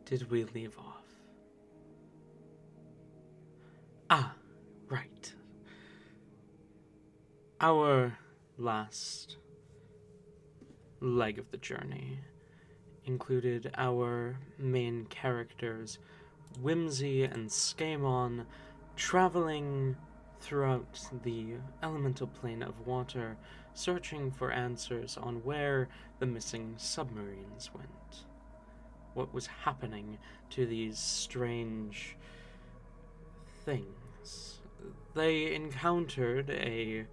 did we leave off? Ah, right. Our last leg of the journey included our main characters, Whimsy and Scamon, traveling throughout the elemental plane of water, searching for answers on where the missing submarines went. What was happening to these strange things? They encountered a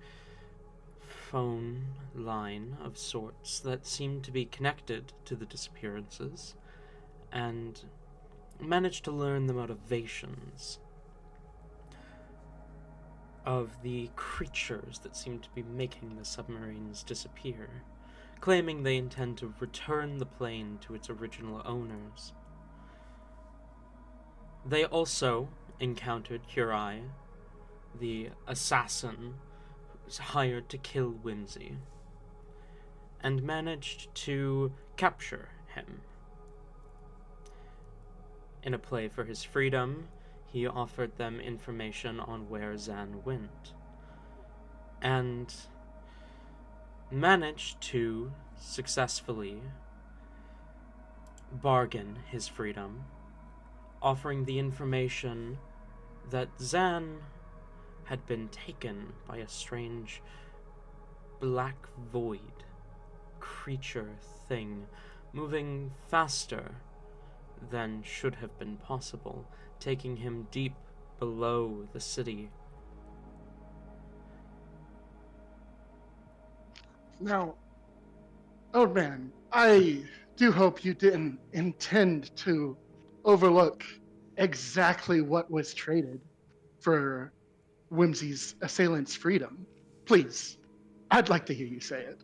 phone line of sorts that seemed to be connected to the disappearances, and managed to learn the motivations of the creatures that seem to be making the submarines disappear, claiming they intend to return the plane to its original owners. They also encountered Curai, the assassin who was hired to kill Whimsy, and managed to capture him. In a play for his freedom, he offered them information on where Zan went, and managed to successfully bargain his freedom, offering the information that Zan had been taken by a strange black void creature thing, moving faster than should have been possible, taking him deep below the city. Now, old man, I do hope you didn't intend to overlook exactly what was traded for Whimsy's assailant's freedom. Please, I'd like to hear you say it.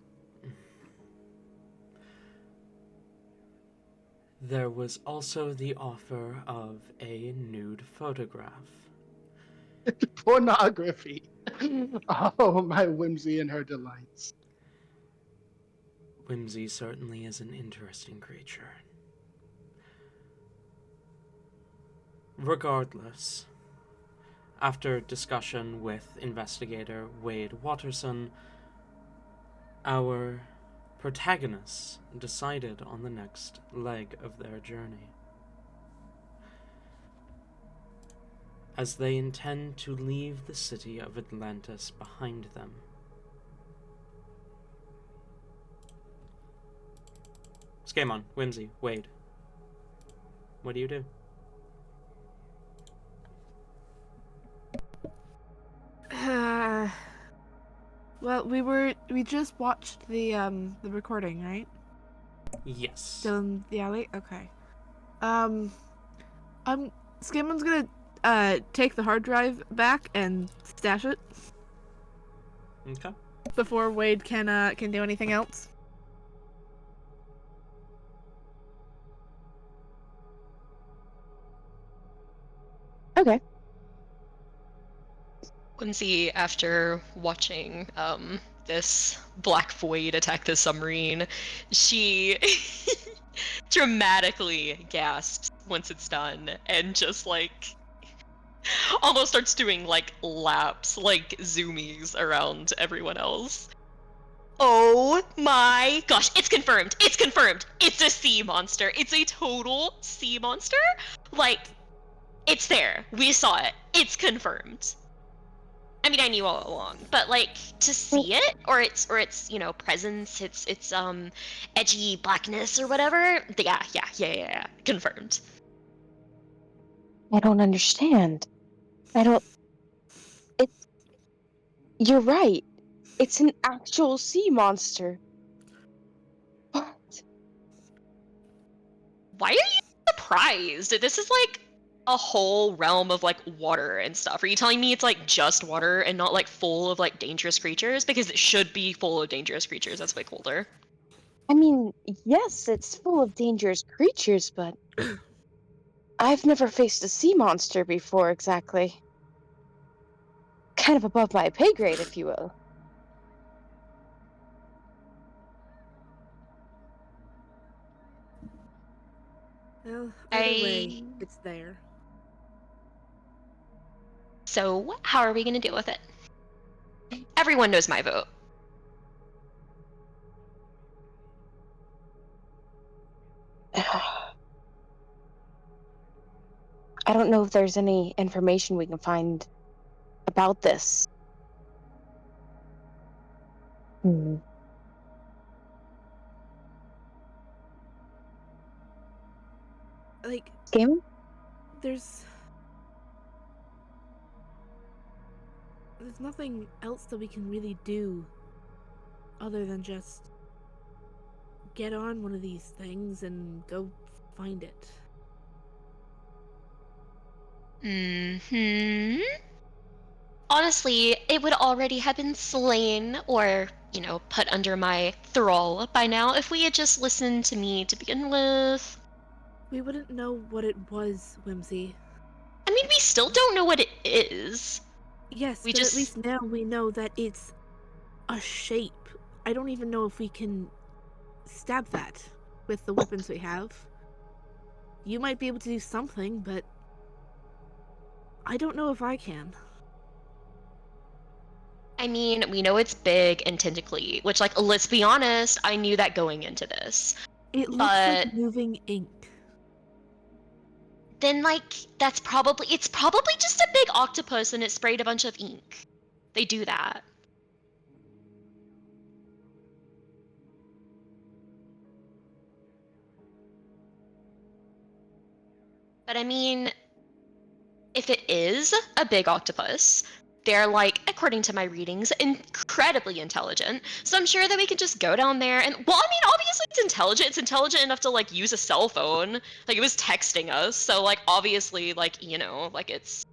There was also the offer of a nude photograph. Pornography. Oh, my Whimsy and her delights. Whimsy certainly is an interesting creature. Regardless, after discussion with investigator Wade Watterson, our protagonists decided on the next leg of their journey, as they intend to leave the city of Atlantis behind them. Scamon, Whimsy, Wade, what do you do? Well, we just watched the recording, right? Yes. Still in the alley? Okay. Scamon's gonna take the hard drive back and stash it Okay. before Wade can do anything else. Okay. Quincy, after watching this black void attack the submarine, she dramatically gasps once it's done and just like almost starts doing like laps, like zoomies around everyone else. Oh my gosh, it's confirmed! It's confirmed! It's a sea monster! It's a total sea monster! Like, it's there. We saw it. It's confirmed. I mean, I knew all along, but like to see it, or its presence, its edgy blackness or whatever. Yeah. Confirmed. I don't understand. You're right. It's an actual sea monster. What? Why are you surprised? This is like a whole realm of like water and stuff. Are you telling me it's like just water and not like full of like dangerous creatures? Because it should be full of dangerous creatures. That's way colder. I mean, yes, it's full of dangerous creatures, but I've never faced a sea monster before, exactly. Kind of above my pay grade, if you will. Well, either way, it's there. So, how are we going to deal with it? Everyone knows my vote. I don't know if there's any information we can find about this. Hmm. Like, Game? there's nothing else that we can really do other than just get on one of these things and go find it. Honestly, it would already have been slain or, put under my thrall by now if we had just listened to me to begin with. We wouldn't know what it was, Whimsy. I mean, we still don't know what it is. Yes, We but just... at least now we know that it's a shape. I don't even know if we can stab that with the weapons we have. You might be able to do something, but I don't know if I can. I mean, we know it's big and tentacly, which, like, let's be honest, I knew that going into this. It looks But like moving ink. then, like, it's probably just a big octopus and it sprayed a bunch of ink. They do that. But I mean, if it is a big octopus, they're, like, according to my readings, incredibly intelligent. So I'm sure that we could just go down there and, well, I mean, obviously it's intelligent. It's intelligent enough to, like, use a cell phone. Like, it was texting us. So, like, obviously, like, like, it's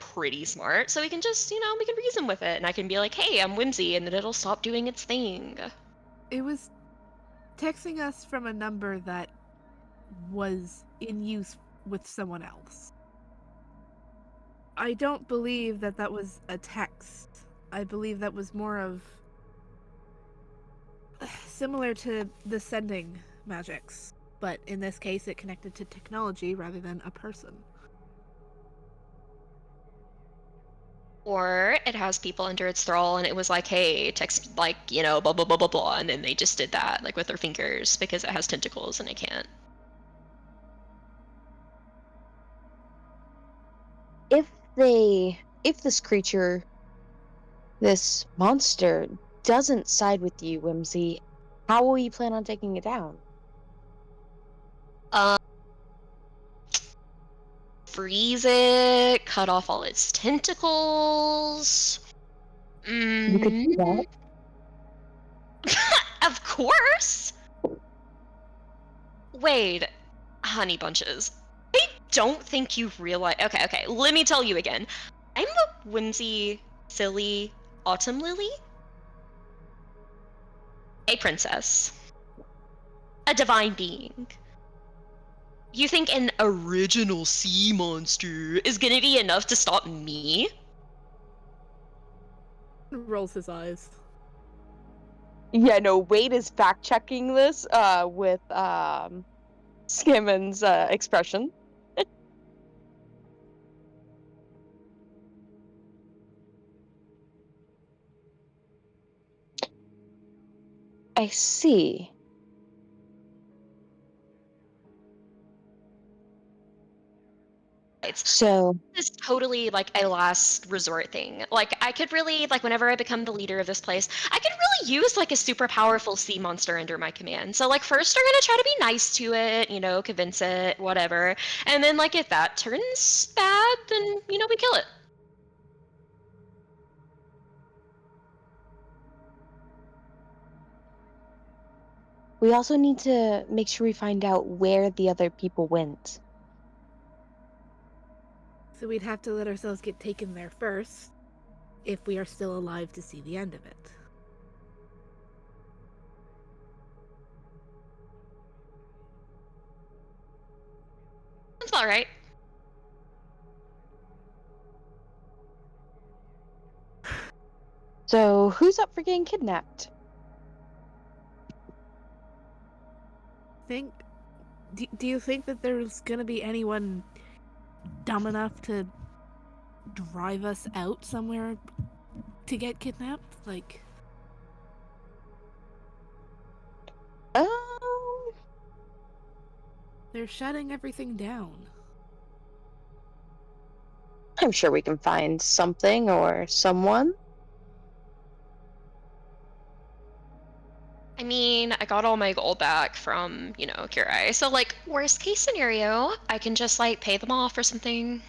pretty smart. So we can just, we can reason with it. And I can be like, hey, I'm Whimsy, and then it'll stop doing its thing. It was texting us from a number that was in use with someone else. I don't believe that was a text. I believe that was more of similar to the sending magics, but in this case it connected to technology rather than a person. Or it has people under its thrall and it was like, hey, text, like, blah, blah, blah, blah, blah, and then they just did that, like, with their fingers because it has tentacles and it can't. If this creature, this monster, doesn't side with you, Whimsy, how will you plan on taking it down? Freeze it, cut off all its tentacles. You could do that. Of course! Wait, honey bunches. I don't think you realize. Okay, let me tell you again. I'm a whimsy, silly autumn lily. A princess. A divine being. You think an original sea monster is gonna be enough to stop me? Rolls his eyes. Yeah, no, Wade is fact checking this with Skimmon's expression. I see. So This is totally like a last resort thing. Like, I could really, like, whenever I become the leader of this place, I could really use like a super powerful sea monster under my command. So, like, first I'm gonna try to be nice to it, convince it, whatever. And then, like, if that turns bad, then, we kill it. we also need to make sure we find out where the other people went. So we'd have to let ourselves get taken there first, if we are still alive to see the end of it. That's all right. So who's up for getting kidnapped? I think Do you think that there's gonna be anyone dumb enough to drive us out somewhere to get kidnapped? Like, Um, they're shutting everything down. I'm sure we can find something or someone. I mean, I got all my gold back from, Curai. So, like, worst case scenario, I can just, like, pay them off or something.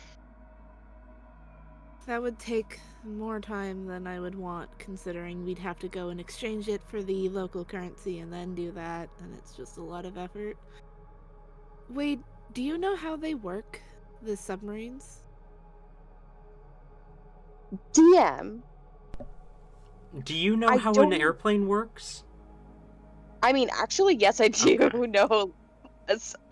That would take more time than I would want, considering we'd have to go and exchange it for the local currency and then do that, and it's just a lot of effort. Wade, do you know how they work, the submarines? DM. Do you know I how an don't. airplane works? I mean, actually, yes, I do Okay. know.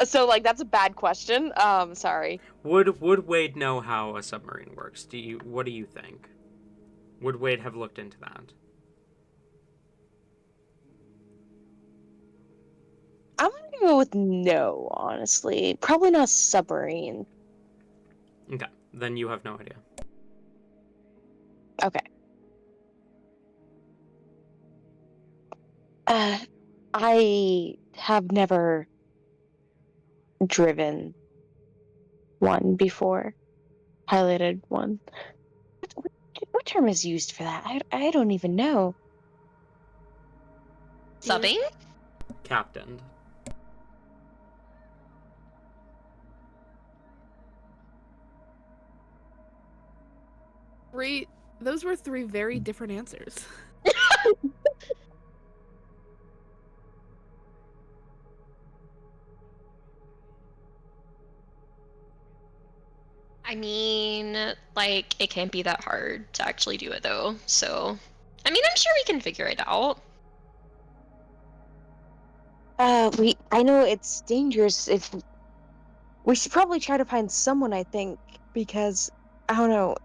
So, like, that's a bad question. Sorry. Would Wade know how a submarine works? What do you think? Would Wade have looked into that? I'm gonna go with no, honestly. Probably not submarine. Okay, then you have no idea. Okay. I have never driven one before. Highlighted one. What, what term is used for that? I don't even know. Subbing? Captained. Those were three very different answers. I mean, like, it can't be that hard to actually do it, though. So, I mean, I'm sure we can figure it out. I know it's dangerous. If we should probably try to find someone, I think, because I don't know,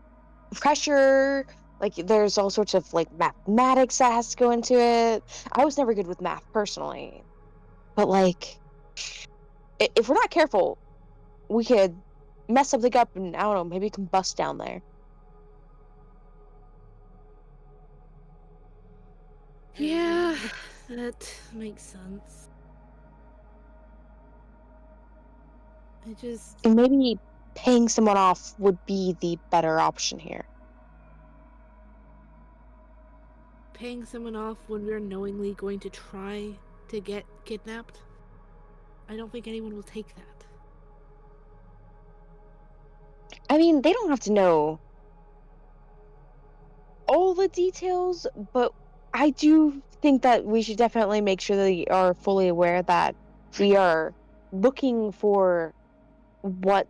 pressure. Like, there's all sorts of like mathematics that has to go into it. I was never good with math personally, but like, if we're not careful, we could mess something up, and I don't know, maybe combust down there. Yeah, that makes sense. I just... Maybe paying someone off would be the better option here. Paying someone off when we're knowingly going to try to get kidnapped? I don't think anyone will take that. I mean, they don't have to know all the details, but I do think that we should definitely make sure they are fully aware that we are looking what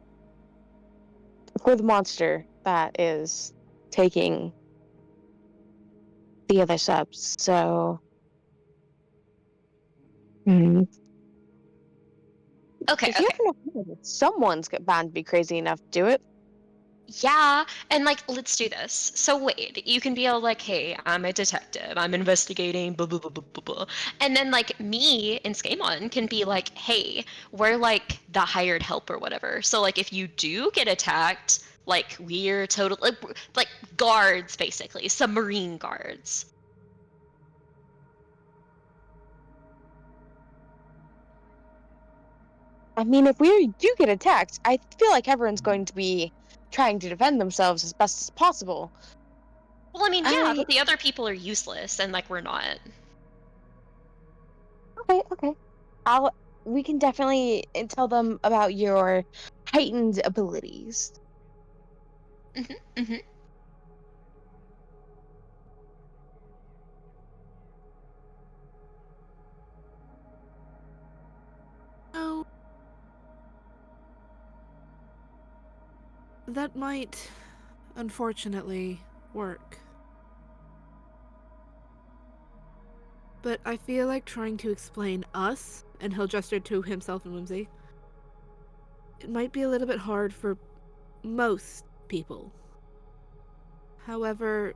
for the monster that is taking the other subs. So, hmm. Okay, If you okay. have enough money, someone's bound to be crazy enough to do it. Yeah, and like, let's do this. So Wade, you can be all like, "Hey, I'm a detective. I'm investigating blah blah blah blah blah blah," and then like me and Skymon can be like, "Hey, we're like the hired help or whatever." So like, if you do get attacked, like we're total like guards basically, submarine guards. I mean, if we do get attacked, I feel like everyone's going to be trying to defend themselves as best as possible. Well, I mean, yeah, I but the other people are useless, and like we're not. okay. I'll we can definitely tell them about your heightened abilities. Hmm hmm Oh, that might, unfortunately, work. But I feel like trying to explain us, and he'll gesture to himself and Whimsy, it might be a little bit hard for most people. However,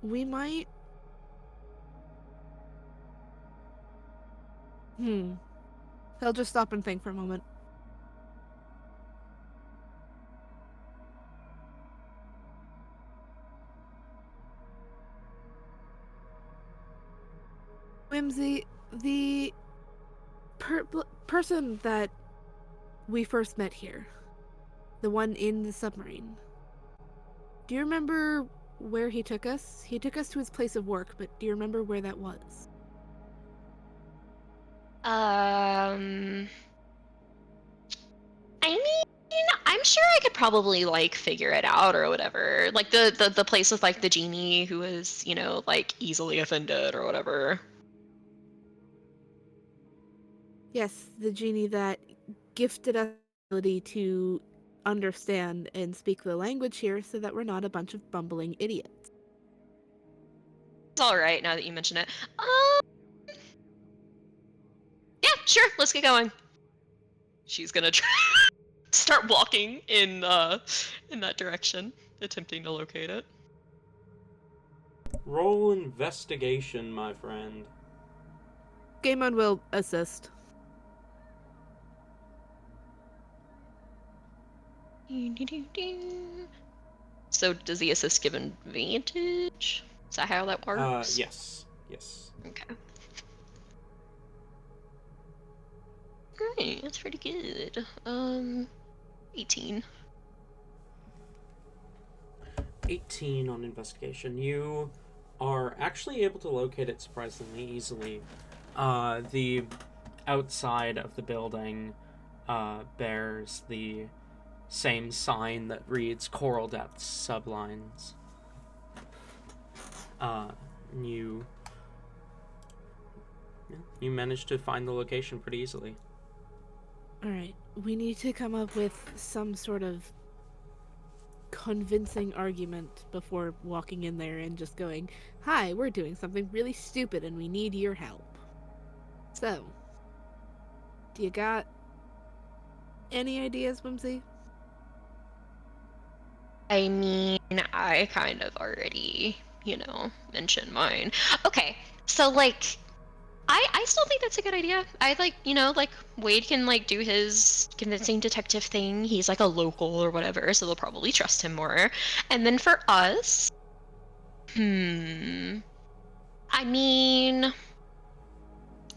we might He'll just stop and think for a moment. Whimsy, the person that we first met here, the one in the submarine, do you remember where he took us? He took us to his place of work, but do you remember where that was? I mean, I'm sure I could probably like figure it out or whatever. Like the place with like the genie who was, you know, like easily offended or whatever. Yes, the genie that gifted us the ability to understand and speak the language here so that we're not a bunch of bumbling idiots. It's all right now that you mention it. Yeah, sure. Let's get going. She's gonna try start walking in that direction, attempting to locate it. Roll investigation, my friend. Game Mode will assist. So does the assist give advantage? Is that how that works? Yes. Yes. Okay. Great, that's pretty good. 18. 18 on investigation. You are actually able to locate it surprisingly easily. The outside of the building bears the same sign that reads Coral Depths Sublines. You managed to find the location pretty easily. Alright, we need to come up with some sort of convincing argument before walking in there and just going, "Hi, we're doing something really stupid and we need your help." So, do you got any ideas, Whimsy? I mean, I kind of already, you know, mentioned mine. Okay, so like, I still think that's a good idea. I like, you know, like Wade can like do his convincing detective thing. He's like a local or whatever, so they'll probably trust him more. And then for us, I mean,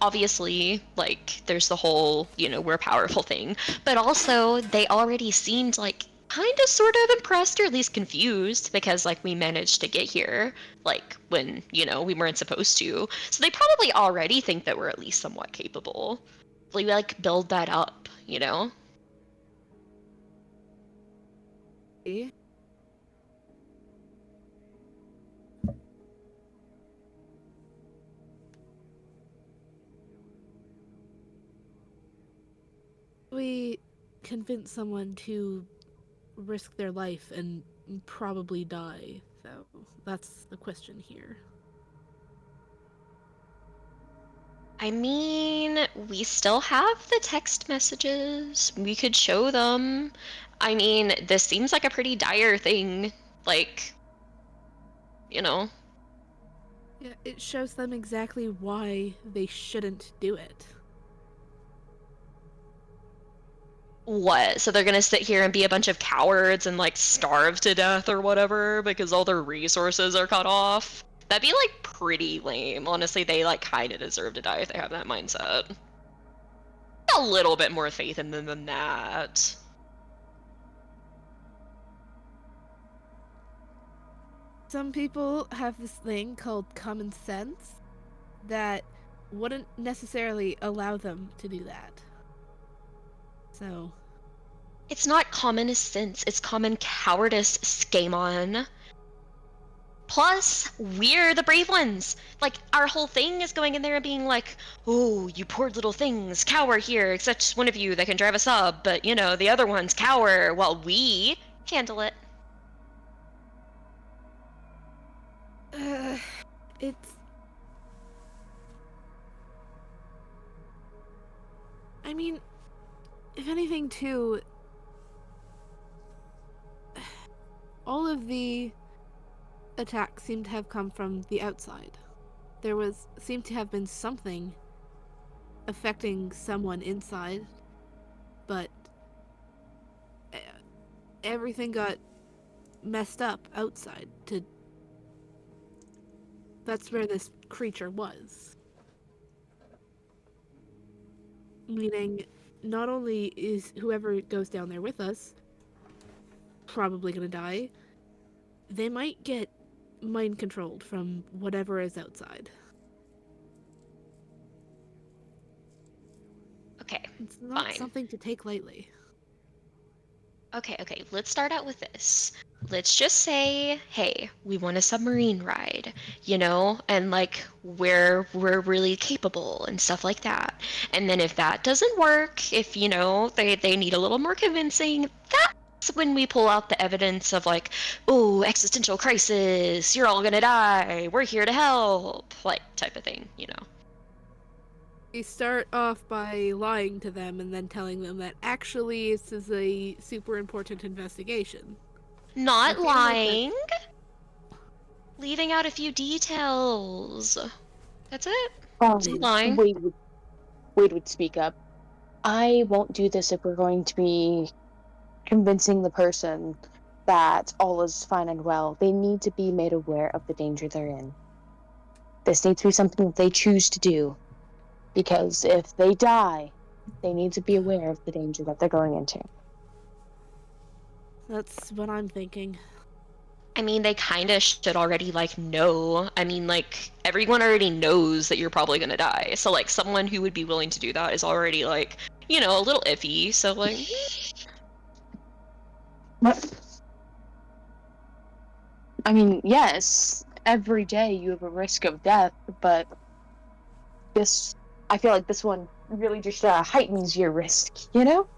obviously, like, there's the whole, you know, we're powerful thing, but also they already seemed like kind of sort of impressed or at least confused because like we managed to get here like when, you know, we weren't supposed to. So they probably already think that we're at least somewhat capable. We like build that up, you know? Eh? We convince someone to risk their life and probably die, so that's the question here. I mean, we still have the text messages. We could show them. I mean, this seems like a pretty dire thing. Like, you know. Yeah, it shows them exactly why they shouldn't do it. What? So they're gonna sit here and be a bunch of cowards and like starve to death or whatever because all their resources are cut off? That'd be like pretty lame. Honestly, they like kind of deserve to die if they have that mindset. A little bit more faith in them than that. Some people have this thing called common sense that wouldn't necessarily allow them to do that. So, It's not common sense, it's common cowardice, Scamon. Plus, we're the brave ones. Like, our whole thing is going in there and being like, oh, you poor little things, cower here, except one of you that can drive a sub, but, you know, the other ones cower while we handle it. it's... I mean, if anything, too, all of the attacks seem to have come from the outside. Seemed to have been something affecting someone inside, but everything got messed up outside. That's where this creature was. Meaning, not only is whoever goes down there with us probably gonna die, they might get mind controlled from whatever is outside. Okay, It's not fine. something to take lightly. Okay, let's start out with this. Let's just say, hey, we want a submarine ride, you know, and like we're really capable and stuff like that. And then if that doesn't work, if you know they need a little more convincing, that's when we pull out the evidence of like, oh, existential crisis, you're all gonna die, we're here to help, like type of thing, you know. You start off by lying to them and then telling them that actually this is a super important investigation. Not I feel like that- lying, leaving out a few details. That's it. It's not lying. Wade would speak up. I won't do this if we're going to be convincing the person that all is fine and well. They need to be made aware of the danger they're in. This needs to be something that they choose to do. Because if they die, they need to be aware of the danger that they're going into. That's what I'm thinking. I mean, they kind of should already, like, know. I mean, like, everyone already knows that you're probably gonna die. So, like, someone who would be willing to do that is already, like, you know, a little iffy. So, like, But, I mean, yes, every day you have a risk of death, but I feel like this one really just heightens your risk, you know?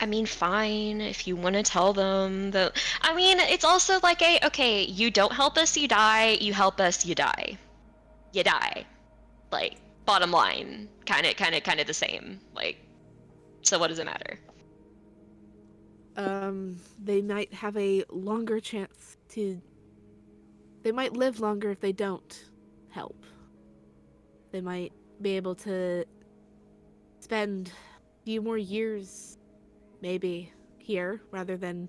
I mean, fine, if you want to tell them that. I mean, it's also like okay, you don't help us, you die. You help us, you die. You die. Like, bottom line, kind of the same. Like, so what does it matter? They might have a longer chance to. They might live longer if they don't help. They might be able to spend a few more years, maybe, here rather than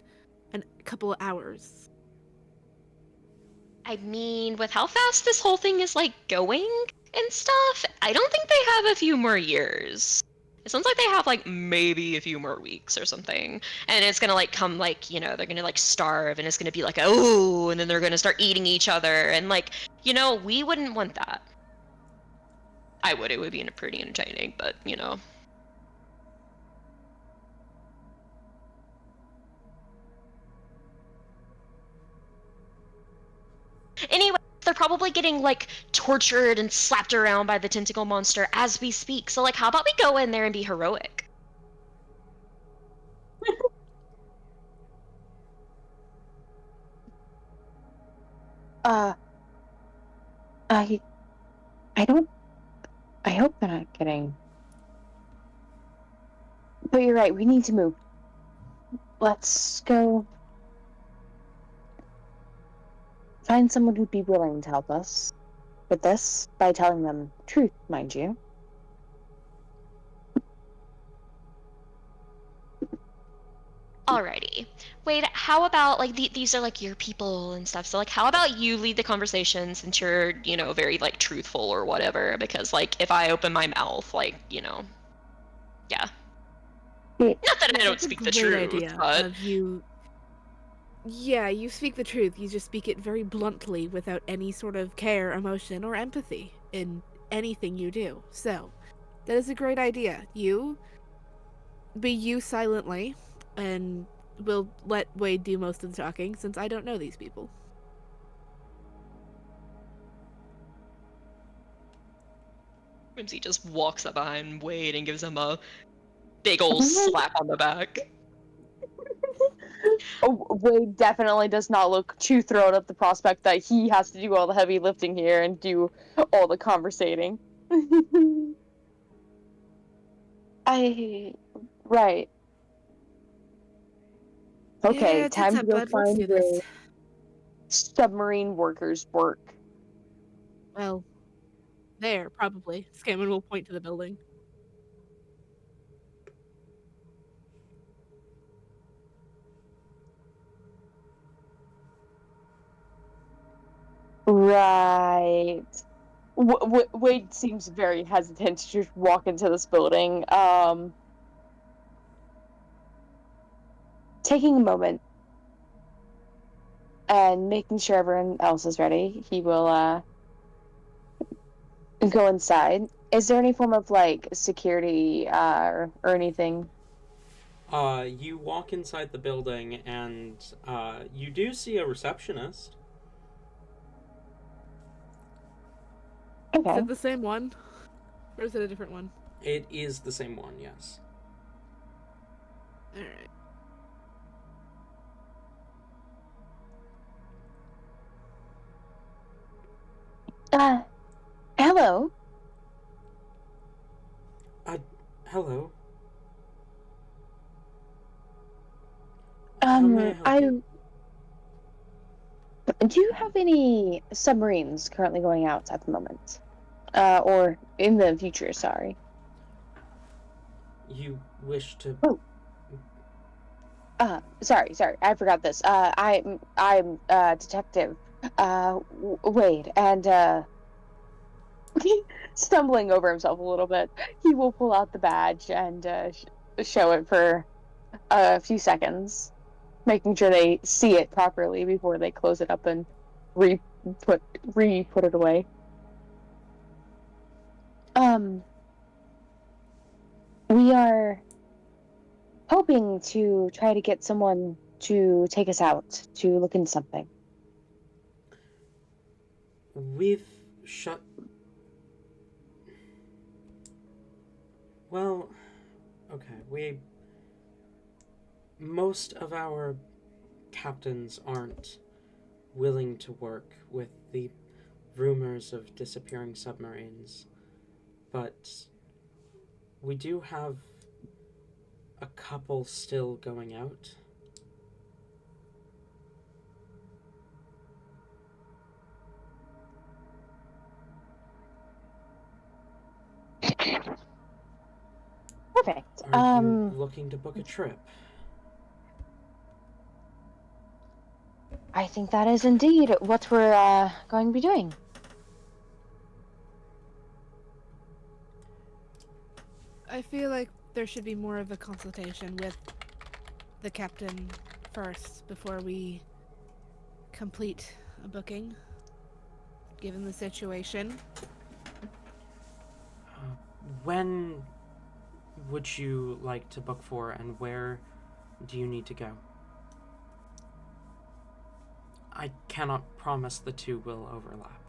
a couple of hours. I mean, with how fast this whole thing is like going and stuff, I don't think they have a few more years. It sounds like they have like maybe a few more weeks or something. And it's gonna like come like, you know, they're gonna like starve and it's gonna be like, oh, and then they're gonna start eating each other. And like, you know, we wouldn't want that. I would, it would be pretty entertaining, but you know. Anyway, they're probably getting like tortured and slapped around by the tentacle monster as we speak. So like, how about we go in there and be heroic? Uh, I, I don't, I hope they're not getting. But you're right, we need to move. Let's go find someone who'd be willing to help us with this by telling them the truth, mind you. Alrighty. Wait, how about like these are like your people and stuff. So like how about you lead the conversation since you're, you know, very like truthful or whatever because like if I open my mouth like, you know, yeah. Yeah. Not that I don't That's a speak the great truth, idea but of you. Yeah, you speak the truth. You just speak it very bluntly without any sort of care, emotion, or empathy in anything you do. So, that is a great idea. You be you silently, and we'll let Wade do most of the talking since I don't know these people. Whimsy just walks up behind Wade and gives him a big old slap on the back. Oh, Wade definitely does not look too thrilled at the prospect that he has to do all the heavy lifting here and do all the conversating. Right. Okay, Yeah, time tits to up, go bud. Let's find do where this. submarine workers work. Well, there, probably. Scammon will point to the building. Right. Wade seems very hesitant to just walk into this building. Taking a moment and making sure everyone else is ready, he will go inside. Is there any form of like security or anything? You walk inside the building and you do see a receptionist. Is Okay. it the same one? Or is it a different one? It is the same one, yes. Alright. Hello. Hello. How may I help you? Do you have any submarines currently going out at the moment? Or in the future, sorry. You wish to... Oh. Sorry, I forgot this. I'm Detective Wade, and stumbling over himself a little bit, he will pull out the badge and show it for a few seconds, making sure they see it properly before they close it up and re put it away. We are hoping to try to get someone to take us out to look into something. We've shut... Well, okay, most of our captains aren't willing to work with the rumors of disappearing submarines, but we do have a couple still going out. Perfect. Are you looking to book a trip? I think that is indeed what we're going to be doing. I feel like there should be more of a consultation with the captain first before we complete a booking, given the situation. When would you like to book for, and where do you need to go? I cannot promise the two will overlap.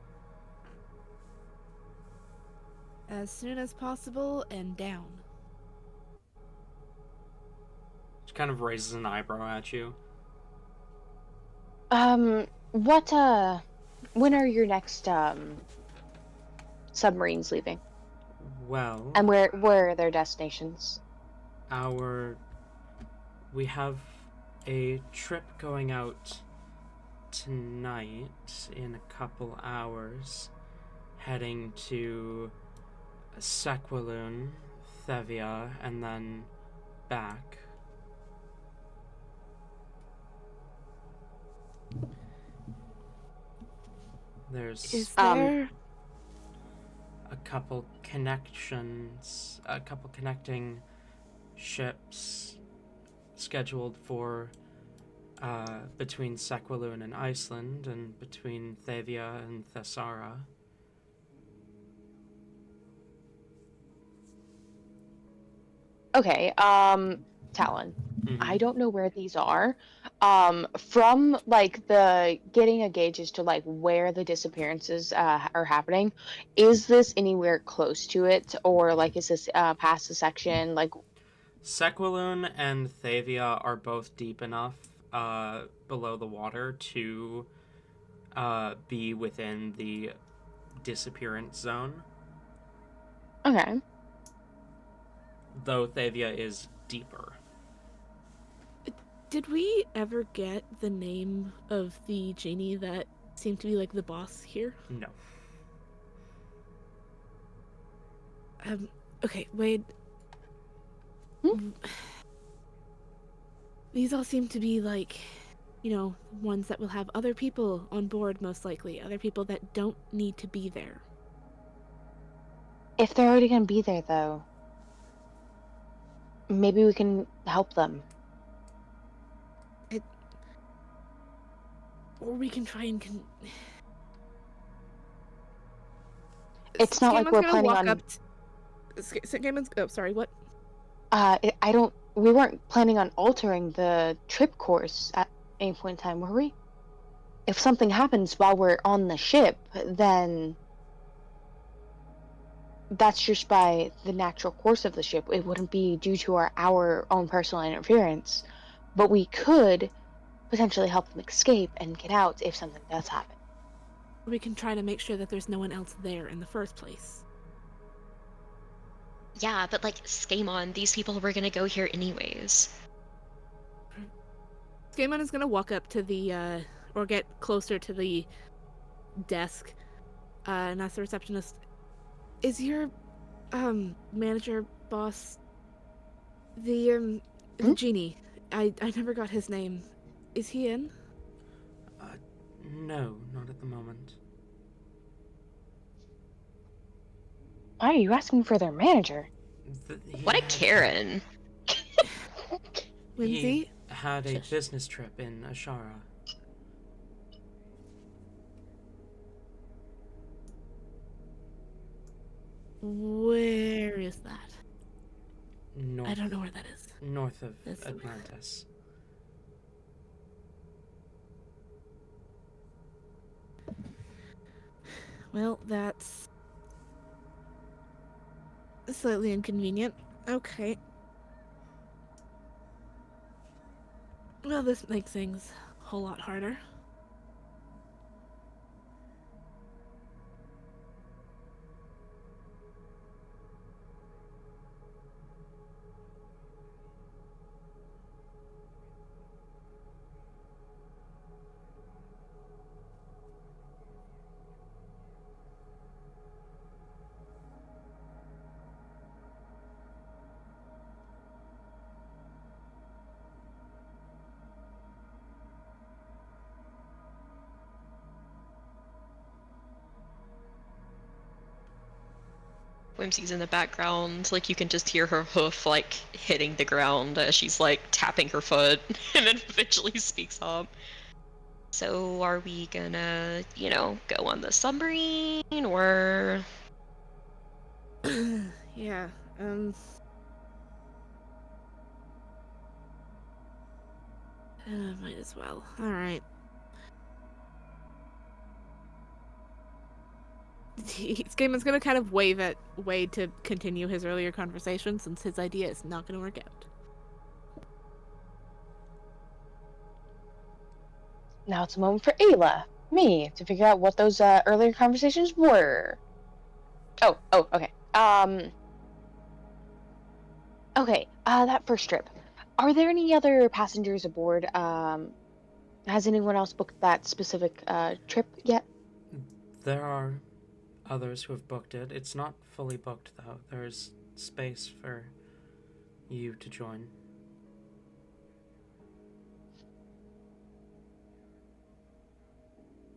As soon as possible and down. She kind of raises an eyebrow at you. What when are your next submarines leaving? Well, And where are their destinations? we have a trip going out tonight in a couple hours, heading to Sequaloon, Thevia, and then back. There's Is there... a couple connecting ships scheduled for between Sequaloon and Iceland, and between Thevia and Thessara. Okay, Talon. Mm-hmm. I don't know where these are. From like the getting a gauge as to like where the disappearances are happening, is this anywhere close to it, or like is this past the section? Like, Sequaloon and Thevia are both deep enough below the water to be within the disappearance zone, okay, though Thevia is deeper. Did we ever get the name of the genie that seemed to be like the boss here? No. Okay, Wade. These all seem to be like, ones that will have other people on board, most likely. Other people that don't need to be there. If they're already gonna be there, though, maybe we can help them. Or we can try and It's not like we're planning on. Oh, sorry, what? We weren't planning on altering the trip course at any point in time, were we? If something happens while we're on the ship, then that's just by the natural course of the ship. It wouldn't be due to our own personal interference. But we could potentially help them escape and get out if something does happen. We can try to make sure that there's no one else there in the first place. Yeah, but like, Skamon, these people were gonna go here anyways. Skamon is gonna walk up to the, or get closer to the desk, and ask the receptionist, is your, manager, boss, the genie, I never got his name. Is he in? No, not at the moment. Why are you asking for their manager? What a Karen. Whimsy? He had a business trip in Ashara. Where is that? North, I don't know where that is. north of That's Atlantis. Well, that's slightly inconvenient. Okay. Well, this makes things a whole lot harder. Whimsy's in the background, like you can just hear her hoof like hitting the ground as she's like tapping her foot, and then eventually speaks up. So are we gonna, go on the submarine, or... Yeah, might as well. Alright. Skaman's gonna kind of wave at Wade to continue his earlier conversation, since his idea is not gonna work out. Now it's a moment for Ayla, me, to figure out what those earlier conversations were. Oh, okay. Okay, that first trip. Are there any other passengers aboard? Has anyone else booked that specific trip yet? There are others who have booked it. It's not fully booked, though. There's space for you to join.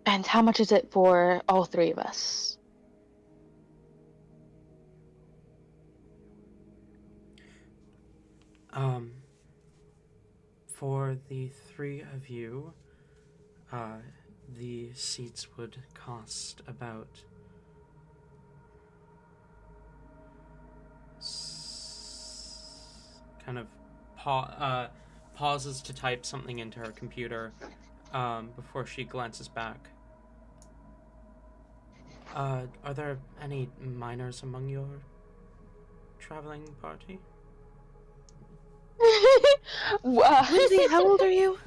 And how much is it for all three of us? For the three of you, the seats would cost about kind of pauses to type something into her computer before she glances back. Are there any minors among your traveling party? Whimsy, how old are you?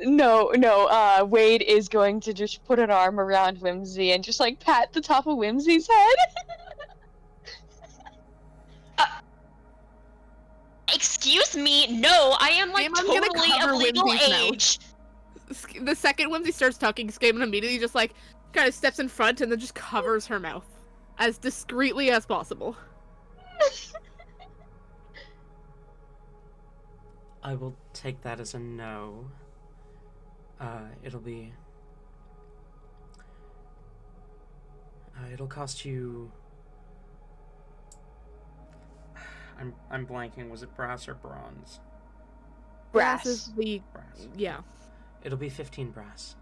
No. Wade is going to just put an arm around Whimsy and just like pat the top of Whimsy's head. excuse me, no, I am like I'm gonna totally cover of legal Whimsy's mouth. age. The second Whimsy starts talking, Skaven immediately just like kind of steps in front and then just covers her mouth as discreetly as possible. I will take that as a no. It'll be... it'll cost you... I'm blanking. Was it brass or bronze? Brass. Is the Brass. yeah. It'll be 15 brass.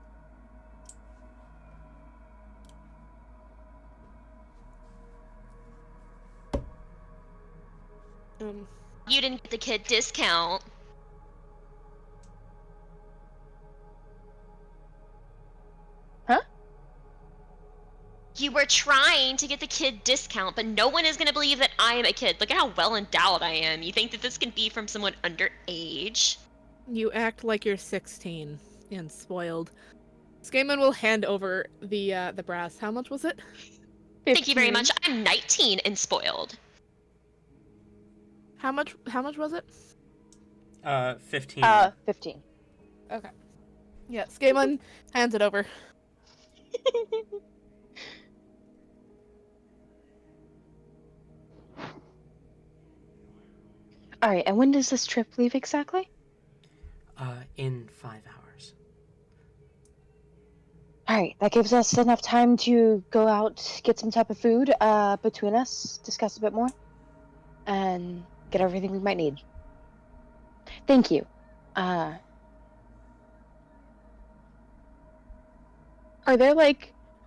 You didn't get the kid discount. Huh? You were trying to get the kid discount, but no one is going to believe that I am a kid. Look at how well endowed I am. You think that this can be from someone underage? You act like you're 16 and spoiled. Skaman will hand over the brass. How much was it? 15. Thank you very much. I'm 19 and spoiled. How much was it? 15. 15. Okay. Yeah, Skaman hands it over. All right, and when does this trip leave exactly? In 5 hours. All right, that gives us enough time to go out, get some type of food between us, discuss a bit more, and get everything we might need. Thank you. Are there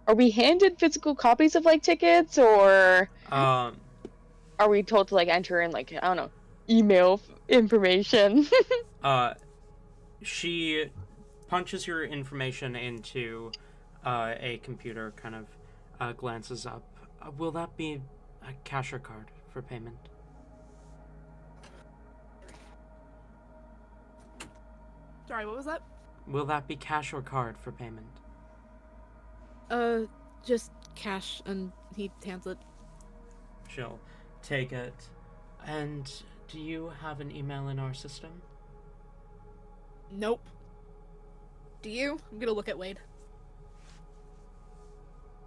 are we handed physical copies of tickets, or are we told to enter in I don't know, email information? She punches your information into a computer, kind of glances up. Will that be a cash or card for payment? Sorry, what was that? Will that be cash or card for payment? Just cash, and he hands it. She'll take it. And do you have an email in our system? Nope. Do you? I'm gonna look at Wade.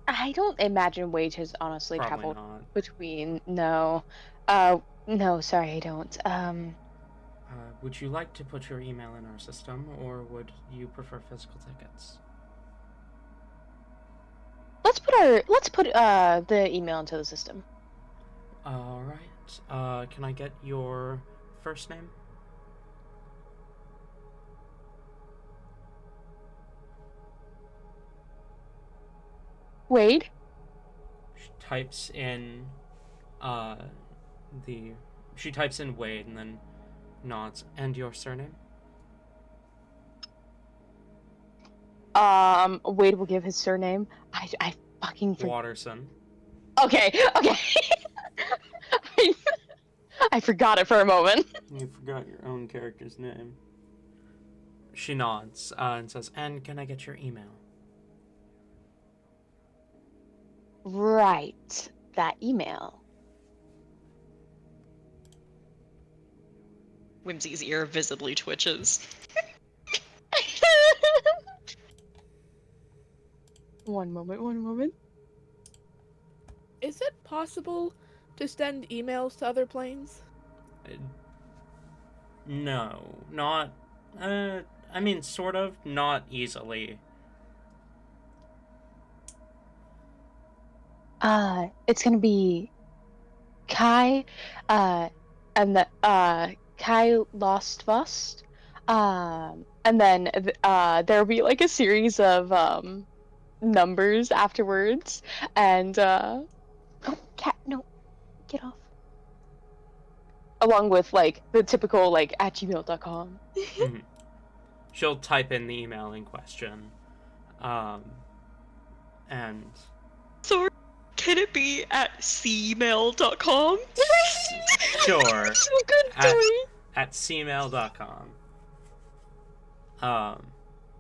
I don't imagine Wade has honestly Probably traveled not. between. No. No, sorry, I don't. Would you like to put your email in our system, or would you prefer physical tickets? Let's put the email into the system. All right. Can I get your first name? Wade? She types in she types in Wade and then nods. And your surname? Wade will give his surname. I fucking Watterson. Okay. I forgot it for a moment. You forgot your own character's name. She nods and says, "And can I get your email?" Right. That email. Whimsy's ear visibly twitches. One moment. Is it possible to send emails to other planes? No, not. I mean, sort of, not easily. It's gonna be Kai, and the Kai Lost Bust, and then there'll be a series of numbers afterwards, and oh, cat, no, get off. Along with the typical at gmail.com. Mm-hmm. She'll type in the email in question, and Sorry, can it be at cmail.com? sure, So good, Joey. at cmail.com.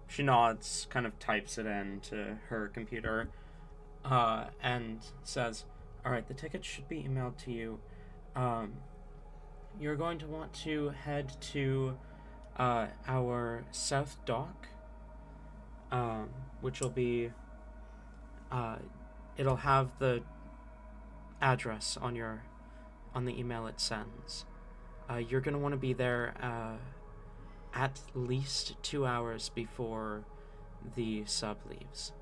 She nods, kind of types it into her computer, and says, "All right, the tickets should be emailed to you. you're going to want to head to our south dock, which will be, it'll have the address on the email it sends. You're going to want to be there at least 2 hours before the sub leaves.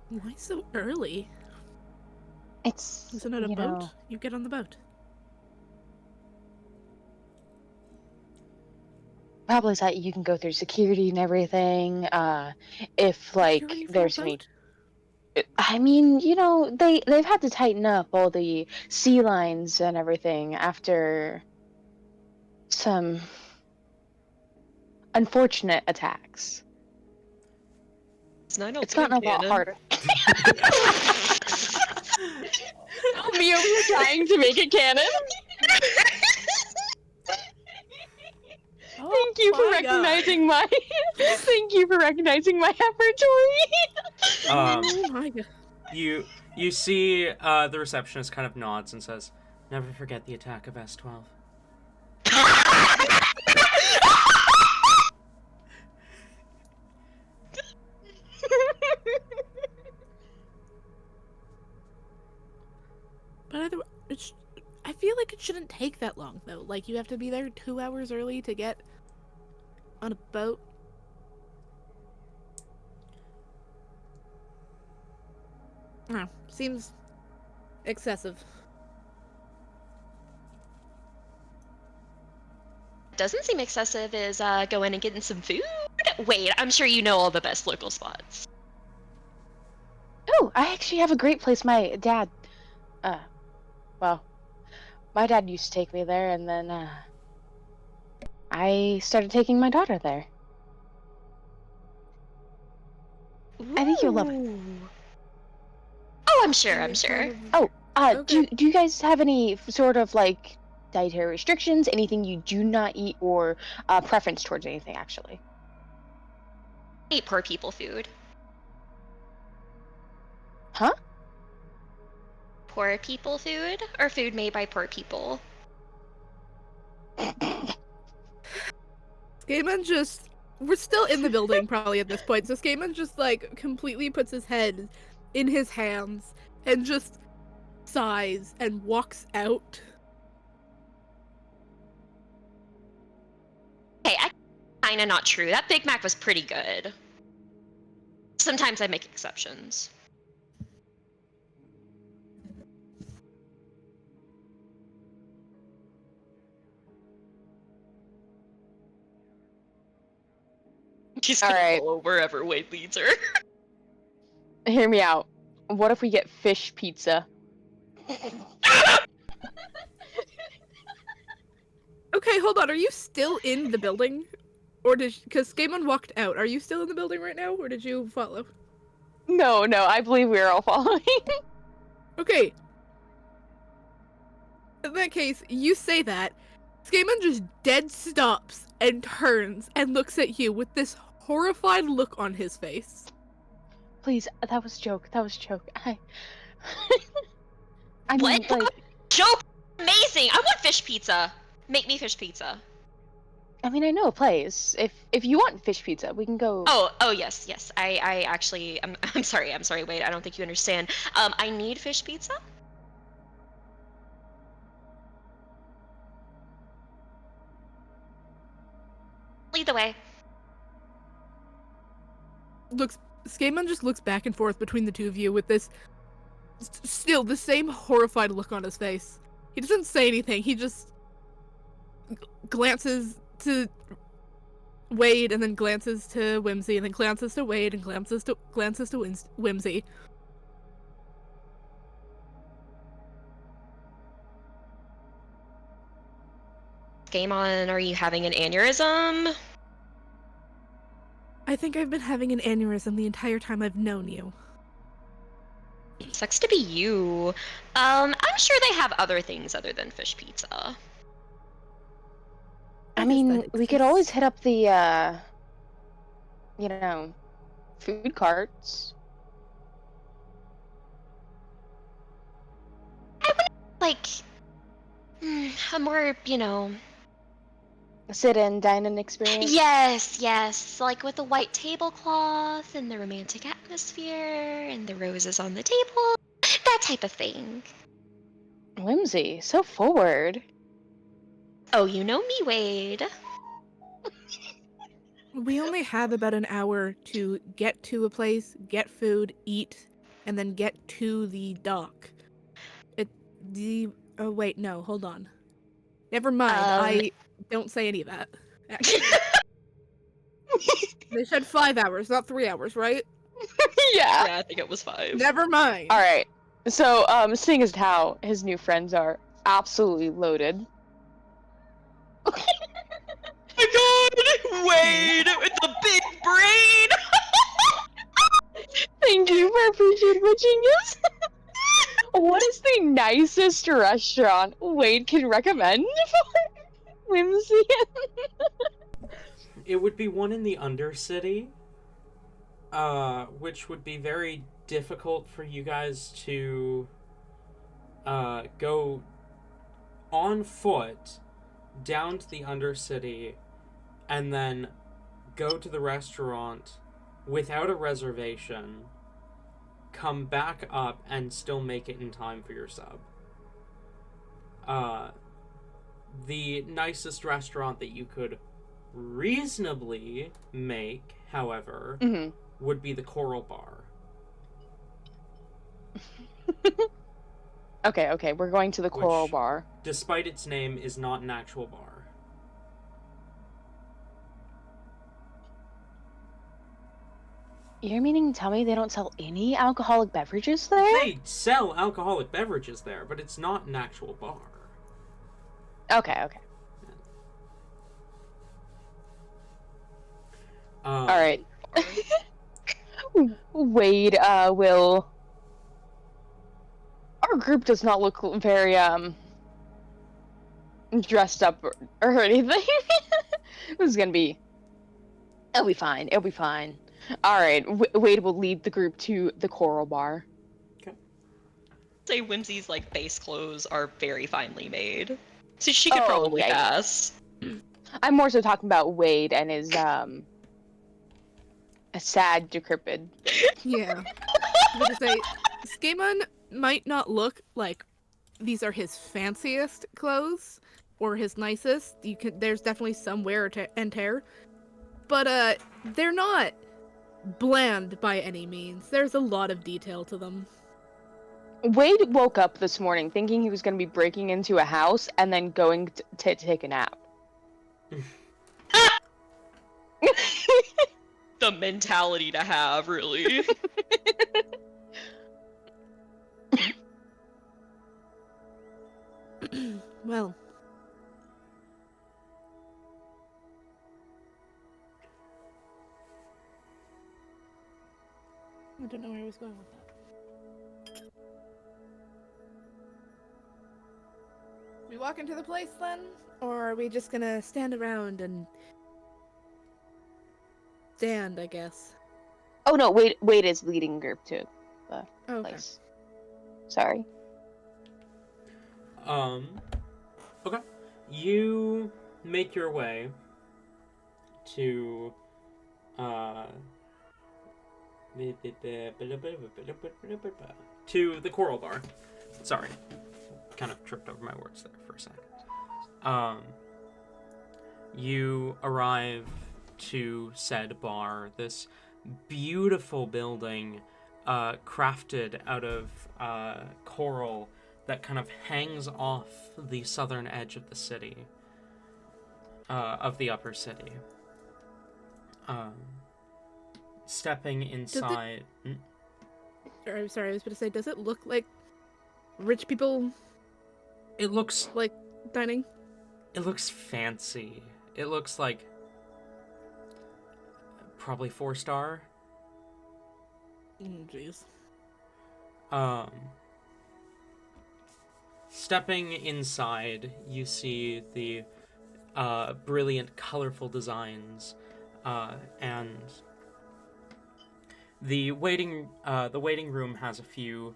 Why so early? Isn't it a boat? You get on the boat. Probably so that you can go through security and everything. If like Security for a there's any, boat? I mean, they've had to tighten up all the sea lines and everything after some unfortunate attacks. It's gotten a lot harder. Me over here trying to make it canon. Thank you for recognizing my. Thank you for recognizing my effort, Tori. Oh my god. You see the receptionist kind of nods and says, "Never forget the attack of S12." But I feel like it shouldn't take that long, though. Like, you have to be there 2 hours early to get on a boat. No, seems excessive. Doesn't seem excessive is going and getting some food. Wait, I'm sure you know all the best local spots. Oh, I actually have a great place. My dad, my dad used to take me there, and then I started taking my daughter there. I think you'll love it. Ooh. Oh, I'm sure. Oh, Okay. do you guys have any sort of like dietary restrictions? Anything you do not eat, or preference towards anything? Actually, Eat poor people food. huh? Poor people food, or food made by poor people. Skaman just... We're still in the building, probably, at this point, so Skaman just, like, completely puts his head in his hands and just sighs and walks out. Hey, kinda not true. That Big Mac was pretty good. Sometimes I make exceptions. She's gonna Alright. fall over wherever Wade leads her. Hear me out. What if we get fish pizza? Okay, hold on, are you still in the building? Or because Skaman walked out, are you still in the building right now, or did you follow? No, I believe we are all following. Okay. In that case, you say that, Skaman just dead stops and turns and looks at you with this horrified look on his face. Please, that was a joke. I mean, What? like, Joke! Amazing! I want fish pizza! Make me fish pizza. I mean, I know a place. If you want fish pizza, we can go. Oh, yes. I actually, I'm sorry, wait, I don't think you understand. I need fish pizza? Lead the way. Skaman just looks back and forth between the two of you with this, still the same horrified look on his face. He doesn't say anything, he just glances to Wade and then glances to Whimsy and then glances to Wade and glances to Whimsy. Game on, are you having an aneurysm? I think I've been having an aneurysm the entire time I've known you. Sucks to be you. I'm sure they have other things other than fish pizza. I mean, we could always hit up the, food carts. Like, a more, Sit in, dine in experience. yes, like with the white tablecloth and the romantic atmosphere and the roses on the table, that type of thing. Whimsy, so forward. Oh, you know me, Wade. We only have about an hour to get to a place, get food, eat, and then get to the dock. Oh wait, no, hold on. Never mind. I don't say any of that. Actually. They said 5 hours, not 3 hours, right? Yeah. Yeah, I think it was 5. Never mind. All right. So, seeing as how his new friends are absolutely loaded. Oh my god! Wade with the big brain! Thank you for appreciating my genius. What is the nicest restaurant Wade can recommend for whimsy? It would be one in the Undercity, which would be very difficult for you guys to go on foot down to the Undercity and then go to the restaurant without a reservation, come back up, and still make it in time for your sub. The nicest restaurant that you could reasonably make, however, would be the Coral Bar. Okay, we're going to the Coral Which, Bar. Despite its name, is not an actual bar. You're meaning to tell me they don't sell any alcoholic beverages there? They sell alcoholic beverages there, but it's not an actual bar. Okay. All right. Wade will. Our group does not look very dressed up or anything. This is gonna be. It'll be fine. All right. Wade will lead the group to the Coral Bar. Okay. Say Whimsy's like base clothes are very finely made, so she could probably pass. I'm more so talking about Wade and his a sad, decrepit. Yeah. I was gonna say, Skimon might not look like these are his fanciest clothes or his nicest. There's definitely some wear and tear, but they're not bland by any means. There's a lot of detail to them. Wade woke up this morning thinking he was going to be breaking into a house and then going to take a nap. The mentality to have, really. Well. I don't know where I was going with that. We walk into the place then? Or are we just gonna stand around and stand, I guess? Oh no, Wade is leading group to the place. Sorry. Okay. You make your way to the Coral Bar. Sorry. Kind of tripped over my words there for a second. You arrive to said bar, this beautiful building crafted out of coral that kind of hangs off the southern edge of the city, of the upper city. Stepping inside... I'm sorry, I was going to say, does it look like rich people... It looks... like dining? It looks fancy. It looks like... probably 4-star. Jeez. Stepping inside, you see the brilliant, colorful designs, and the waiting room has a few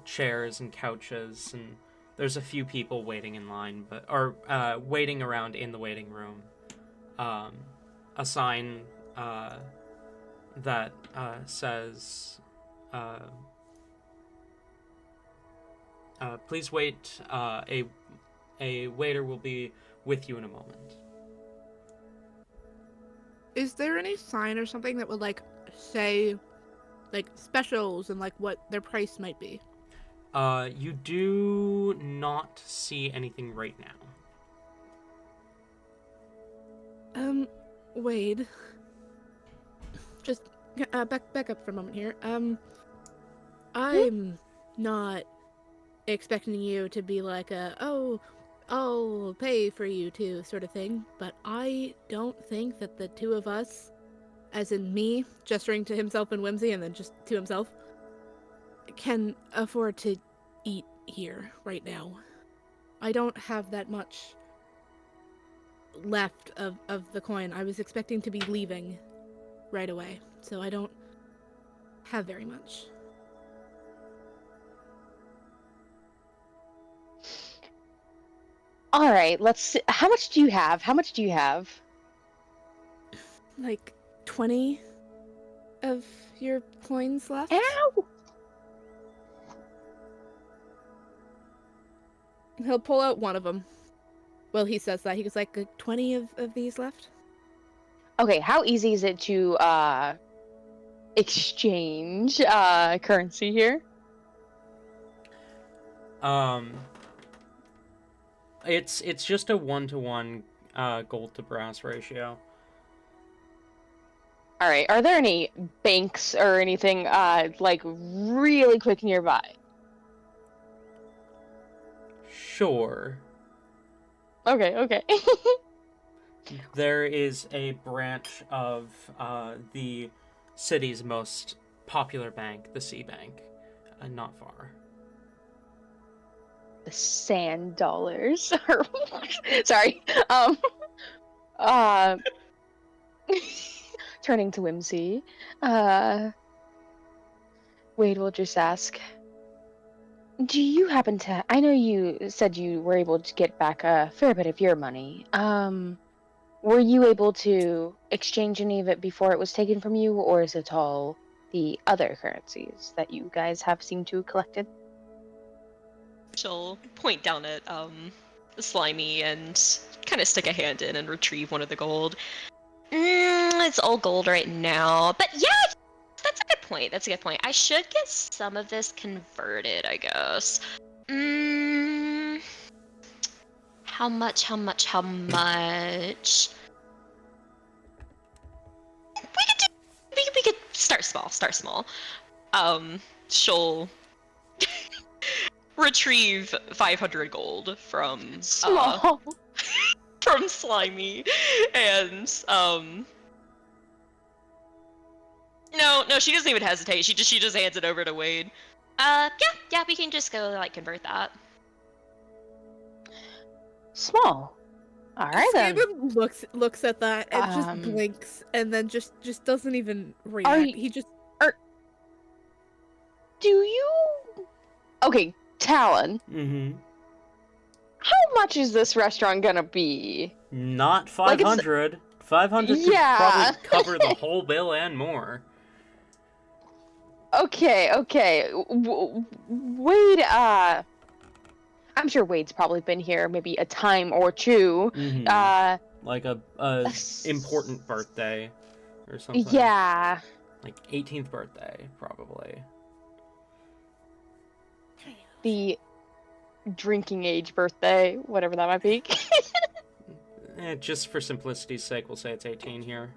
chairs and couches and There's a few people waiting in line, or waiting around in the waiting room. A sign that says, "Please wait. A waiter will be with you in a moment." Is there any sign or something that would like say like specials and like what their price might be? You do not see anything right now. Wade. Just back up for a moment here. I'm not expecting you to be like I'll pay for you to sort of thing, but I don't think that the two of us, as in me, gesturing to himself and Whimsy and then just to himself, can afford to eat here right now. I don't have that much left of the coin. I was expecting to be leaving right away, so I don't have very much. All right, let's see. How much do you have? Like 20 of your coins left? Ow! He'll pull out one of them. Well, he says that. He goes like 20 of these left? Okay, how easy is it to exchange currency here? It's just a 1-to-1 gold to brass ratio. All right, are there any banks or anything like really quick nearby? Sure. Okay. There is a branch of the city's most popular bank, the Sea Bank, not far. The sand dollars. Sorry. Turning to Whimsy. Wade will just ask, do you happen to... I know you said you were able to get back a fair bit of your money. Were you able to exchange any of it before it was taken from you, or is it all the other currencies that you guys have seemed to have collected? She'll point down at Slimy and kind of stick a hand in and retrieve one of the gold. It's all gold right now, but yeah, that's a good point. I should get some of this converted, I guess. How much? We could start small. She'll retrieve 500 gold from Small. from Slimy, and no, she doesn't even hesitate. She just hands it over to Wade. Yeah, we can just go like convert that. Small. All right then. Skaven looks at that and just blinks and then just doesn't even react. He just. Do you? Okay, Talon. Mm-hmm. How much is this restaurant gonna be? Not 500. Like 500 could probably cover the whole bill and more. Okay. Wade, I'm sure Wade's probably been here maybe a time or two. Mm-hmm. Like a important birthday or something. Yeah. Like 18th birthday, probably. The drinking age birthday, whatever that might be. Just for simplicity's sake, we'll say it's 18 here.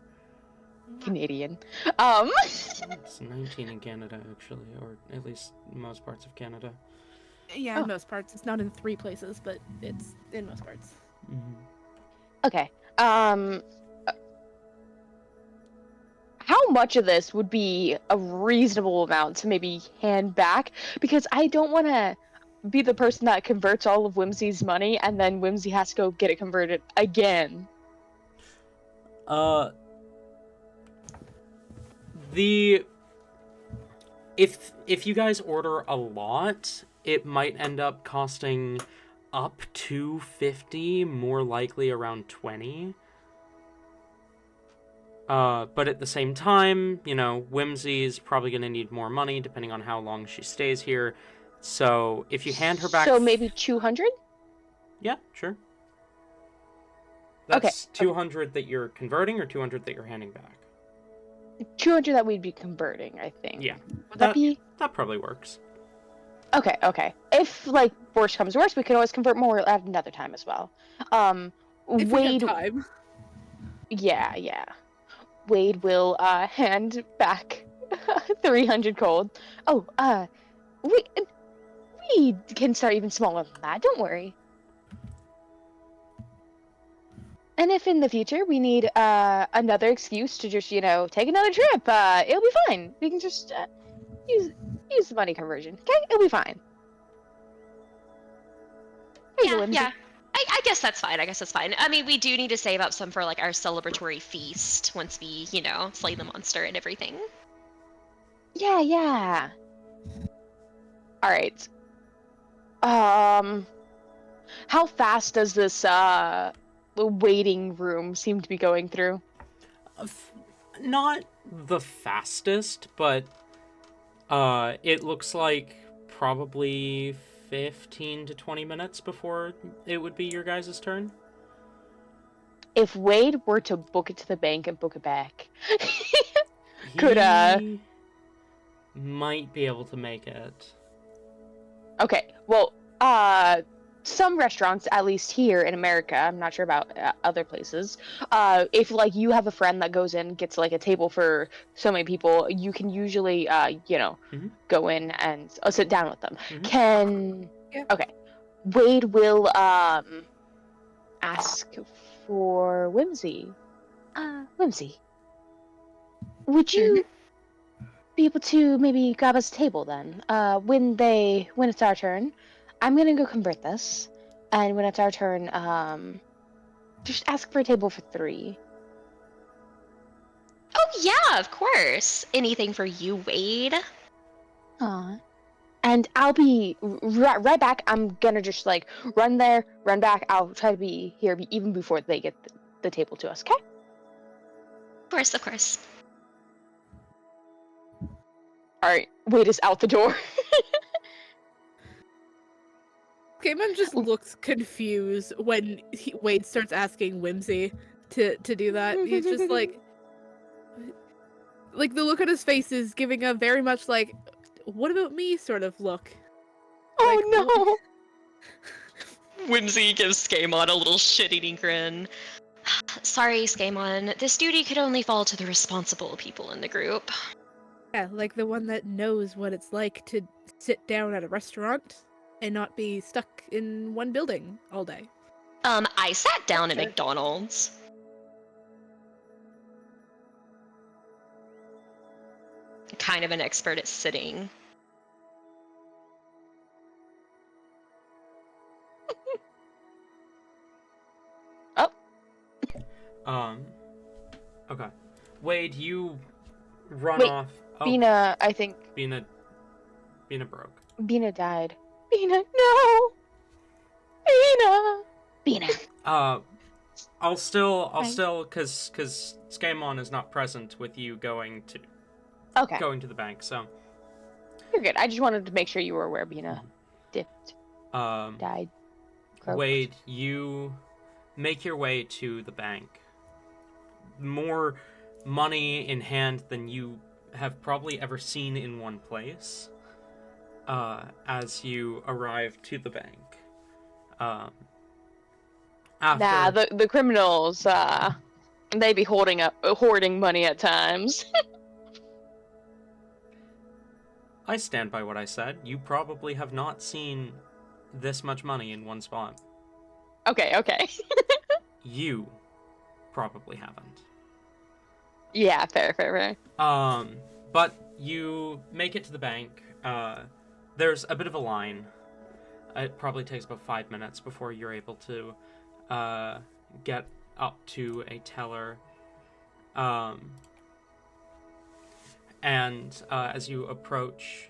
Canadian. It's 19 in Canada, actually, or at least most parts of Canada. Yeah, in most parts. It's not in 3 places, but it's in most parts. Mm-hmm. Okay. How much of this would be a reasonable amount to maybe hand back? Because I don't want to be the person that converts all of Whimsy's money and then Whimsy has to go get it converted again. If you guys order a lot, it might end up costing up to 50, more likely around 20. But at the same time, Whimsy's probably going to need more money depending on how long she stays here. So if you hand her back... So maybe 200? Yeah, sure. Okay. That's 200 that you're converting or 200 that you're handing back? 200 that we'd be converting, I think. Yeah. Would that be? That probably works. Okay. If, worst comes to worst, we can always convert more at another time as well. If Wade... we have time. Yeah. Wade will, hand back 300 gold. Oh, we can start even smaller than that, don't worry. And if in the future we need another excuse to just, take another trip, it'll be fine. We can just use the money conversion. Okay, it'll be fine. There you go, Whimsy. Yeah. I guess that's fine. I mean, we do need to save up some for our celebratory feast once we, slay the monster and everything. Yeah. All right. How fast does this waiting room seem to be going through? Not the fastest, but it looks like probably 15 to 20 minutes before it would be your guys' turn. If Wade were to book it to the bank and book it back, He might be able to make it. Okay, well, some restaurants, at least here in America, I'm not sure about other places, if, you have a friend that goes in, gets, a table for so many people, you can usually, go in and sit down with them. Yeah. Okay. Wade will, ask for Whimsy. Whimsy, would you be able to maybe grab us a table then? When it's our turn, I'm gonna go convert this, and when it's our turn, just ask for a table for 3. Oh, yeah, of course. Anything for you, Wade. Aw. And I'll be right back. I'm gonna just run there, run back. I'll try to be here even before they get the table to us. Okay? Of course. All right. Wade is out the door. Gaiman just looks confused when Wade starts asking Whimsy to do that. He's just like the look on his face is giving a very much what about me sort of look. Oh no! Whimsy gives Skamon a little shit-eating grin. Sorry, Skamon. This duty could only fall to the responsible people in the group. Yeah, the one that knows what it's like to sit down at a restaurant and not be stuck in one building all day. I sat down at Sure. McDonald's. Kind of an expert at sitting. Okay. Wade, you run Wait, off. Oh, Bina, I think. Bina broke. Bina died. Bina, no! Bina! I'll still, cause Skamon is not present with you going to the bank, so. You're good. I just wanted to make sure you were aware Bina dipped, died. Croaked. Wade, you make your way to the bank. More money in hand than you have probably ever seen in one place. As you arrive to the bank. Nah, the criminals, they be hoarding money at times. I stand by what I said. You probably have not seen this much money in one spot. Okay. You probably haven't. Yeah, fair. But you make it to the bank. There's a bit of a line. It probably takes about 5 minutes before you're able to get up to a teller. And as you approach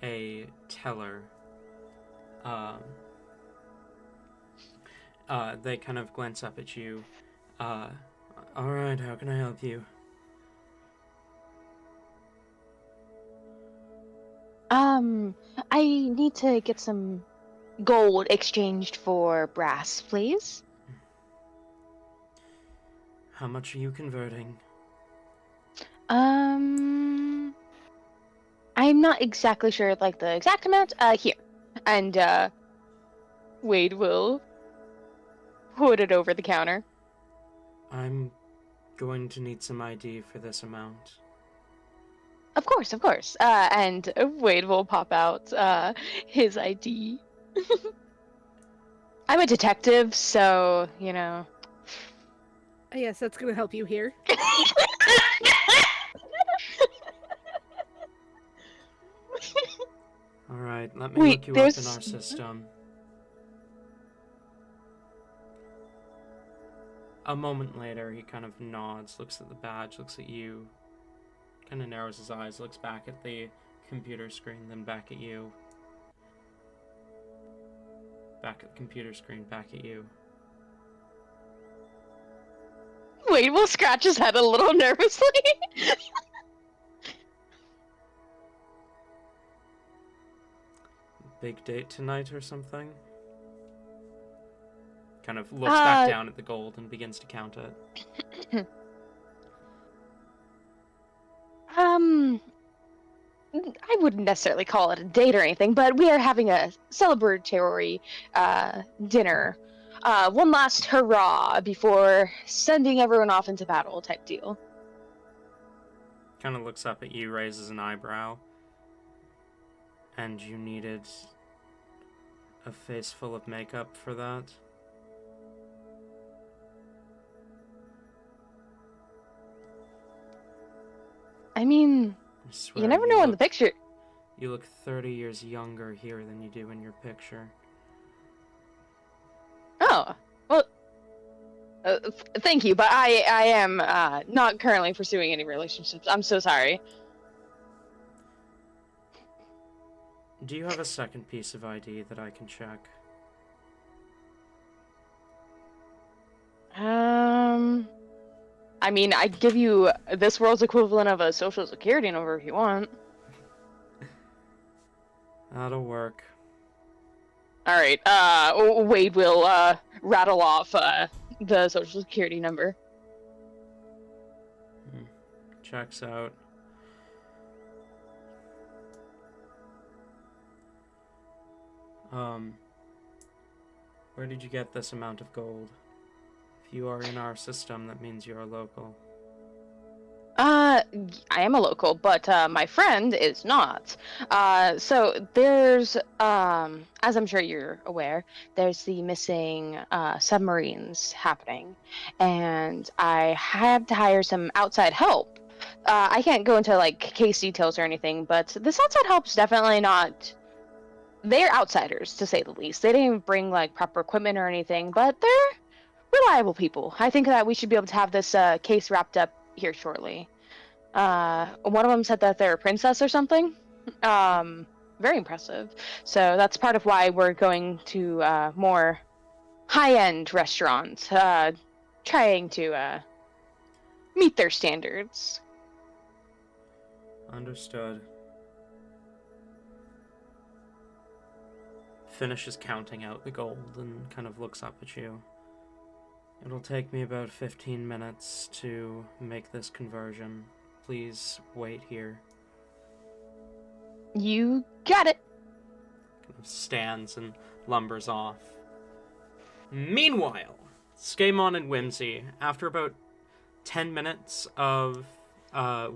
a teller. They kind of glance up at you. Alright, how can I help you? I need to get some gold exchanged for brass, please. How much are you converting? I'm not exactly sure, like, the exact amount. Here. And, Wade will put it over the counter. I'm going to need some ID for this amount. Of course, of course. And Wade will pop out, his ID. I'm a detective, so, you know. Yes, that's gonna help you here. Alright, let me Wait, look you up in there's... our system. A moment later, he kind of nods, looks at the badge, looks at you, kind of narrows his eyes, looks back at the computer screen, then back at you. Back at the computer screen, back at you. Wade will scratch his head a little nervously. Big date tonight or something? Kind of looks back down at the gold and begins to count it. I wouldn't necessarily call it a date or anything, but we are having a celebratory dinner. One last hurrah before sending everyone off into battle type deal. Kind of looks up at you, raises an eyebrow. And you needed a face full of makeup for that? I mean, I swear, you never know in the picture. You look 30 years younger here than you do in your picture. Oh, well, thank you, but I am not currently pursuing any relationships. I'm so sorry. Do you have a second piece of ID that I can check? I mean, I'd give you this world's equivalent of a social security number if you want. That'll work. All right. Wade will rattle off the social security number. Checks out. Where did you get this amount of gold? If you are in our system, that means you are local. I am a local, but my friend is not. So there's, as I'm sure you're aware, there's the missing submarines happening, and I had to hire some outside help. I can't go into like case details or anything, but this outside help's definitely not. They're outsiders, to say the least. They didn't even bring like proper equipment or anything, but they're reliable people. I think that we should be able to have this case wrapped up here shortly. One of them said that they're a princess or something. Very impressive. So that's part of why we're going to more high-end restaurants, trying to meet their standards. Understood. Finishes counting out the gold and kind of looks up at you. It'll take me about 15 minutes to make this conversion. Please wait here. You got it. Kind of stands and lumbers off. Meanwhile, Skaemon and Whimsy, after about 10 minutes of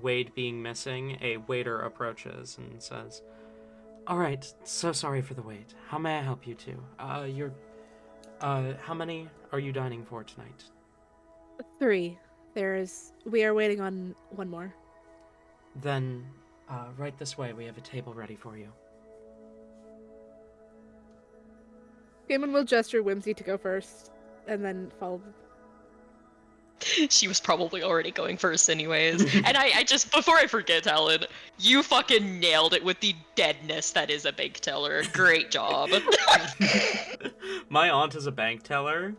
Wade being missing, a waiter approaches and says, "Alright, so sorry for the wait. How may I help you two? How many are you dining for tonight?" 3. We are waiting on one more. Then, right this way, we have a table ready for you. Gaiman will gesture Whimsy to go first, and then follow. She was probably already going first anyways. And I just, before I forget, Alan, you fucking nailed it with the deadness that is a bank teller. Great job. My aunt is a bank teller.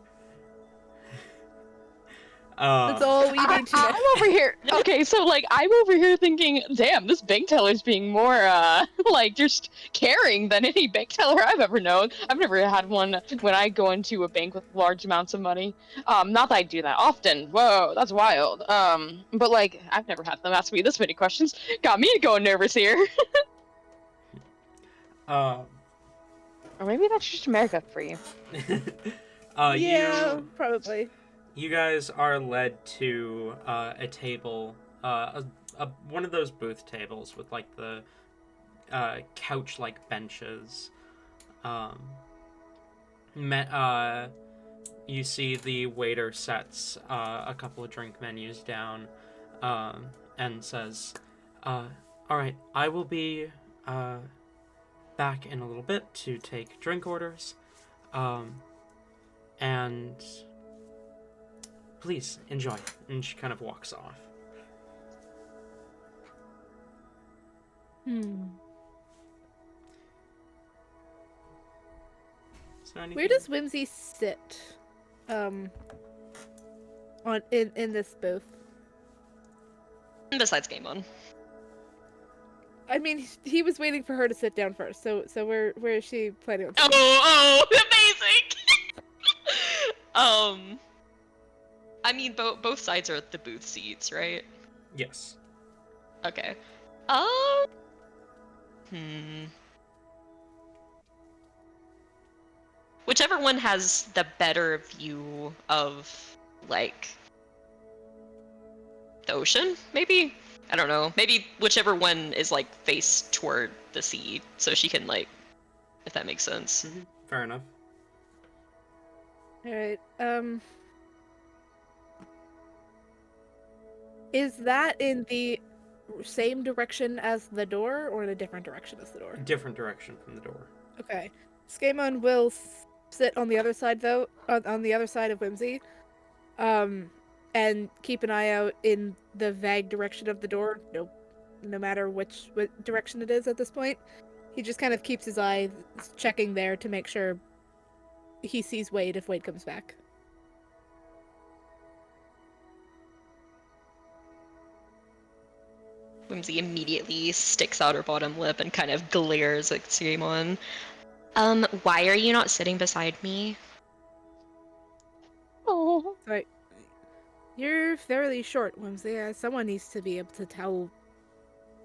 That's all we need to know. I'm over here. Okay, so like I'm over here thinking, damn, this bank teller's being more like just caring than any bank teller I've ever known. I've never had one when I go into a bank with large amounts of money. Not that I do that often. Whoa, that's wild. But like I've never had them ask me this many questions. Got me going nervous here. Or maybe that's just America for you. Yeah, probably. You guys are led to a table, one of those booth tables with like the couch-like benches. You see the waiter sets a couple of drink menus down and says, "All right, I will be back in a little bit to take drink orders, and please enjoy." And she kind of walks off. Is there anything? Where does Whimsy sit? On in this booth. Besides Game On. I mean, he was waiting for her to sit down first. So where is she planning on? Oh, amazing. I mean, both sides are at the booth seats, right? Yes. Okay. Whichever one has the better view of, like, the ocean, maybe? I don't know. Maybe whichever one is, like, faced toward the sea, so she can, like, if that makes sense. Mm-hmm. Fair enough. Alright, is that in the same direction as the door, or in a different direction as the door? Different direction from the door. Okay. Skaemon will sit on the other side, though, on the other side of Whimsy, and keep an eye out in the vague direction of the door, no matter what direction it is at this point. He just kind of keeps his eye checking there to make sure he sees Wade if Wade comes back. Whimsy immediately sticks out her bottom lip and kind of glares at Skaemon. Why are you not sitting beside me? Oh. Right. You're fairly short, Whimsy. Someone needs to be able to tell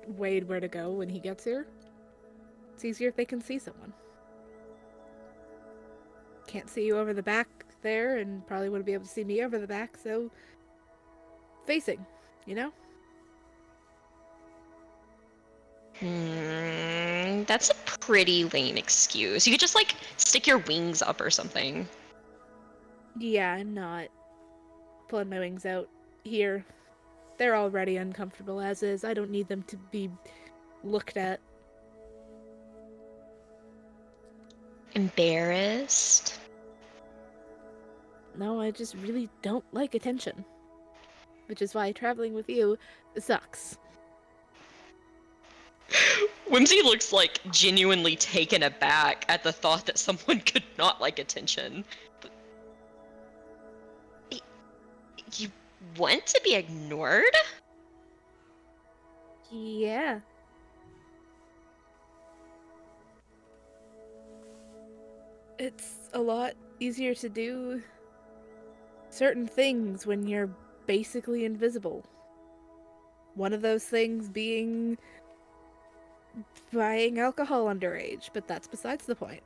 Wade where to go when he gets here. It's easier if they can see someone. Can't see you over the back there, and probably wouldn't be able to see me over the back, so... facing, you know? That's a pretty lame excuse. You could just, like, stick your wings up or something. Yeah, I'm not pulling my wings out here. They're already uncomfortable as is. I don't need them to be looked at. Embarrassed? No, I just really don't like attention. Which is why traveling with you sucks. Whimsy looks, like, genuinely taken aback at the thought that someone could not like attention. But... You want to be ignored? Yeah. It's a lot easier to do certain things when you're basically invisible. One of those things being buying alcohol underage, but that's besides the point.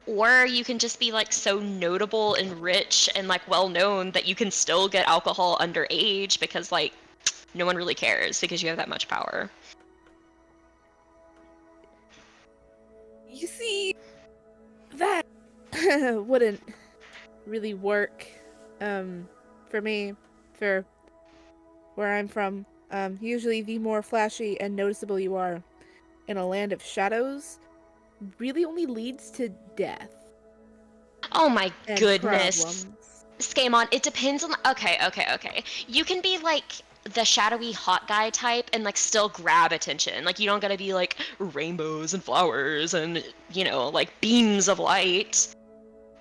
Or you can just be, like, so notable and rich and, like, well-known that you can still get alcohol underage because, like, no one really cares because you have that much power. You see, that wouldn't really work for me, for where I'm from. Usually the more flashy and noticeable you are in a land of shadows really only leads to death. Oh my and goodness. problems. Scamon, it depends on... Okay. You can be, like, the shadowy hot guy type and, like, still grab attention. Like, you don't gotta be, like, rainbows and flowers and, you know, like, beams of light.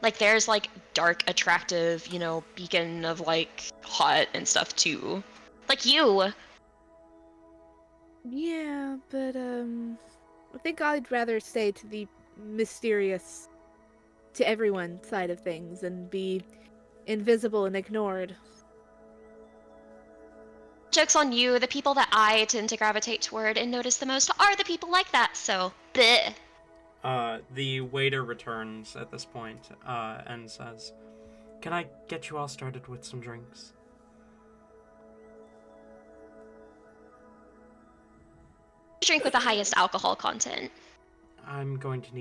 Like, there's, like, dark, attractive, you know, beacon of, like, hot and stuff, too. Like you. Yeah, but I think I'd rather stay to the mysterious, to everyone side of things and be invisible and ignored. Joke's on you. The people that I tend to gravitate toward and notice the most are the people like that, so bleh. The waiter returns at this point and says, "Can I get you all started with some drinks?" Drink with the highest alcohol content. I'm going to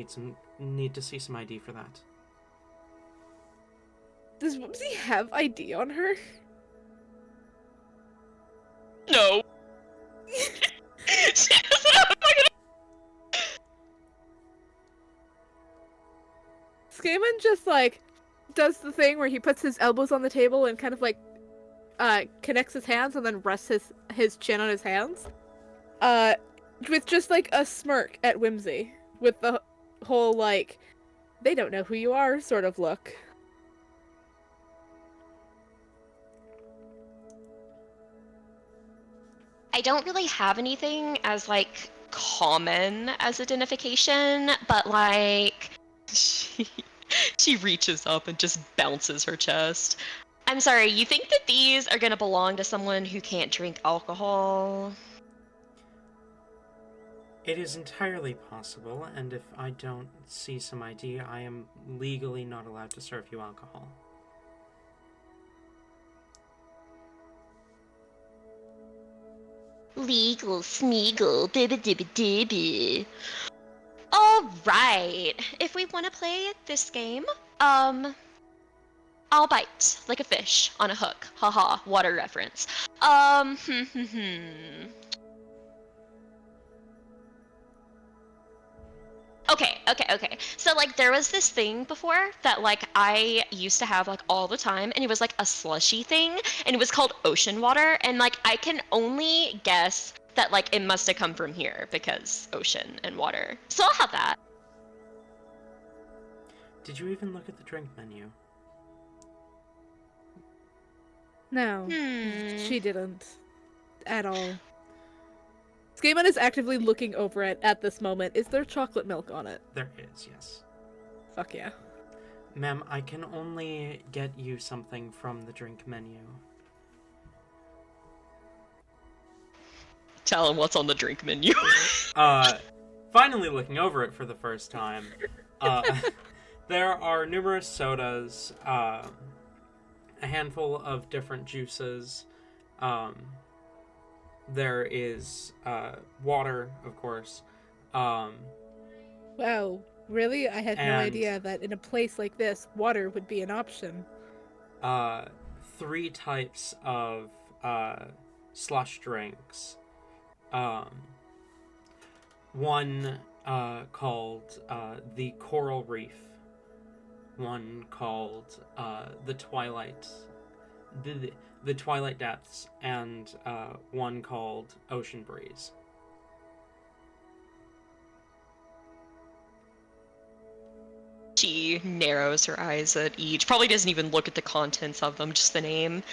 need to see some ID for that. Does Whimsy have ID on her? No. She doesn't have Skaman just, like, does the thing where he puts his elbows on the table and kind of, like, connects his hands and then rests his chin on his hands. With just, like, a smirk at Whimsy. With the whole, like, they don't know who you are sort of look. I don't really have anything as, like, common as identification, but, like, she reaches up and just bounces her chest. I'm sorry, you think that these are gonna belong to someone who can't drink alcohol? It is entirely possible, and if I don't see some ID, I am legally not allowed to serve you alcohol. Legal smeagol, dibby dibby dibby. Alright, if we want to play this game, I'll bite like a fish on a hook. Haha, water reference. Okay. So, like, there was this thing before that, like, I used to have, like, all the time, and it was, like, a slushy thing, and it was called ocean water, and, like, I can only guess that, like, it must have come from here, because ocean and water. So I'll have that. Did you even look at the drink menu? No, Hmm. she didn't. At all. Skaman is actively looking over it at this moment. Is there chocolate milk on it? There is, yes. Fuck yeah. Ma'am, I can only get you something from the drink menu. Tell him what's on the drink menu. Finally looking over it for the first time, there are numerous sodas, a handful of different juices, there is water, of course. Wow, really? I had no idea that in a place like this, water would be an option. 3 types of slush drinks. One called the Coral Reef. One called the Twilight. The Twilight Depths, and one called Ocean Breeze. She narrows her eyes at each. Probably doesn't even look at the contents of them, just the name.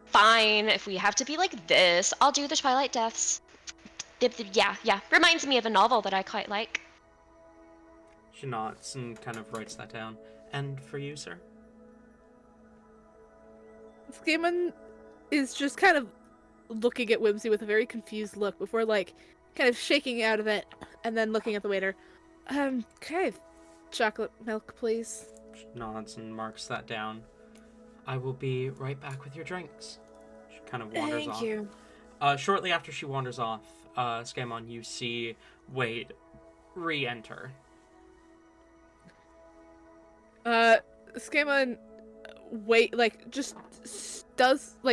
Fine, if we have to be like this, I'll do the Twilight Depths. Yeah. Reminds me of a novel that I quite like. She nods and kind of writes that down. And for you, sir? Skaman is just kind of looking at Whimsy with a very confused look before, like, kind of shaking out of it and then looking at the waiter. Can I have chocolate milk, please? She nods and marks that down. I will be right back with your drinks. She kind of wanders off. Thank you. Shortly after she wanders off, Scamon, you see Wade re-enter. Skaman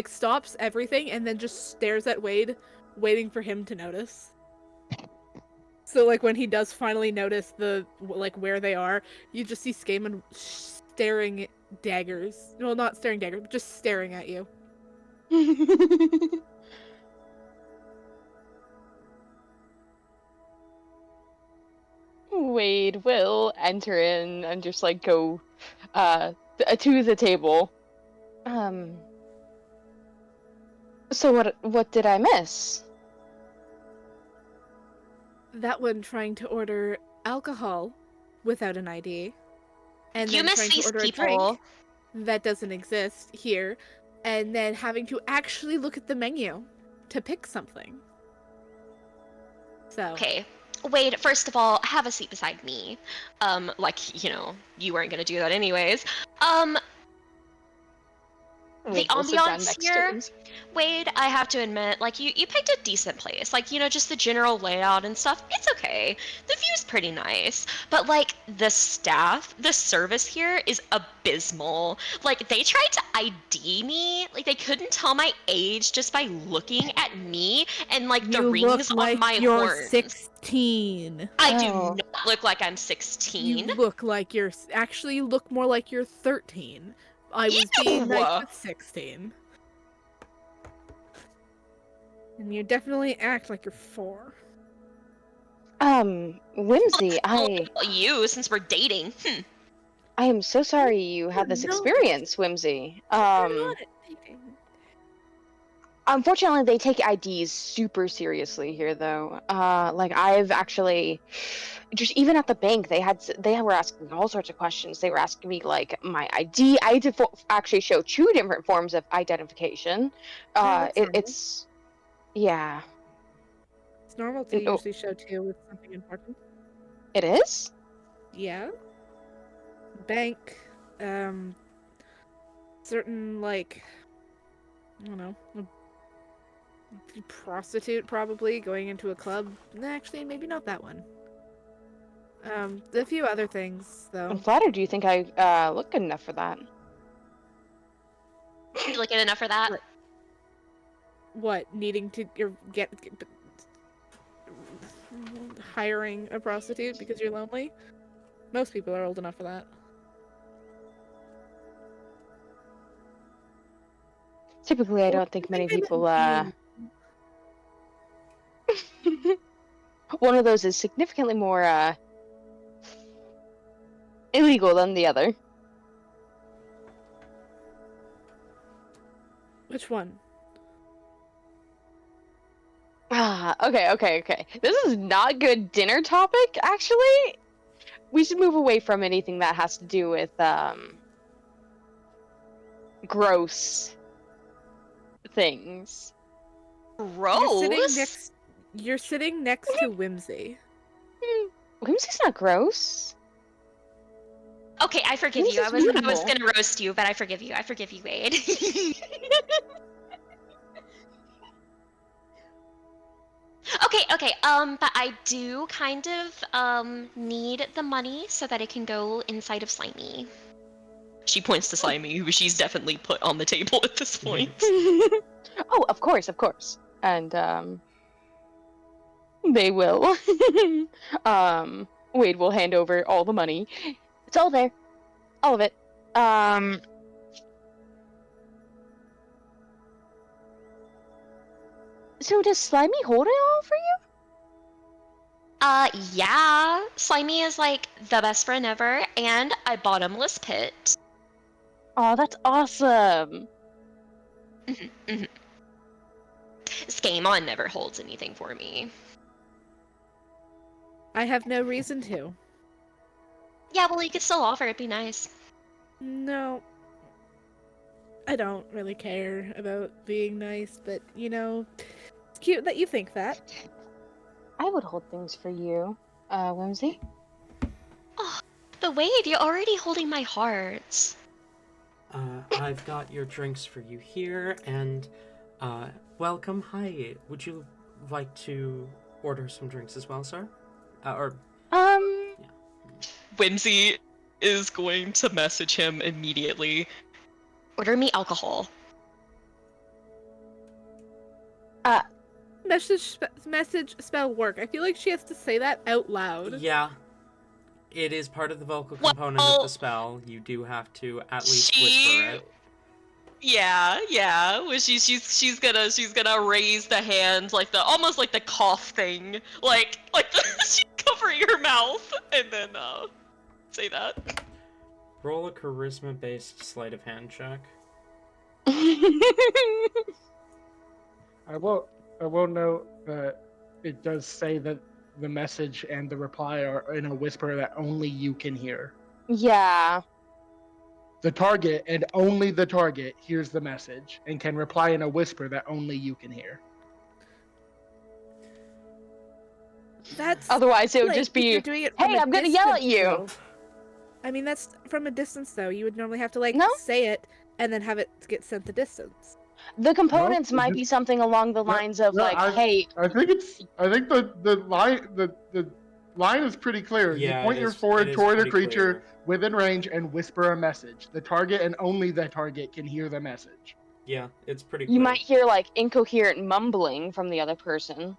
stops everything and then just stares at Wade, waiting for him to notice. So, like, when he does finally notice where they are, you just see Skaman staring daggers. Well, not staring daggers, but just staring at you. Wade will enter in and just like go to the table. So what did I miss? That one trying to order alcohol without an ID. And You then miss trying to these order people. a drink that doesn't exist here. And then having to actually look at the menu to pick something. So. Okay. Wade, first of all, have a seat beside me. Like, you weren't gonna do that anyways. The Wade will sit down ambiance next to here, him. Wade, I have to admit, like, you picked a decent place. Like, just the general layout and stuff, it's okay. The view's pretty nice. But, like, the service here is abysmal. Like, they tried to ID me. Like, they couldn't tell my age just by looking at me and, like, the You rings look like on my you're horns. 16. I do Oh. not look like I'm 16. You look like actually you look more like you're 13. I was being nice with 16. And you definitely act like you're 4. Whimsy, You, since we're dating. I am so sorry you had this No. experience, Whimsy. You're not dating. Unfortunately, they take IDs super seriously here, though. Like I've actually, just even at the bank, they were asking me all sorts of questions. They were asking me like my ID. I had to actually show 2 different forms of identification. That's normal. It's yeah. It's normal to Oh, usually show 2 with something important. it is? Yeah. Bank, certain, like, I don't know, a prostitute probably going into a club. Actually, maybe not that one. A few other things, though. I'm flattered you think I look good enough for that. You looking enough for that? What, needing to get hiring a prostitute because you're lonely? Most people are old enough for that. Typically, I don't think many people, one of those is significantly more, illegal than the other. Which one? Okay. This is not good dinner topic, actually. We should move away from anything that has to do with, gross things. Gross? You're sitting next to Whimsy. Whimsy's not gross. Okay, I forgive This you. is I was beautiful. gonna roast you, but I forgive you. I forgive you, Wade. Okay, but I do kind of need the money so that it can go inside of Slimy. She points to Slimy, who she's definitely put on the table at this point. Oh, of course. And, they will. Wade will hand over all the money. It's all there. All of it. So does Slimy hold it all for you? Yeah. Slimy is like the best friend ever, and a bottomless pit. Oh, that's awesome. Skamon never holds anything for me. I have no reason to. Yeah, well, you could still offer. It'd be nice. No. I don't really care about being nice, but, it's cute that you think that. I would hold things for you, Whimsy. Oh, but Wade, you're already holding my heart. I've got your drinks for you here, and welcome. Hi, would you like to order some drinks as well, sir? Whimsy is going to message him immediately. Order me alcohol. message spell work? I feel like she has to say that out loud. Yeah. It is part of the vocal component of Well, the spell. You do have to at least she- whisper it. Yeah. Well, she's gonna raise the hand like almost like the cough thing, like she's covering her mouth, and then say that. Roll a charisma-based sleight of hand check. I will note that it does say that the message and the reply are in a whisper that only you can hear. Yeah. The target and only the target hears the message and can reply in a whisper that only you can hear. That's Otherwise, it would like, just if be, you're doing it from hey, a I'm gonna yell at distance, you. though. I mean, that's from a distance, though. You would normally have to, like, No? say it and then have it get sent the distance. The components No, might be something along the lines of no, like, hey, I think the line is pretty clear. Yeah, you point it your is- sword it is toward a pretty creature clear. within range and whisper a message. The target and only the target can hear the message. Yeah, it's pretty you clear. might hear like incoherent mumbling from the other person.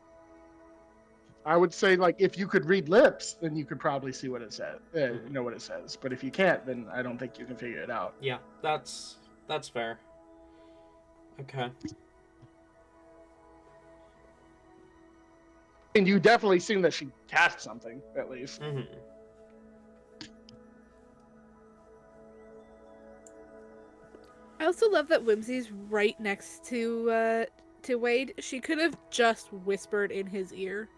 I would say, like, if you could read lips, then you could probably see what it says, know what it says. But if you can't, then I don't think you can figure it out. Yeah, that's fair. Okay. And you definitely seen that she cast something, at least. Mm-hmm. I also love that Whimsy's right next to Wade. She could have just whispered in his ear.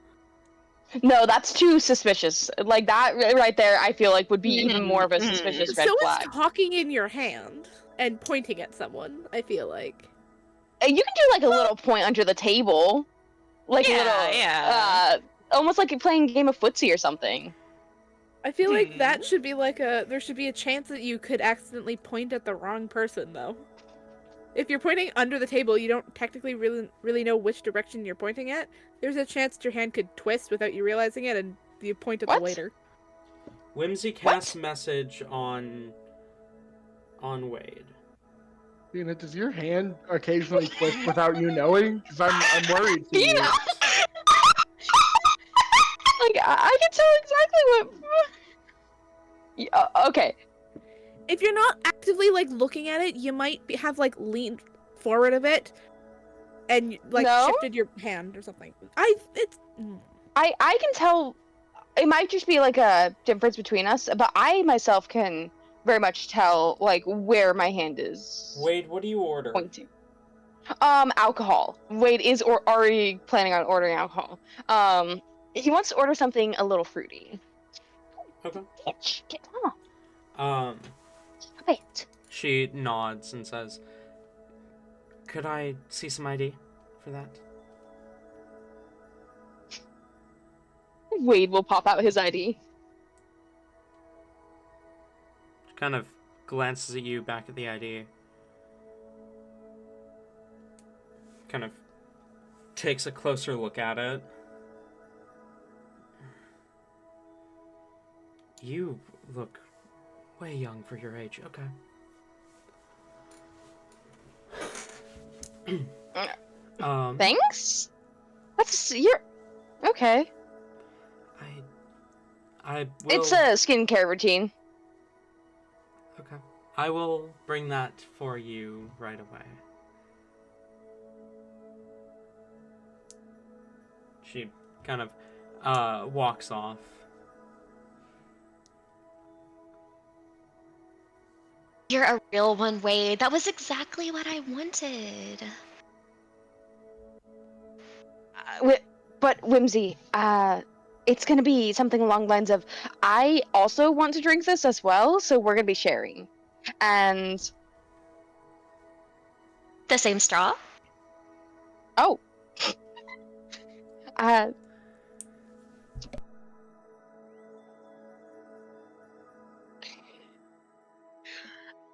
No, that's too suspicious. Like that right there, I feel like would be even more of a suspicious red So flag. is talking in your hand and pointing at someone, I feel like. You can do like a little point under the table, like Yeah. almost like you're playing a game of footsie or something. I feel like that should be like there should be a chance that you could accidentally point at the wrong person, though. If you're pointing under the table, you don't technically really know which direction you're pointing at. There's a chance your hand could twist without you realizing it, and you point at the waiter. Whimsy casts message on Wade. Dina, does your hand occasionally twist without you knowing? Because I'm worried for you. Dina! Like I can tell exactly what. Okay. If you're not actively like looking at it, you might have like leaned forward a bit, and like shifted your hand or something. I can tell. It might just be like a difference between us, but I myself can very much tell like where my hand is. Wade, what do you order? Pointing. Alcohol. Wade is already planning on ordering alcohol. He wants to order something a little fruity. Okay. Bitch, get off. Wait. She nods and says, "Could I see some ID for that?" Wade will pop out his ID. She kind of glances at you, back at the ID. Kind of takes a closer look at it. You look way young for your age. Okay. Thanks? You're... Okay. I will... It's a skincare routine. Okay. I will bring that for you right away. She kind of walks off. You're a real one, Wade. That was exactly what I wanted. But Whimsy, it's gonna be something along the lines of, I also want to drink this as well, so we're gonna be sharing. And... The same straw? Oh.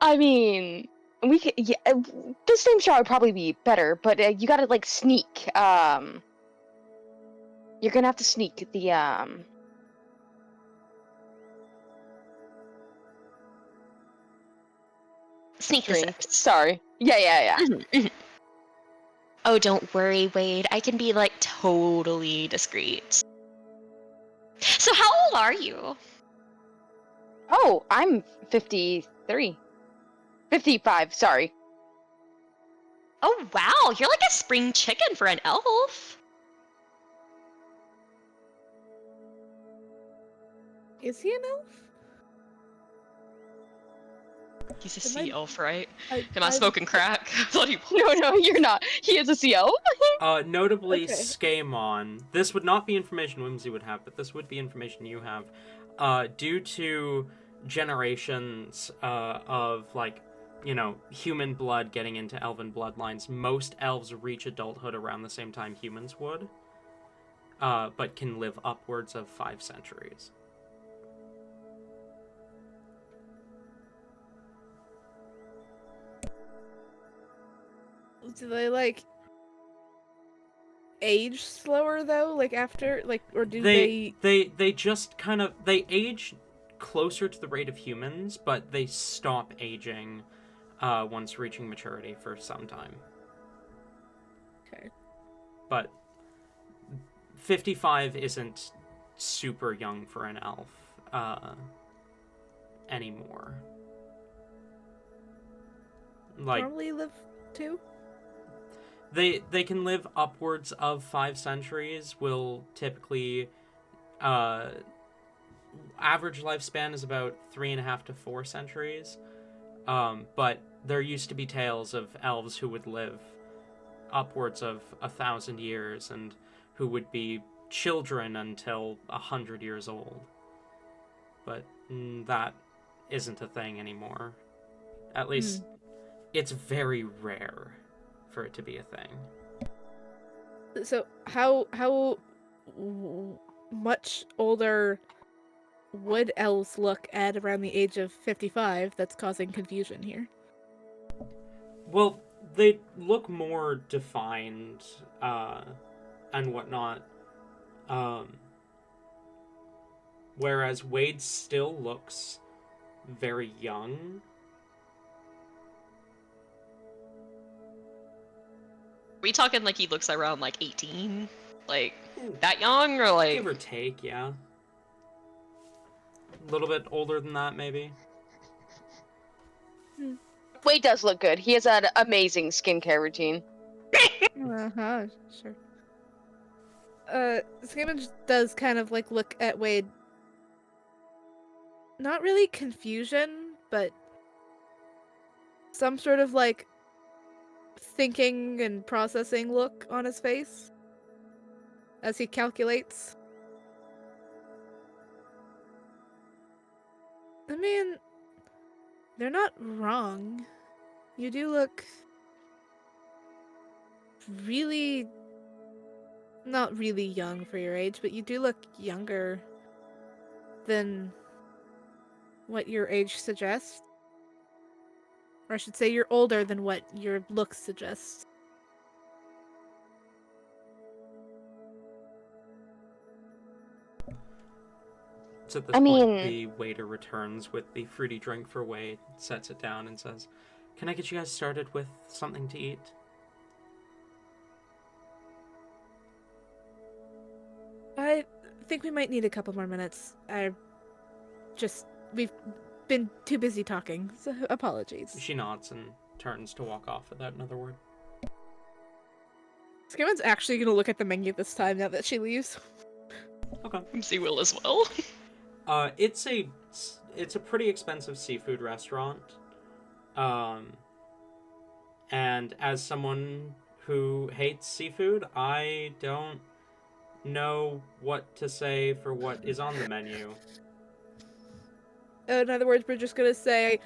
I mean, we could, yeah, the same straw would probably be better, but you gotta like sneak. You're gonna have to sneak the Sneak the drink. sips. Sorry. Yeah. Oh, don't worry, Wade. I can be, like, totally discreet. So how old are you? Oh, I'm 53. 55, sorry. Oh, wow. You're like a spring chicken for an elf. Is he an elf? He's a Am sea I- elf, right? I, Am I smoking crack? I thought he was. No, you're not. He is a CO. Notably, Okay. Scamon. This would not be information Whimsy would have, but this would be information you have. Due to generations of, like, human blood getting into elven bloodlines, most elves reach adulthood around the same time humans would, but can live upwards of 5 centuries. Do they, like, age slower, though? Like, after, like, or do They just kind of, they age closer to the rate of humans, but they stop aging once reaching maturity for some time. Okay. But 55 isn't super young for an elf anymore. Like, normally live 2? they can live upwards of 5 centuries. Will typically average lifespan is about 3.5 to 4 centuries. But there used to be tales of elves who would live upwards of 1,000 years and who would be children until 100 years old. But that isn't a thing anymore. At least it's very rare for it to be a thing. So how much older would elves look at around the age of 55 that's causing confusion here? Well, they look more defined and whatnot. Whereas Wade still looks very young. Are we talking like he looks around like 18? Like that young, or like Give or take, yeah. A little bit older than that, maybe. Wade does look good. He has an amazing skincare routine. Uh-huh, sure. Scammage does kind of, like, look at Wade. Not really confusion, but some sort of, like, thinking and processing look on his face as he calculates. I mean, they're not wrong. You do look really, not really young for your age, but you do look younger than what your age suggests. Or I should say you're older than what your looks suggest. So at this I point, mean- the waiter returns with the fruity drink for Wade, sets it down, and says, "Can I get you guys started with something to eat?" I think we might need a couple more minutes. We've been too busy talking, so apologies. She nods and turns to walk off without another word. Scamon's actually gonna look at the menu this time now that she leaves. Okay. Whimsy will as well. It's a pretty expensive seafood restaurant. And as someone who hates seafood, I don't know what to say for what is on the menu. In other words, we're just gonna say,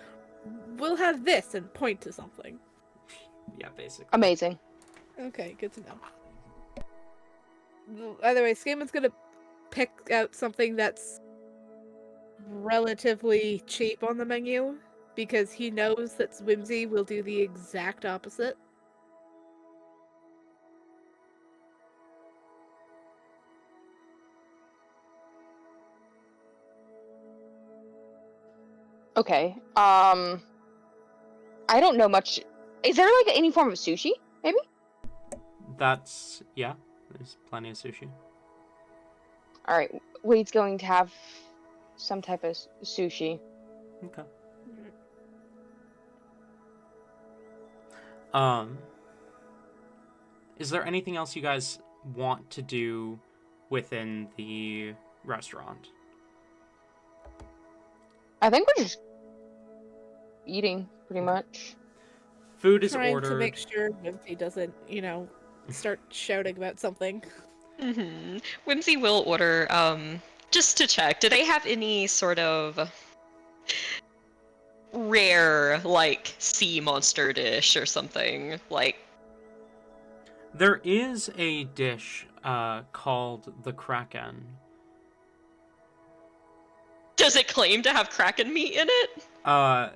we'll have this and point to something. Yeah, basically. Amazing. Okay, good to know. Either way, Skamon's gonna pick out something that's relatively cheap on the menu, because he knows that Whimsy will do the exact opposite. Okay. I don't know much. Is there like any form of sushi? Maybe. There's plenty of sushi. All right, Wade's going to have some type of sushi. Okay. Is there anything else you guys want to do within the restaurant? I think we're just eating, pretty much. Food is Trying ordered. to make sure Whimsy doesn't, start shouting about something. Mm-hmm. Whimsy will order, just to check, do they have any sort of rare, like, sea monster dish or something? Like, There is a dish called the Kraken. does it claim to have kraken meat in it?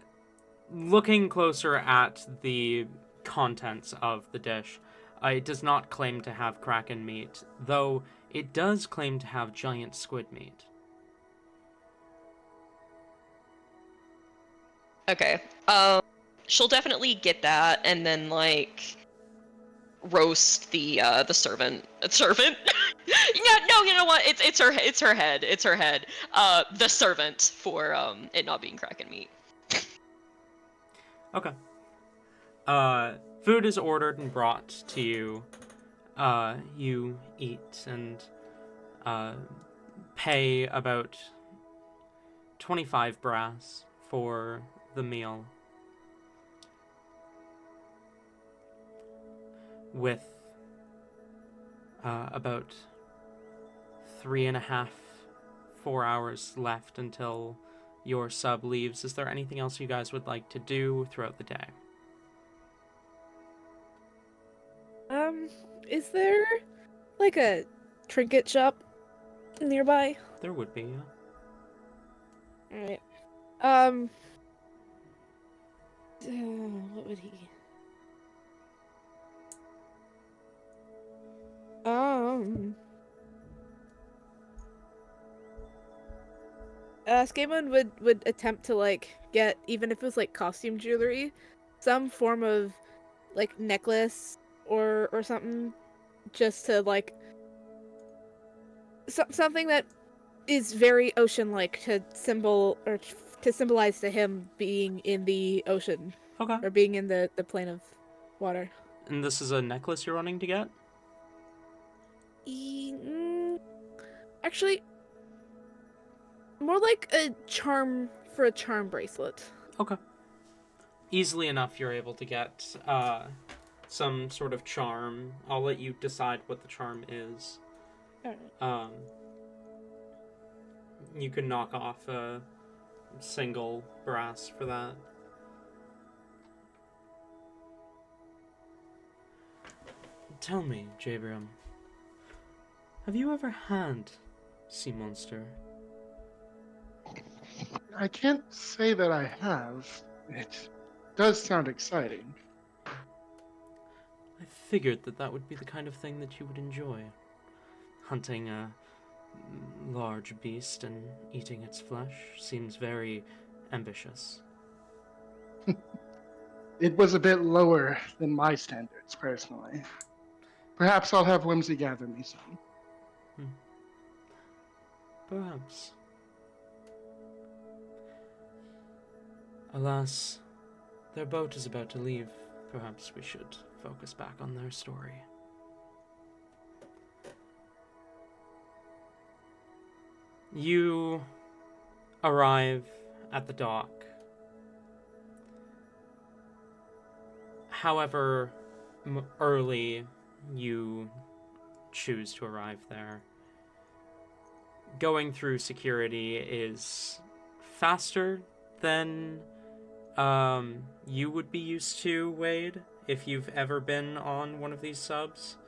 Looking closer at the contents of the dish, it does not claim to have Kraken meat, though it does claim to have giant squid meat. Okay. She'll definitely get that, and then, like, roast the servant. Servant? Yeah, no, you know what? It's her head. It's her head. The servant for it not being kraken meat. Okay. Food is ordered and brought to you. You eat and pay about 25 brass for the meal. With about 3.5, 4 hours left until your sub leaves. Is there anything else you guys would like to do throughout the day? Is there like a trinket shop nearby? There would be, yeah. Alright. What would he? Skamon would attempt to like get, even if it was like costume jewelry, some form of like necklace or something, just to like something that is very ocean-like to symbolize to him being in the ocean. Okay. Or being in the plane of water. And this is a necklace you're wanting to get? Actually, more like a charm bracelet. Okay. Easily enough, you're able to get some sort of charm. I'll let you decide what the charm is. Alright. You can knock off a single brass for that. Tell me, Jabrium, have you ever had sea monster? I can't say that I have. It does sound exciting. I figured that would be the kind of thing that you would enjoy. Hunting a large beast and eating its flesh seems very ambitious. It was a bit lower than my standards, personally. Perhaps I'll have Whimsy gather me some. Perhaps. Alas, their boat is about to leave. Perhaps we should focus back on their story. You arrive at the dock. However early you choose to arrive there, going through security is faster than you would be used to, Wade, if you've ever been on one of these subs.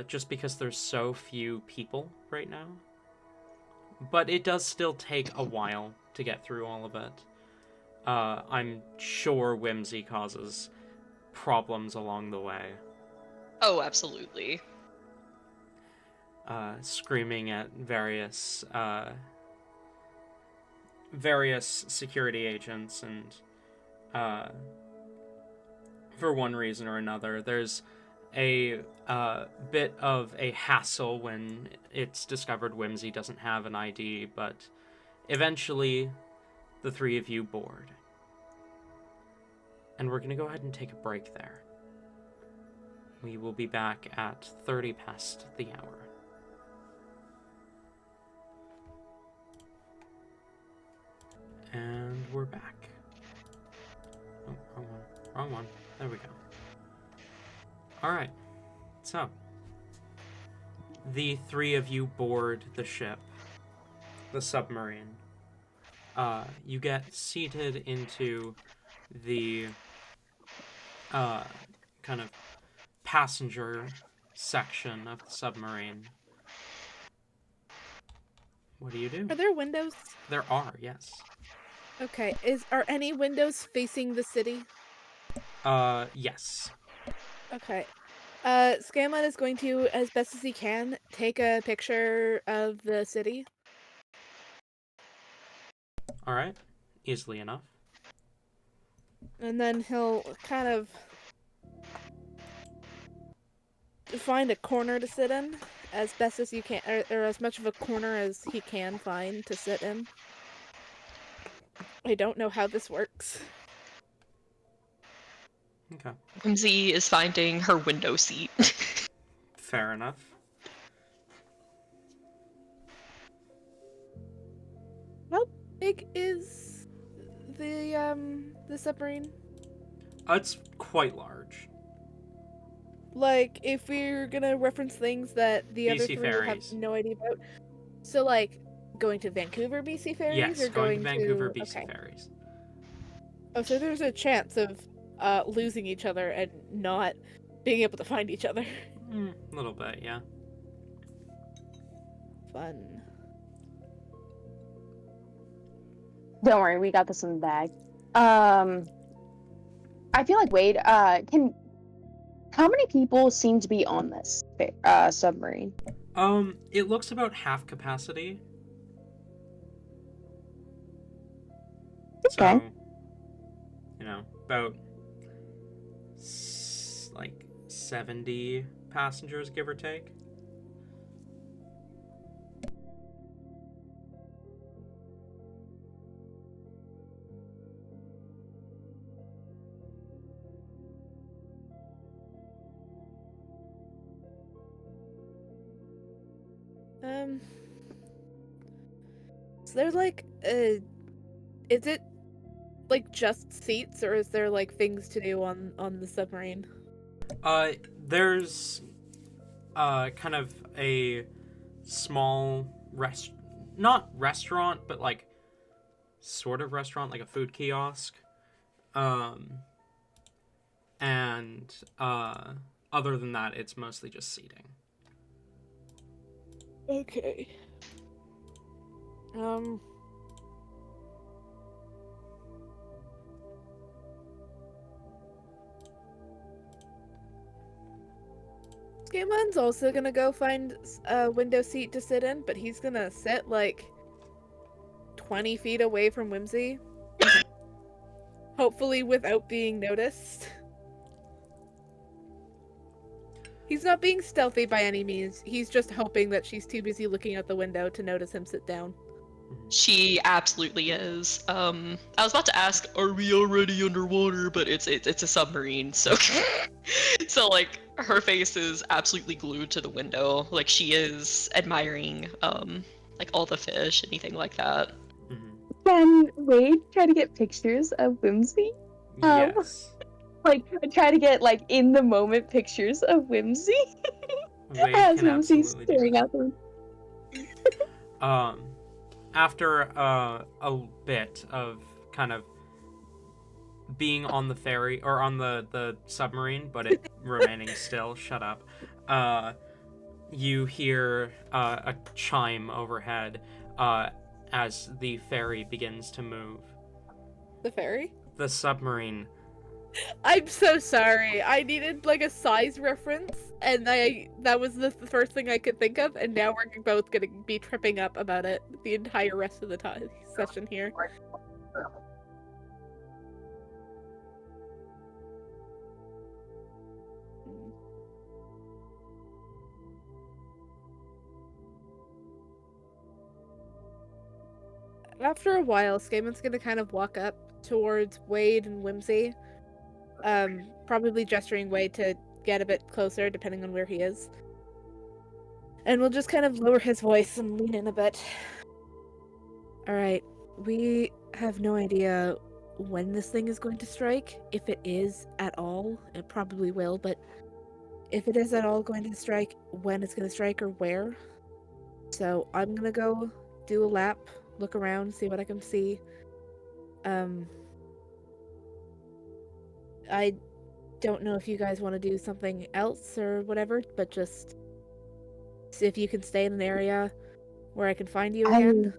Just because there's so few people right now. But it does still take a while to get through all of it. I'm sure Whimsy causes problems along the way. Oh, absolutely. Screaming at various security agents, and for one reason or another, there's a bit of a hassle when it's discovered Whimsy doesn't have an ID, but eventually the three of you board. And we're going to go ahead and take a break there. We will be back at 30 past the hour. And we're back. Oh, wrong one. Wrong one. There we go. Alright. So, the three of you board the ship, the submarine. You get seated into the kind of passenger section of the submarine. What do you do? Are there windows? There are, yes. Okay. Are any windows facing the city? Yes. Okay. Scanlan is going to, as best as he can, take a picture of the city. Alright. Easily enough. And then he'll kind of find a corner to sit in, as best as you can, or as much of a corner as he can find to sit in. I don't know how this works. Okay. Whimsy is finding her window seat. Fair enough. How big is the submarine? It's quite large. Like, if we're gonna reference things that the other BC three will have ferries. no idea about. So, like, going to Vancouver BC ferries? Yes, or going to Vancouver to... BC Okay. ferries. Oh, so there's a chance of losing each other and not being able to find each other. A little bit, yeah. Fun. Don't worry, we got this in the bag. I feel like Wade, how many people seem to be on this submarine? It looks about half capacity. Okay. So, you know, about like 70 passengers, give or take. So there's like is it like just seats, or is there like things to do on the submarine? There's kind of a small not restaurant, but like sort of restaurant, like a food kiosk. And other than that, it's mostly just seating. Okay. Scanlan's also gonna go find a window seat to sit in, but he's gonna sit like 20 feet away from Whimsy. Hopefully without being noticed. He's not being stealthy by any means. He's just hoping that she's too busy looking out the window to notice him sit down. She absolutely is. I was about to ask, are we already underwater? But it's a submarine, so so like her face is absolutely glued to the window, like she is admiring like all the fish, anything like that. Can Wade try to get pictures of Whimsy? Yes. Like, try to get, like, in the moment pictures of Whimsy. Wade As can Whimsy's absolutely do staring that. out the After a bit of kind of being on the ferry or on the submarine, but it remaining still, shut up. You hear a chime overhead as the ferry begins to move. The ferry? The submarine. I'm so sorry. I needed like a size reference, and that was the first thing I could think of, and now we're both gonna be tripping up about it the entire rest of the session here. After a while, Skaman's gonna kind of walk up towards Wade and Whimsy, probably gesturing Wade to get a bit closer, depending on where he is. And we'll just kind of lower his voice and lean in a bit. Alright, we have no idea when this thing is going to strike. If it is at all, it probably will, but if it is at all going to strike, when it's going to strike or where. So I'm going to go do a lap, look around, see what I can see. I don't know if you guys want to do something else or whatever, but just see if you can stay in an area where I can find you again.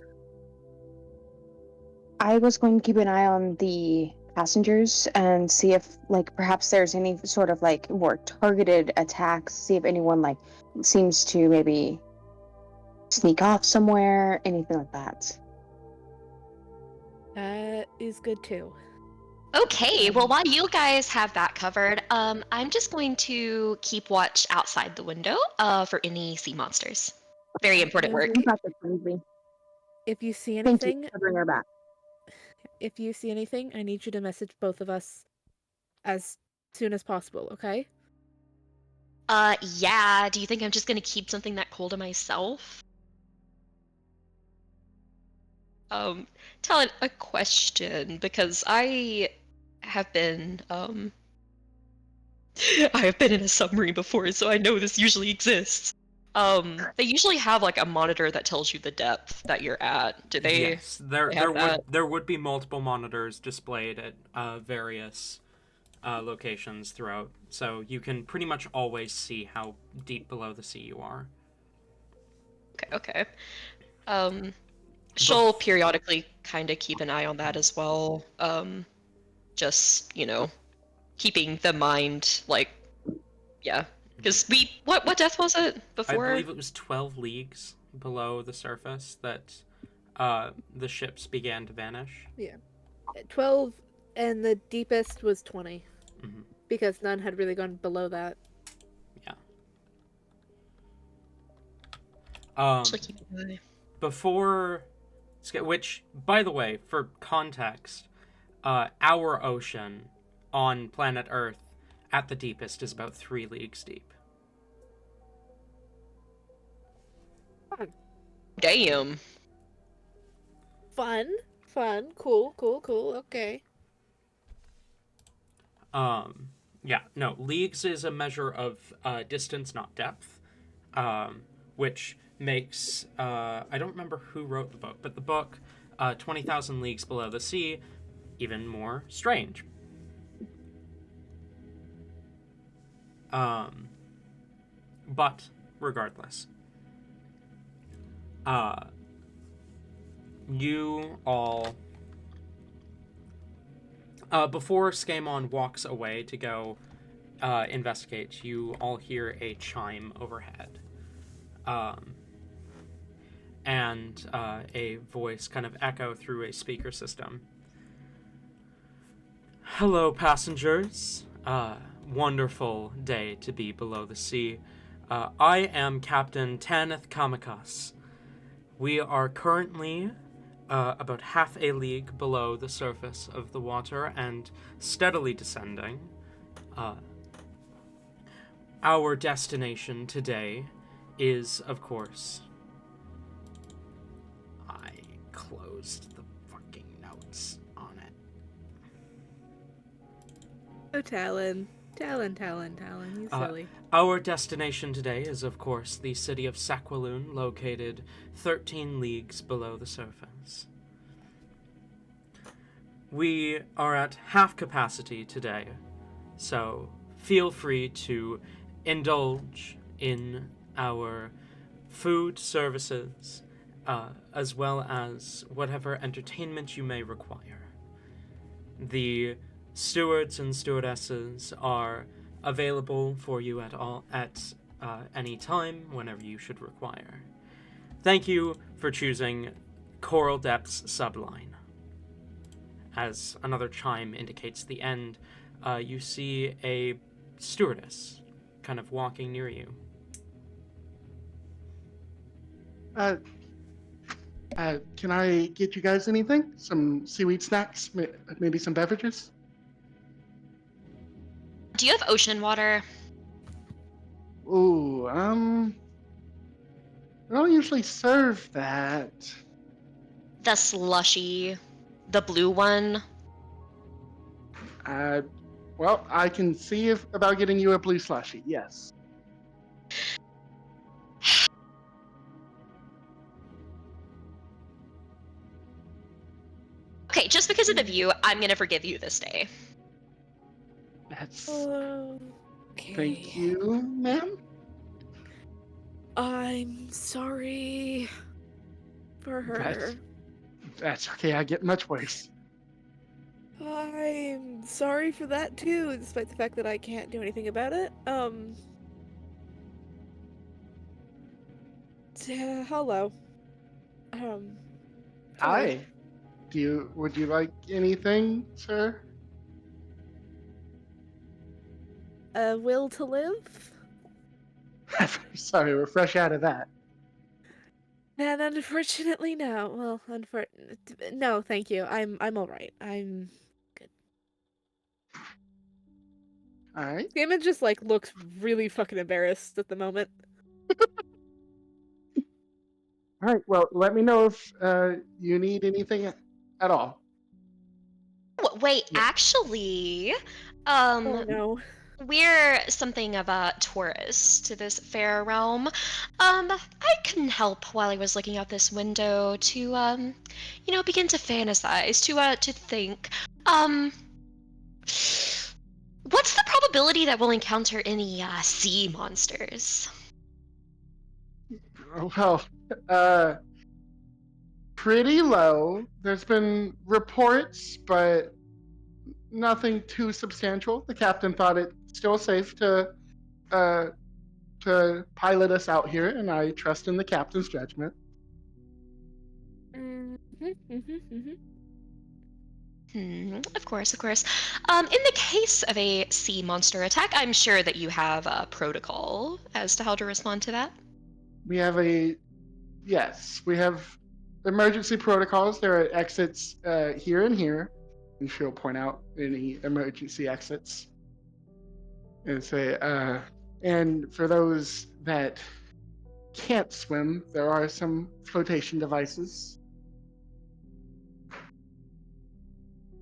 I was going to keep an eye on the passengers and see if, like, perhaps there's any sort of, like, more targeted attacks, see if anyone, like, seems to maybe sneak off somewhere, anything like that. That is good too. Okay, well, while you guys have that covered, I'm just going to keep watch outside the window for any sea monsters. Very important work. I got this, Lindsay. If you see Thank you anything, for bringing her back. if you see anything, I need you to message both of us as soon as possible, okay? Yeah, do you think I'm just gonna keep something that cool to myself? Talent, a question, because I have been, I have been in a submarine before, so I know this usually exists. They usually have like a monitor that tells you the depth that you're at. Do they? Yes, there they have that? there would be multiple monitors displayed at various locations throughout, so you can pretty much always see how deep below the sea you are. Okay. She'll periodically kind of keep an eye on that as well. Just, keeping the mind, like, yeah. Because what depth was it before? I believe it was 12 leagues below the surface that the ships began to vanish. Yeah. 12, and the deepest was 20. Mm-hmm. Because none had really gone below that. Yeah. Keep an eye. Before, which, by the way, for context, our ocean on planet Earth at the deepest is about 3 leagues deep. Damn. Fun. Cool. Okay. Yeah, no, leagues is a measure of distance, not depth, which makes, I don't remember who wrote the book, but the book, 20,000 Leagues Below the Sea, even more strange. But, regardless, you all, before Skamon walks away to go investigate, you all hear a chime overhead. And a voice kind of echo through a speaker system. Hello, passengers. Wonderful day to be below the sea. I am Captain Tanith Kamakas. We are currently about half a league below the surface of the water and steadily descending. Our destination today is, of course... I closed the fucking notes on it. Oh, Talon, you silly. Our destination today is, of course, the city of Saqualoon, located 13 leagues below the surface. We are at half capacity today, so feel free to indulge in our food services, as well as whatever entertainment you may require. The stewards and stewardesses are available for you at any time, whenever you should require. Thank you for choosing Coral Depths Subline. As another chime indicates the end, you see a stewardess kind of walking near you. Can I get you guys anything? Some seaweed snacks? Maybe some beverages? Do you have ocean water? Ooh, I don't usually serve that. The slushy, the blue one? Uh, well, I can see if about getting you a blue slushy. Yes. Okay, just because of the view, I'm gonna forgive you this day. That's. Okay. Thank you, ma'am. I'm sorry for her. That's okay. I get much worse. I'm sorry for that too, despite the fact that I can't do anything about it. Hello. Sorry. Hi. Would you like anything, sir? A will to live? Sorry, we're fresh out of that. And unfortunately, no. Well, no, thank you. I'm all right. All right. Damon just like looks really fucking embarrassed at the moment. All right. Well, let me know if you need anything at all. Wait, Yeah. actually, Oh no. we're something of a tourist to this fair realm. I couldn't help while I was looking out this window to, begin to fantasize, to think. What's the probability that we'll encounter any, sea monsters? Well, pretty low. There's been reports, but nothing too substantial. The captain thought it still safe uh, to pilot us out here, and I trust in the captain's judgment. Of course, of course. In the case of a sea monster attack, I'm sure that you have a protocol as to how to respond to that. We have we have emergency protocols. There are exits here and here, and she'll point out any emergency exits and say, and for those that can't swim, there are some flotation devices.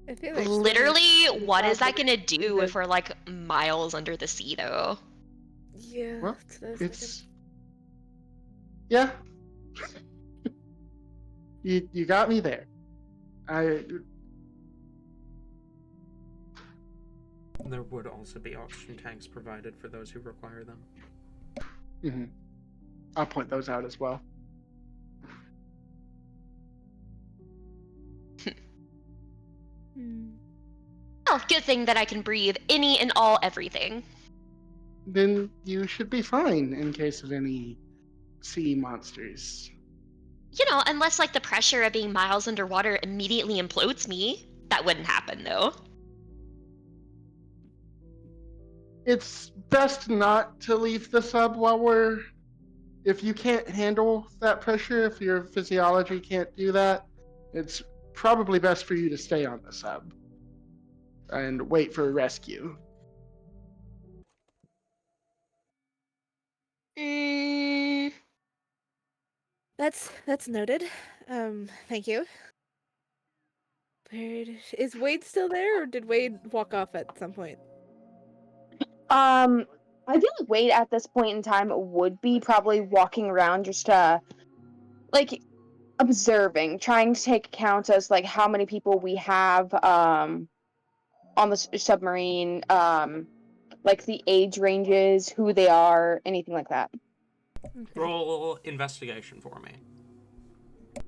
I feel like Literally, swimming what is that probably gonna do if good. we're like miles under the sea, though? Yeah. Well, that's it's yeah. You got me there. There would also be oxygen tanks provided for those who require them. Mhm. I'll point those out as well. Well, good thing that I can breathe any and all everything. Then you should be fine in case of any sea monsters. Unless like the pressure of being miles underwater immediately implodes me. That wouldn't happen, though. It's best not to leave the sub while if you can't handle that pressure, if your physiology can't do that, it's probably best for you to stay on the sub and wait for a rescue. Mm, That's noted. Thank you. Is Wade still there, or did Wade walk off at some point? I feel like Wade at this point in time would be probably walking around just like observing, trying to take account as like how many people we have on the submarine, like the age ranges, who they are, anything like that. Okay. Roll investigation for me.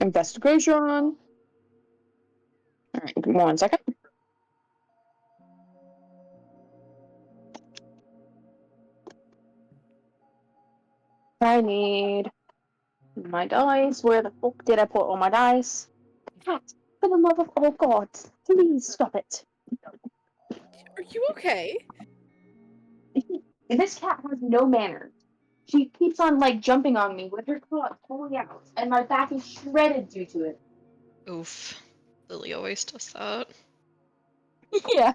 Investigation. All right, give me 1 second. I need my dice. Where the fuck did I put all my dice? Cat, for the love of all God, please stop it. Are you okay? This cat has no manners. She keeps on like jumping on me with her claws pulling out, and my back is shredded due to it. Oof. Lily always does that. Yeah.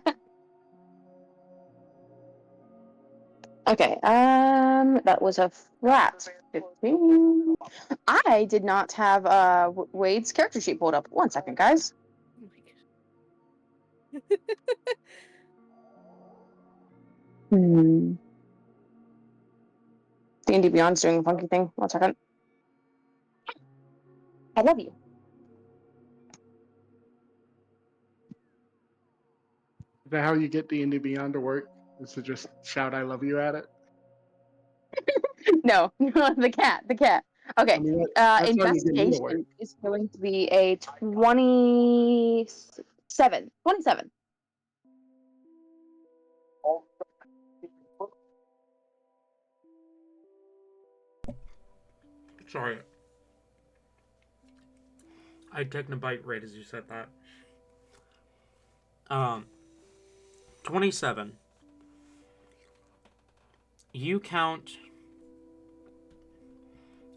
Okay. That was a flat 15. I did not have Wade's character sheet pulled up. 1 second, guys. Oh my god. D&D Beyond's doing a funky thing. 1 second. I love you. Is that how you get D&D Beyond to work? Is to just shout "I love you" at it? No, the cat. Okay. I mean, that's how you get me to work. Investigation is going to be a 27. 27. Sorry. I'd taken a bite right as you said that. 27. You count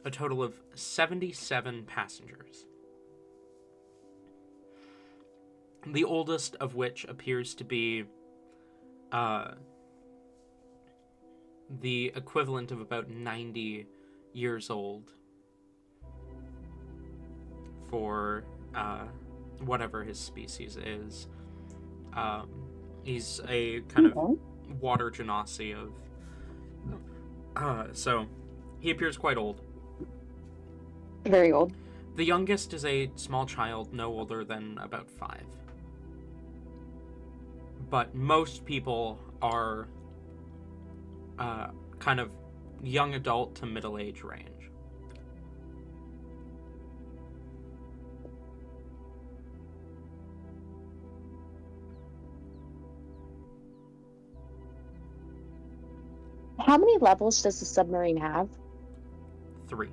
a total of 77 passengers. The oldest of which appears to be the equivalent of about 90 years old for whatever his species is. He's a kind of water genasi of... so, he appears quite old. Very old. The youngest is a small child, no older than about 5. But most people are kind of young adult to middle age range. How many levels does the submarine have? 3.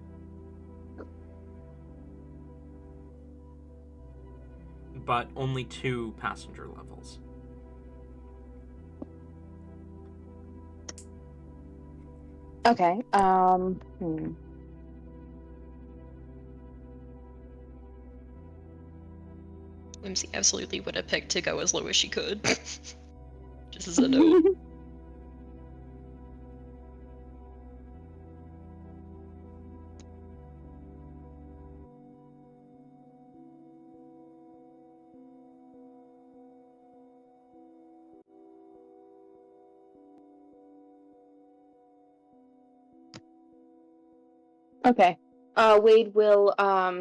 But only 2 passenger levels. Okay. Whimsy absolutely would have picked to go as low as she could. Just as a note. Okay. Wade will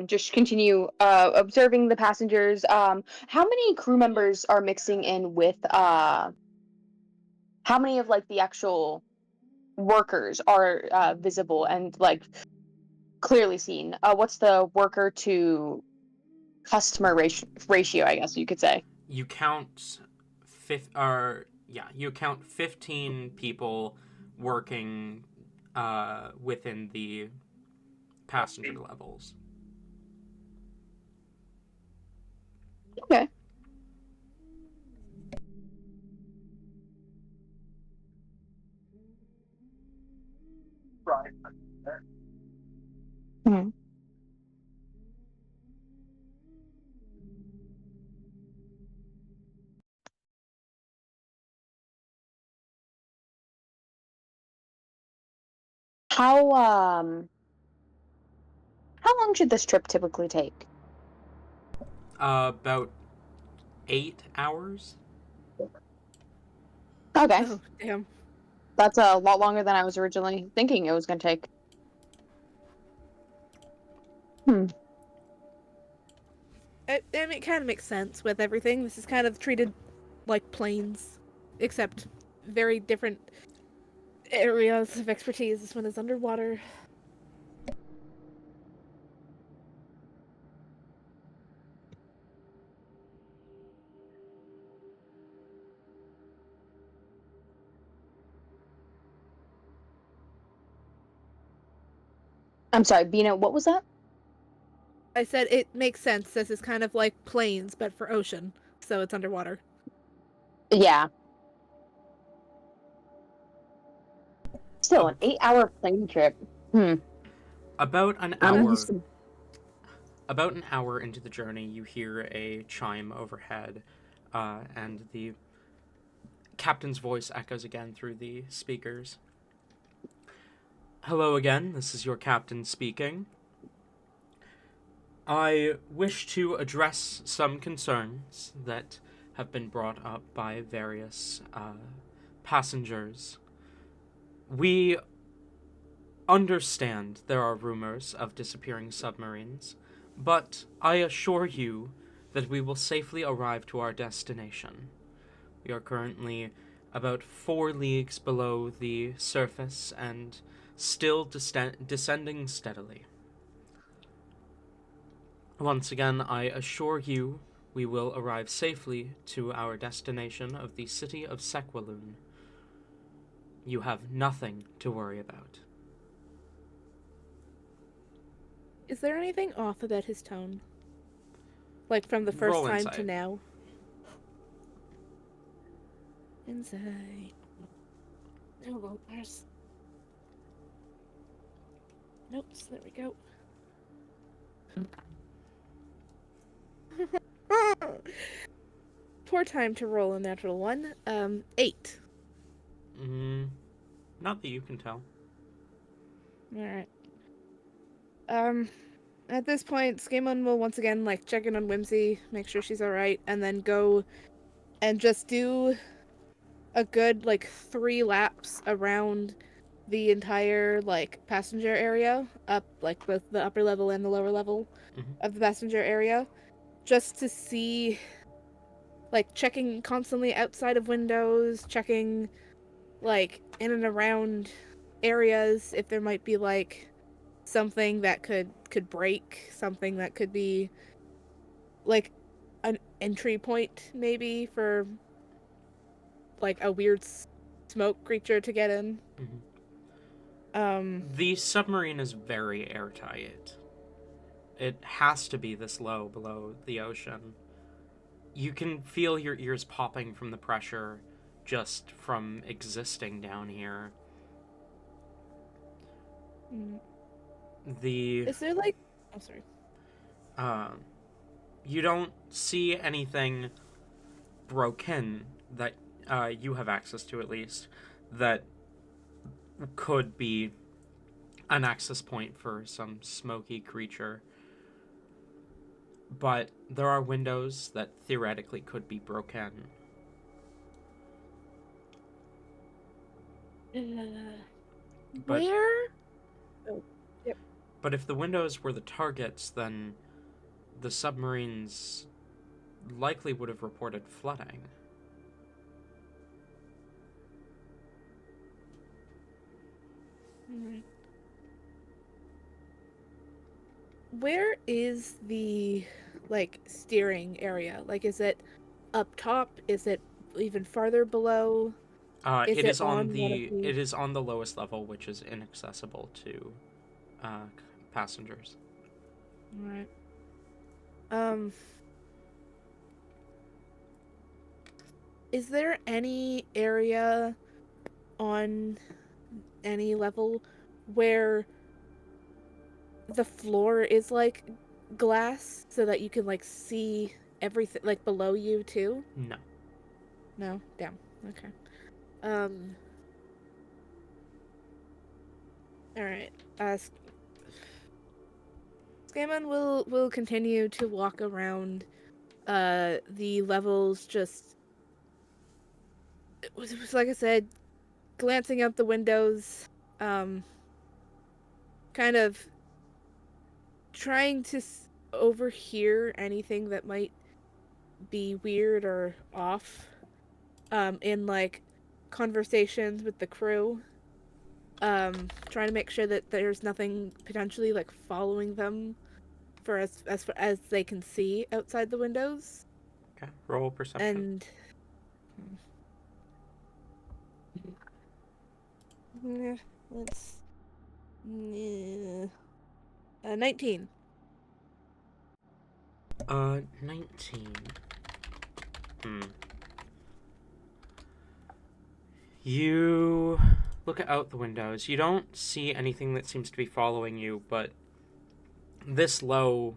just continue observing the passengers. How many crew members are mixing in with how many of like the actual workers are visible and like clearly seen? What's the worker to customer ratio, I guess you could say? You count you count 15 people working within the passenger levels. Okay. Hmm. How long should this trip typically take? About 8 hours. Okay. Oh, damn. That's a lot longer than I was originally thinking it was going to take. And it kind of makes sense with everything. This is kind of treated like planes, except very different areas of expertise. This one is underwater. I'm sorry, Bina, what was that? I said it makes sense. This is kind of like planes, but for ocean, so it's underwater. Yeah. Still, an 8-hour plane trip. About an I'm hour. used to. About an hour into the journey, you hear a chime overhead, and the captain's voice echoes again through the speakers. Hello again, this is your captain speaking. I wish to address some concerns that have been brought up by various passengers. We understand there are rumors of disappearing submarines, but I assure you that we will safely arrive to our destination. We are currently about 4 leagues below the surface and still descending steadily. Once again, I assure you we will arrive safely to our destination of the city of Sequaloon. You have nothing to worry about. Is there anything off about his tone? Like from the first Roll time insight. to now? Insight. Oh, well, there's notes. There we go. Poor time to roll a natural one. 8. Not that you can tell. Alright. At this point, Skamon will once again, like, check in on Whimsy, make sure she's alright, and then go and just do a good, like, 3 laps around the entire, like, passenger area, up, like, both the upper level and the lower level of the passenger area, just to see, like, checking constantly outside of windows, checking, like, in and around areas if there might be, like, something that could break, something that could be like an entry point maybe for like a weird smoke creature to get in. The submarine is very airtight. It has to be this low below the ocean. You can feel your ears popping from the pressure just from existing down here. Is there like oh sorry. You don't see anything broken that you have access to, at least, that could be an access point for some smoky creature. But there are windows that theoretically could be broken. But, Where? Oh, yep. But if the windows were the targets, then the submarines likely would have reported flooding. Where is the like steering area? Like, is it up top? Is it even farther below? It is on one of it is on the lowest level, which is inaccessible to passengers. Right. Is there any area on any level where the floor is like glass so that you can like see everything like below you too? No. No? Damn. Okay. Alright. Scammon will continue to walk around the levels, just like I said, glancing out the windows, kind of trying to overhear anything that might be weird or off in like conversations with the crew, trying to make sure that there's nothing potentially like following them for as they can see outside the windows. Okay, roll perception. And let's 19. 19. You look out the windows. You don't see anything that seems to be following you, but this low,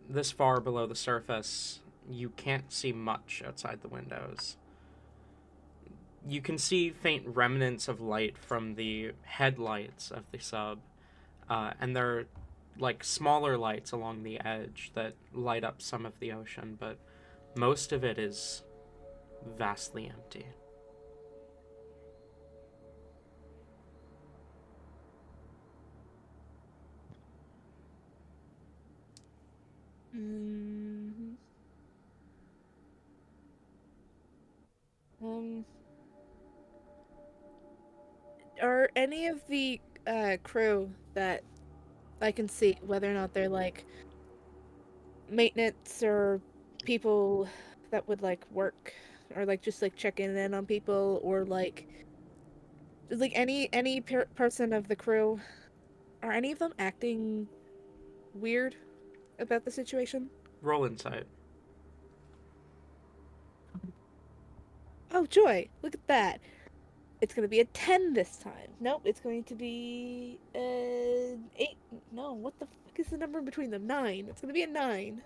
this far below the surface, you can't see much outside the windows. You can see faint remnants of light from the headlights of the sub, and they're like smaller lights along the edge that light up some of the ocean, but most of it is vastly empty. Mm, um, are any of the crew that I can see, whether or not they're like maintenance or people that would like work or like just like checking in on people, or like just like any person of the crew, are any of them acting weird about the situation? Roll insight. Oh joy, look at that. It's gonna be a 10 this time. Nope, it's going to be an 8. No, what the fuck is the number between them? 9. It's gonna be a 9.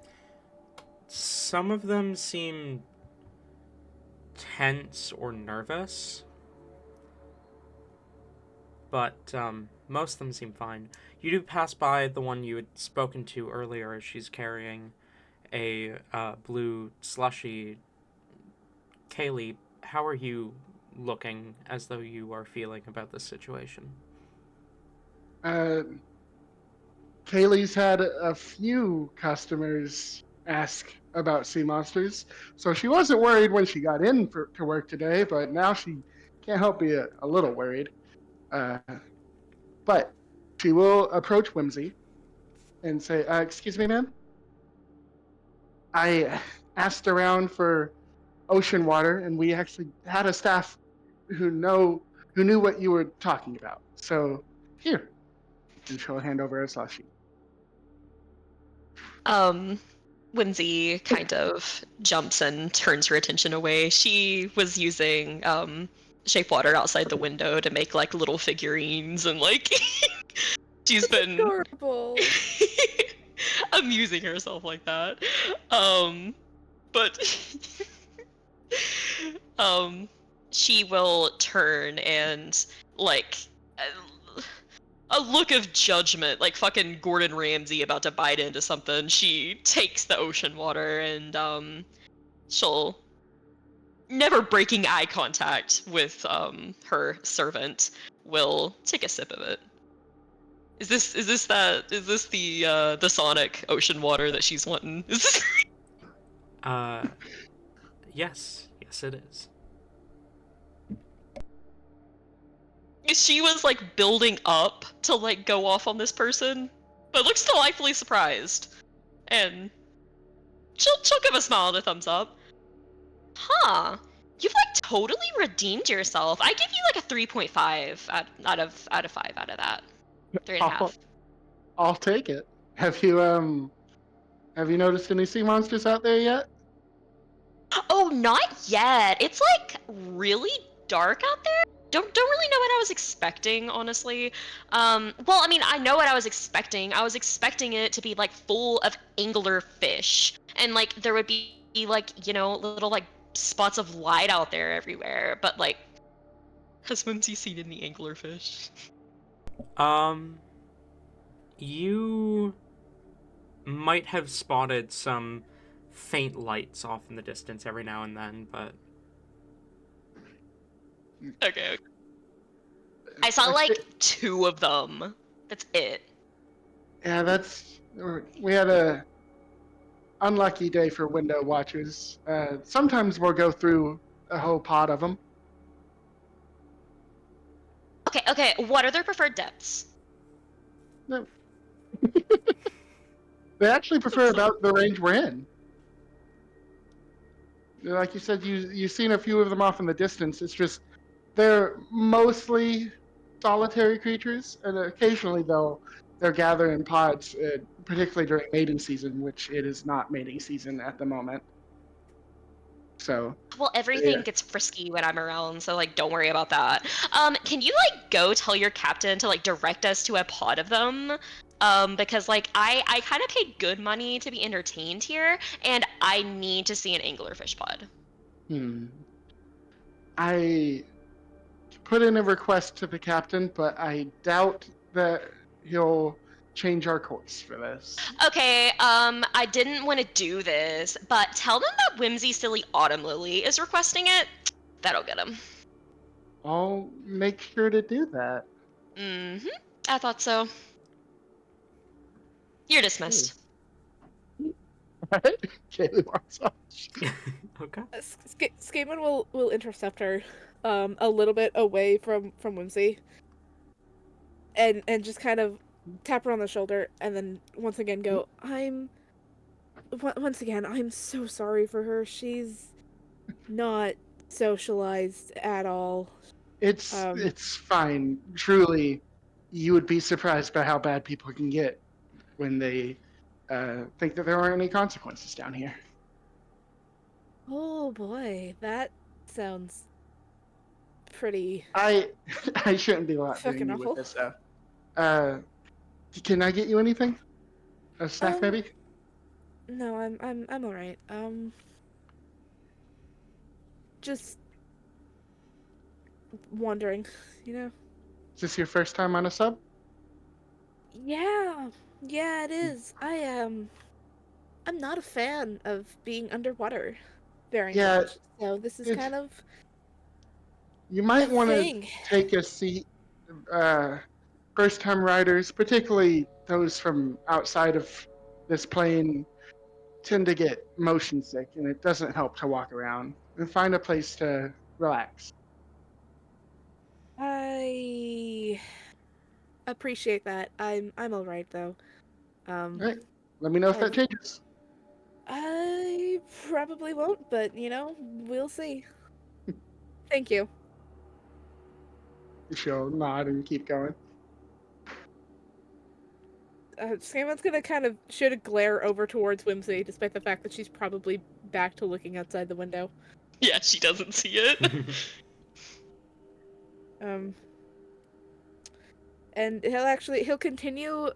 Some of them seem tense or nervous, but most of them seem fine. You do pass by the one you had spoken to earlier as she's carrying a blue slushy. Kaylee, how are you looking as though you are feeling about this situation? Kaylee's had a few customers ask about sea monsters, so she wasn't worried when she got in to work today, but now she can't help be a little worried. Uh, but she will approach Whimsy and say, "Excuse me, ma'am. I asked around for ocean water, and we actually had a staff who knew what you were talking about. So here," and she'll hand over a slushie. Whimsy kind of jumps and turns her attention away. She was using shape water outside the window to make like little figurines, and like she's been Adorable. amusing herself like that. But she will turn and like a look of judgment, like fucking Gordon Ramsay about to bite into something. She takes the ocean water and she'll, never breaking eye contact with her servant, will take a sip of it. Is this the Sonic ocean water that she's wanting? Is this... Yes, it is. She was like building up to like go off on this person, but looks delightfully surprised, and she'll give a smile and a thumbs up. Huh? You've like totally redeemed yourself. I give you like a 3.5 out of 5 out of that. 3.5. I'll take it. Have you noticed any sea monsters out there yet? Oh, not yet. It's like really dark out there. Don't really know what I was expecting, honestly. Well, I mean, I know what I was expecting. I was expecting it to be like full of angler fish, and like there would be like, you know, little like spots of light out there everywhere. But like, has Whimsy seen any anglerfish? You might have spotted some faint lights off in the distance every now and then, but Okay. I saw like 2 of them. That's it. Yeah, we had a unlucky day for window watchers. Sometimes we'll go through a whole pod of them. Okay. What are their preferred depths? No. They actually prefer about the range we're in. Like you said, you've seen a few of them off in the distance. It's just they're mostly solitary creatures, and occasionally they'll gather in pods, particularly during mating season, which it is not mating season at the moment. So Well, everything gets frisky when I'm around, so like don't worry about that. Can you like go tell your captain to like direct us to a pod of them? Because like I kind of paid good money to be entertained here, and I need to see an anglerfish pod. I put in a request to the captain, but I doubt that he'll change our course for this. Okay, I didn't want to do this, but tell them that Whimsy Silly Autumn Lily is requesting it. That'll get him. I'll make sure to do that. Mm-hmm. I thought so. You're dismissed. Right? Kaylee walks off. Okay. Skaman will intercept her, a little bit away from Whimsy, and just kind of tap her on the shoulder, and then once again go, once again, I'm so sorry for her. She's not socialized at all. It's fine. Truly, you would be surprised by how bad people can get when they think that there aren't any consequences down here. Oh boy, that sounds pretty I shouldn't be doing fucking you with awful. this stuff. Can I get you anything? A snack, maybe? No, I'm all right. Just wondering, you know. Is this your first time on a sub? Yeah, it is. I'm not a fan of being underwater very Yeah, much. So this is kind of you might a want to thing. take a seat. First-time riders, particularly those from outside of this plane, tend to get motion sick, and it doesn't help to walk around. And find a place to relax. I appreciate that. I'm all right though. All right. Let me know if that I've changes. I probably won't, but you know, we'll see. Thank you. She'll nod and keep going. Scamon's gonna kind of shoot a glare over towards Whimsy, despite the fact that she's probably back to looking outside the window. Yeah, she doesn't see it. And he'll continue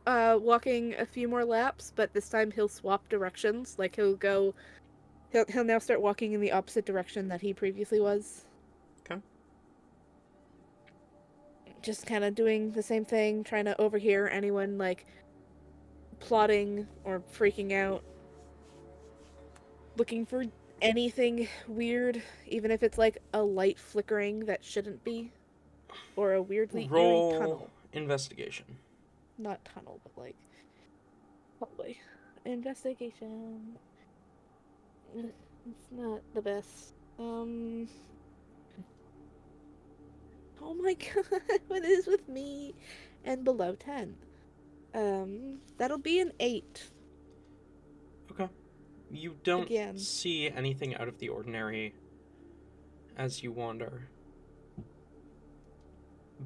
walking a few more laps, but this time he'll swap directions. Like he'll now start walking in the opposite direction that he previously was. Okay. Just kind of doing the same thing, trying to overhear anyone like plotting or freaking out, looking for anything weird, even if it's like a light flickering that shouldn't be, or a weirdly eerie tunnel. Roll investigation. Not tunnel, but like probably investigation. It's not the best. Oh my god, what is with me? And below 10. That'll be an 8. Okay. You don't Again. see anything out of the ordinary as you wander.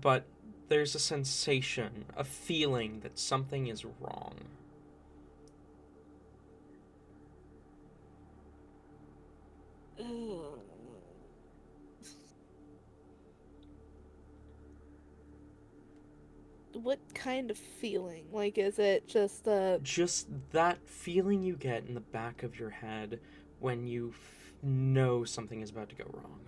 But there's a sensation, a feeling that something is wrong. What kind of feeling? Like, is it just Just that feeling you get in the back of your head when you know something is about to go wrong.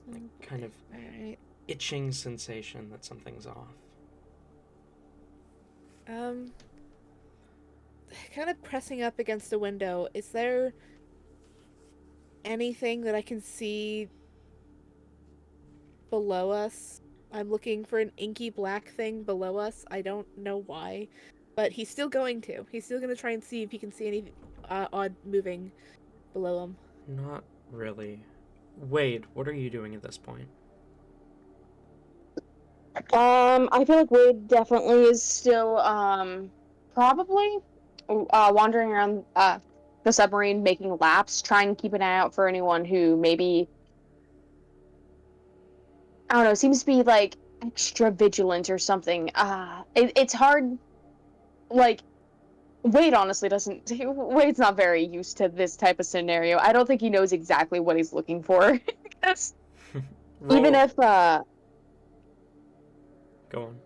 Like, kind of Alright. itching sensation that something's off. Kind of pressing up against a window. Is there anything that I can see below us? I'm looking for an inky black thing below us. I don't know why, but he's still going to. He's still going to try and see if he can see any odd moving below him. Not really. Wade, what are you doing at this point? I feel like Wade definitely is still, probably wandering around the submarine, making laps, trying to keep an eye out for anyone who maybe, I don't know, seems to be like extra vigilant or something. It's hard, like, Wade honestly doesn't. Wade's not very used to this type of scenario. I don't think he knows exactly what he's looking for. Because even Roll. if Go on.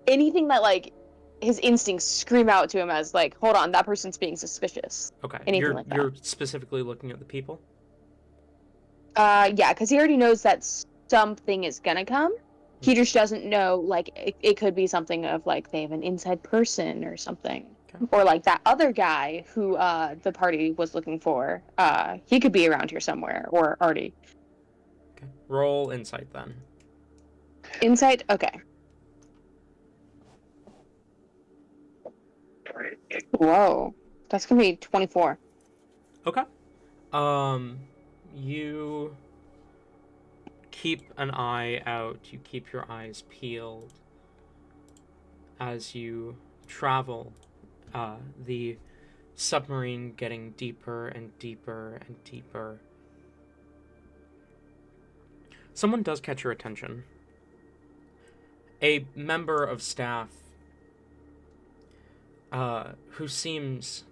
anything that like his instincts scream out to him as like, hold on, that person's being suspicious. Okay. Anything like that. You're specifically looking at the people? Yeah, because he already knows that something is gonna come. He just doesn't know, like, it could be something of, like, they have an inside person or something. Okay. Or, like, that other guy who the party was looking for. He could be around here somewhere, or already. Okay. Roll insight then. Insight? Okay. Whoa. That's gonna be 24. Okay. You keep an eye out, you keep your eyes peeled as you travel, the submarine getting deeper and deeper and deeper. Someone does catch your attention. A member of staff who seems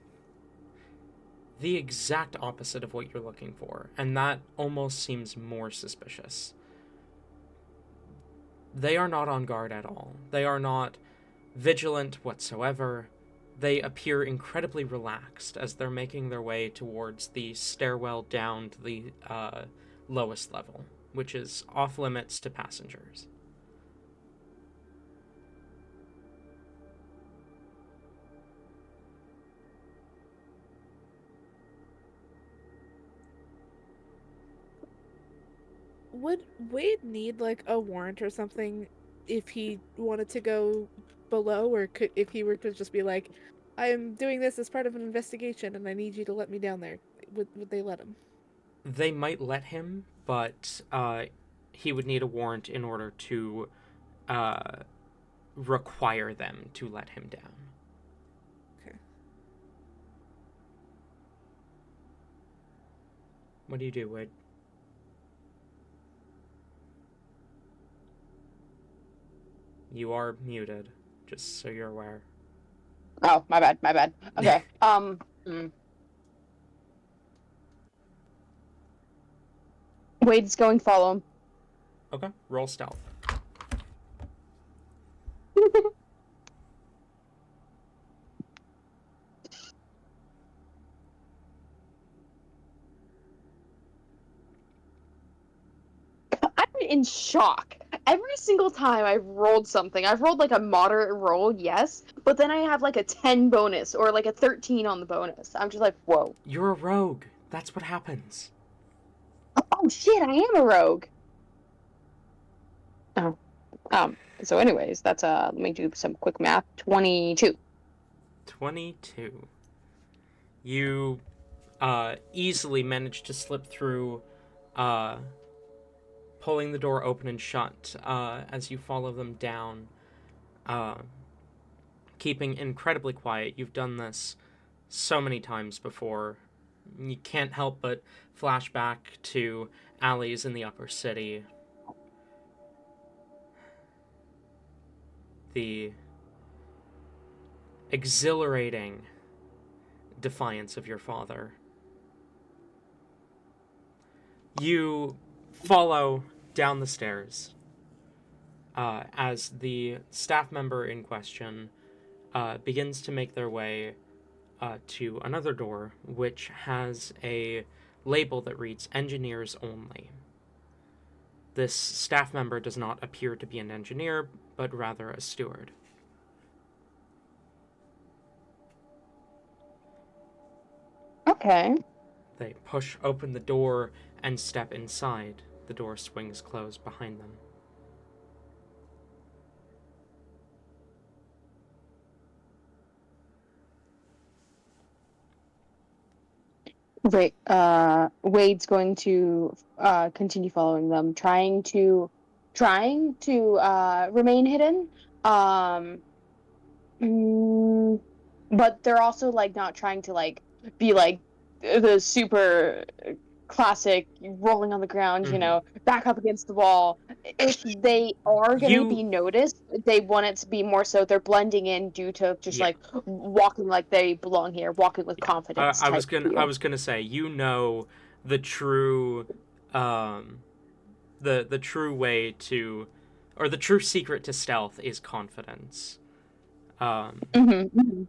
the exact opposite of what you're looking for, and that almost seems more suspicious. They are not on guard at all. They are not vigilant whatsoever. They appear incredibly relaxed as they're making their way towards the stairwell down to the lowest level, which is off limits to passengers. Would Wade need like a warrant or something if he wanted to go below, or could if he were to just be like, I am doing this as part of an investigation and I need you to let me down there? Would they let him? They might let him, but he would need a warrant in order to require them to let him down. Okay. What do you do, Wade? You are muted, just so you're aware. Oh, my bad. Okay. Wade's going follow him. Okay, roll stealth. I'm in shock. Every single time I've rolled something, I've rolled like a moderate roll, yes, but then I have like a 10 bonus or like a 13 on the bonus. I'm just like, whoa. You're a rogue. That's what happens. Oh shit, I am a rogue. Oh. So anyways, that's let me do some quick math. 22. 22. You easily managed to slip through, pulling the door open and shut as you follow them down, keeping incredibly quiet. You've done this so many times before. You can't help but flash back to alleys in the upper city. The exhilarating defiance of your father. You follow down the stairs as the staff member in question begins to make their way to another door, which has a label that reads "Engineers Only." This staff member does not appear to be an engineer, but rather a steward. Okay. They push open the door and step inside. The door swings closed behind them. Right. Wade's going to continue following them, trying to remain hidden. Um, but they're also like not trying to like be like the super classic rolling on the ground, Mhm. back up against the wall. If they are going to be noticed, they want it to be more so they're blending in due to just Yeah. walking like they belong here, walking with confidence I type was gonna feel. say, the true the true way to, or the true secret to stealth is confidence. Mm-hmm.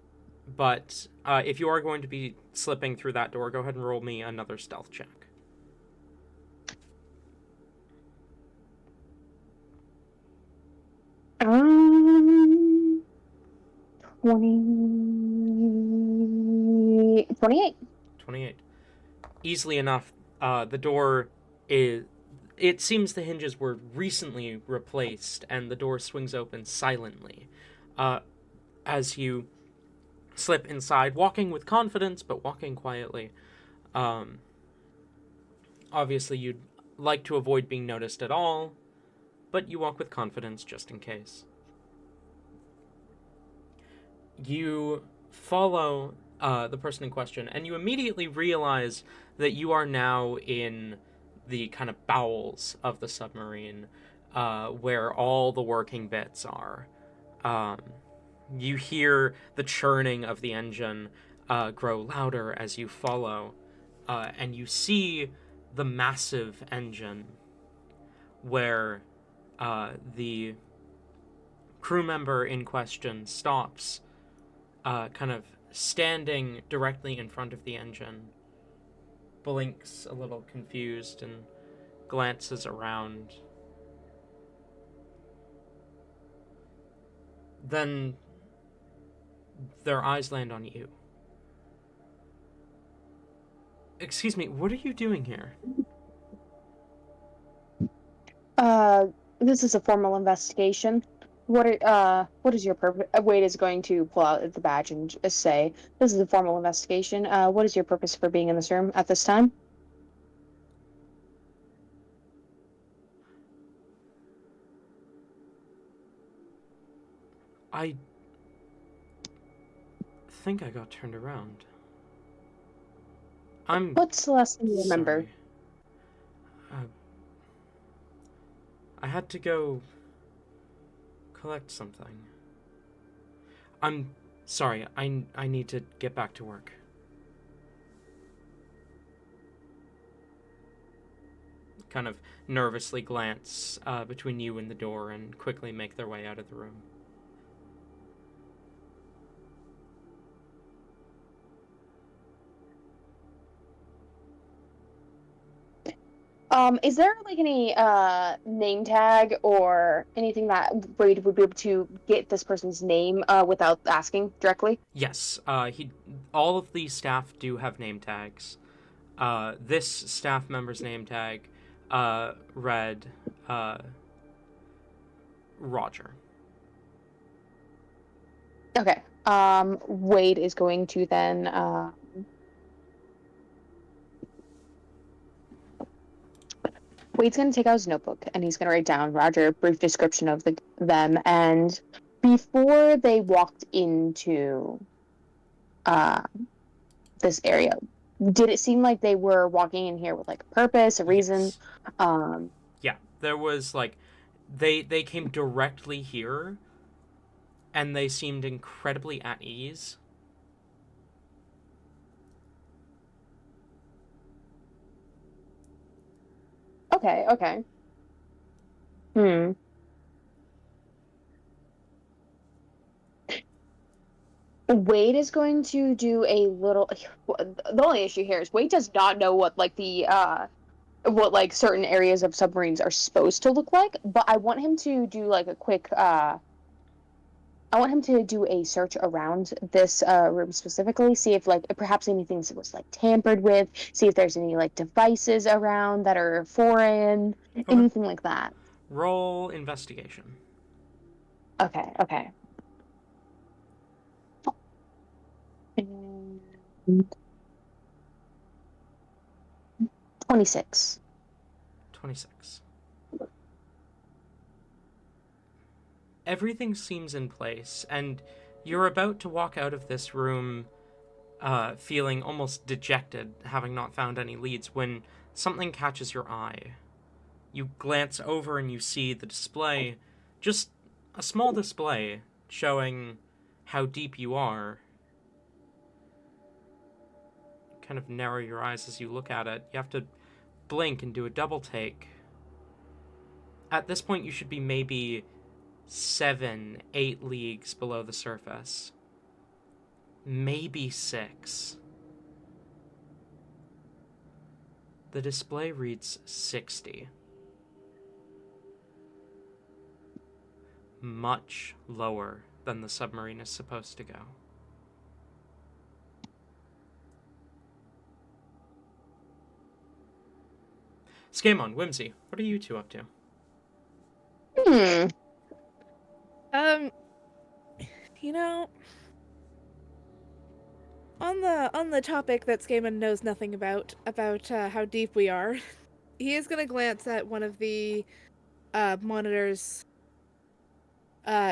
But if you are going to be slipping through that door, go ahead and roll me another stealth check. Um, 28. 28. Easily enough, the door is. It seems the hinges were recently replaced, and the door swings open silently. As you slip inside, walking with confidence, but walking quietly. Um, Obviously, you'd like to avoid being noticed at all, but you walk with confidence just in case. You follow the person in question, and you immediately realize that you are now in the kind of bowels of the submarine, where all the working bits are. Um, you hear the churning of the engine grow louder as you follow, and you see the massive engine where the crew member in question stops, kind of standing directly in front of the engine, blinks a little confused and glances around. Then their eyes land on you. Excuse me, what are you doing here? This is a formal investigation. What is your purpose? Wade is going to pull out the badge and just say, "This is a formal investigation. What is your purpose for being in this room at this time?" I think I got turned around. I'm What's the last thing you remember? sorry. Uh, I had to go collect something. I'm sorry. I need to get back to work. Kind of nervously glance between you and the door and quickly make their way out of the room. Is there like any name tag or anything that Wade would be able to get this person's name without asking directly? Yes, all of the staff do have name tags. This staff member's name tag read Roger. Okay. Wade is going to then Wade's going to take out his notebook and he's going to write down Roger a brief description of them. And before they walked into uh, this area, did it seem like they were walking in here with like a purpose, a reason? Yes. Um, Yeah, there was like they came directly here and they seemed incredibly at ease. okay, okay. Hmm. Wade is going to do a little. The only issue here is Wade does not know what like the what like certain areas of submarines are supposed to look like, but I want him to do like a quick I want him to do a search around this room specifically, see if like perhaps anything was like tampered with, see if there's any like devices around that are foreign, Okay. anything like that. Roll investigation. Okay, okay. And 26. 26. Everything seems in place, and you're about to walk out of this room feeling almost dejected, having not found any leads, when something catches your eye. You glance over and you see the display, just a small display showing how deep you are. Kind of narrow your eyes as you look at it. You have to blink and do a double take. At this point, you should be maybe 7, 8 leagues below the surface. Maybe 6. The display reads 60. Much lower than the submarine is supposed to go. Scamon, Whimsy, what are you two up to? You know, on the topic that Skaman knows nothing about how deep we are, he is gonna glance at one of the monitors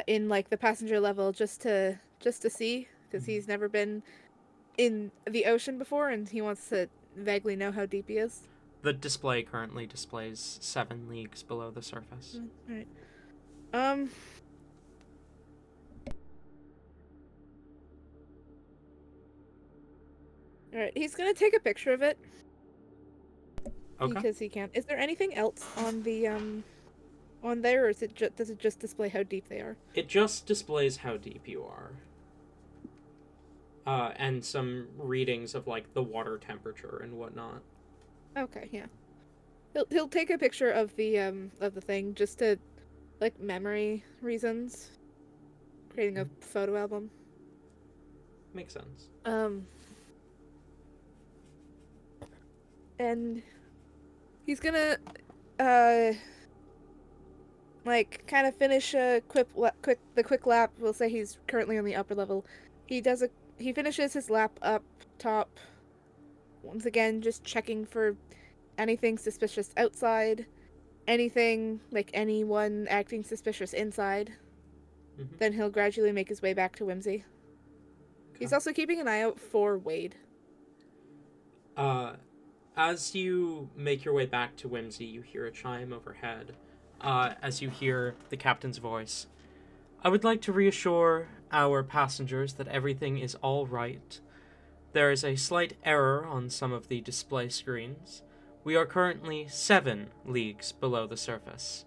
in like the passenger level just to see, because he's never been in the ocean before and he wants to vaguely know how deep he is. The display currently displays 7 leagues below the surface. Right. Alright, he's gonna take a picture of it. Okay. Because he can. Is there anything else on the on there, or is it does it just display how deep they are? It just displays how deep you are. And some readings of like the water temperature and whatnot. Okay, yeah. He'll take a picture of the thing just to, like, memory reasons. Creating a photo album. Makes sense. And he's gonna like kind of finish a quick lap. We'll say he's currently on the upper level. He finishes his lap up top. Once again, just checking for anything suspicious outside, anything like anyone acting suspicious inside. Mm-hmm. Then he'll gradually make his way back to Whimsy. Okay. He's also keeping an eye out for Wade. As you make your way back to Whimsy, you hear a chime overhead. As you hear the captain's voice. I would like to reassure our passengers that everything is all right. There is a slight error on some of the display screens. We are currently 7 leagues below the surface.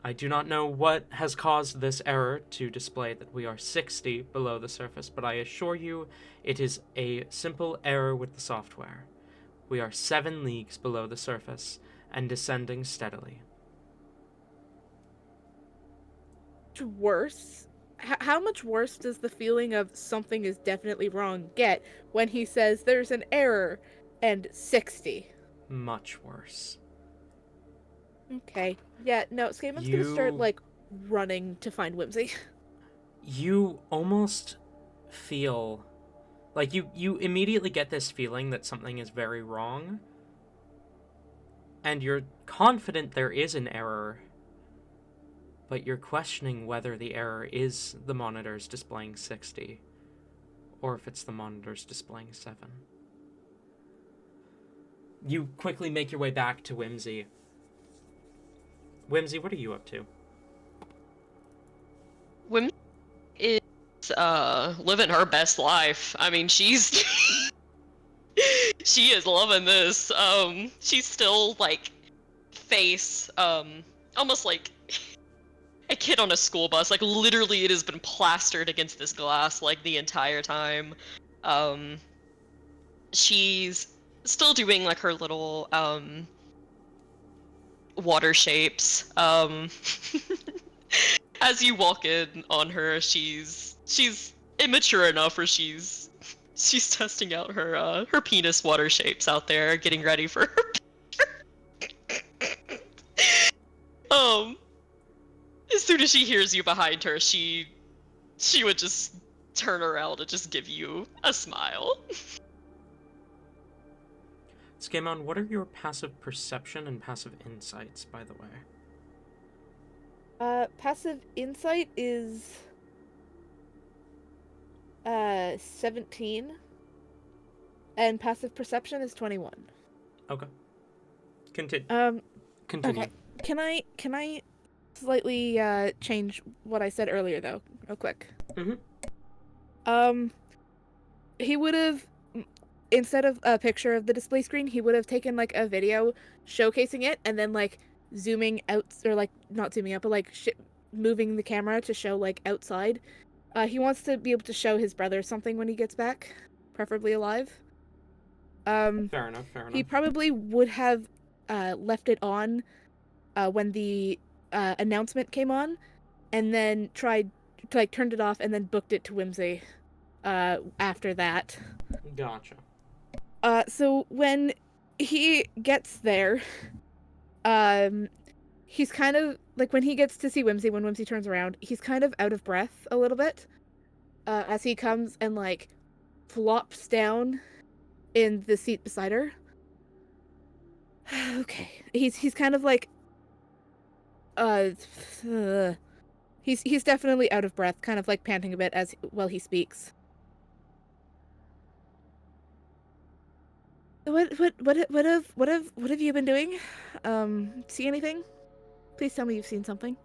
I do not know what has caused this error to display that we are 60 below the surface, but I assure you it is a simple error with the software. We are 7 leagues below the surface and descending steadily. Worse? How much worse does the feeling of something is definitely wrong get when he says there's an error and 60? Much worse. Okay. Yeah, no, Skaman's gonna start, like, running to find Whimsy. You almost feel... Like, you immediately get this feeling that something is very wrong. And you're confident there is an error. But you're questioning whether the error is the monitors displaying 60. Or if it's the monitors displaying 7. You quickly make your way back to Whimsy. Whimsy, what are you up to? Whimsy is living her best life. I mean, she's she is loving this. She's still like face almost like a kid on a school bus. Like literally it has been plastered against this glass like the entire time. She's still doing like her little water shapes. As you walk in on her, she's immature enough where she's testing out her penis water shapes out there, getting ready for her. As soon as she hears you behind her, she would just turn around and just give you a smile. Scamon, what are your passive perception and passive insights, by the way? Passive insight is 17, and passive perception is 21. Okay. Continue. Okay. Can I slightly change what I said earlier though, real quick? Mm-hmm. He would have, instead of a picture of the display screen, he would have taken like a video showcasing it and then like zooming out, or like not zooming out, but like moving the camera to show like outside. He wants to be able to show his brother something when he gets back, preferably alive. Fair enough. He probably would have left it on when the announcement came on, and then tried to like turned it off and then booked it to Whimsy after that. Gotcha. So when he gets there, he's kind of like, when he gets to see Whimsy, when Whimsy turns around, he's kind of out of breath a little bit as he comes and like flops down in the seat beside her. Okay, he's kind of like he's definitely out of breath, kind of like panting a bit as while he speaks. What have you been doing? See anything? Please tell me you've seen something.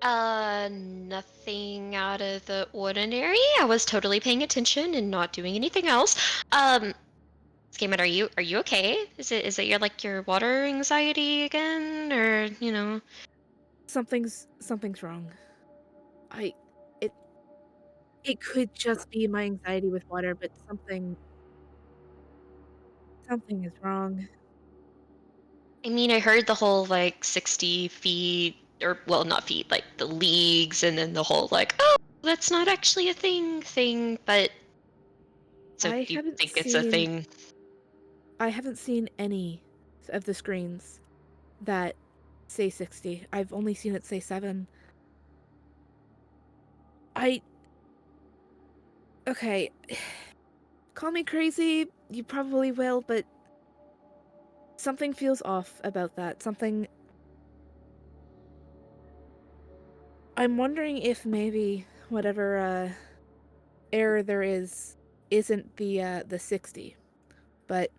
Nothing out of the ordinary. I was totally paying attention and not doing anything else. Scammon, are you okay? Is it your water anxiety again, or Something's wrong. I it it could just be my anxiety with water, but something is wrong. I mean, I heard the whole 60 feet, or well, not feet, like the leagues, and then the whole oh, that's not actually a thing, but so I you haven't think it's a seen thing? I haven't seen any of the screens that say 60. I've only seen it say 7. Okay. Call me crazy, you probably will, but something feels off about that. I'm wondering if maybe whatever error there isn't the 60. But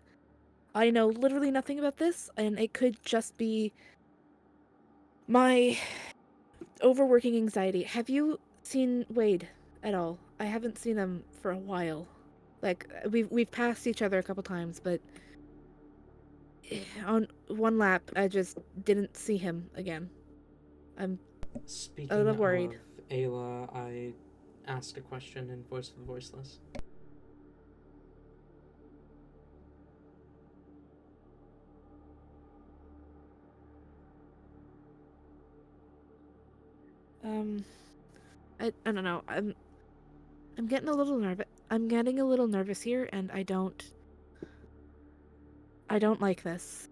I know literally nothing about this, and it could just be my overworking anxiety. Have you seen Wade at all? I haven't seen him for a while. Like, we've passed each other a couple times, but on one lap I just didn't see him again. I'm a Speaking little of worried. Ayla, I asked a question in Voice of the Voiceless. I don't know. I'm getting a little nervous. I'm getting a little nervous here, and I don't like this.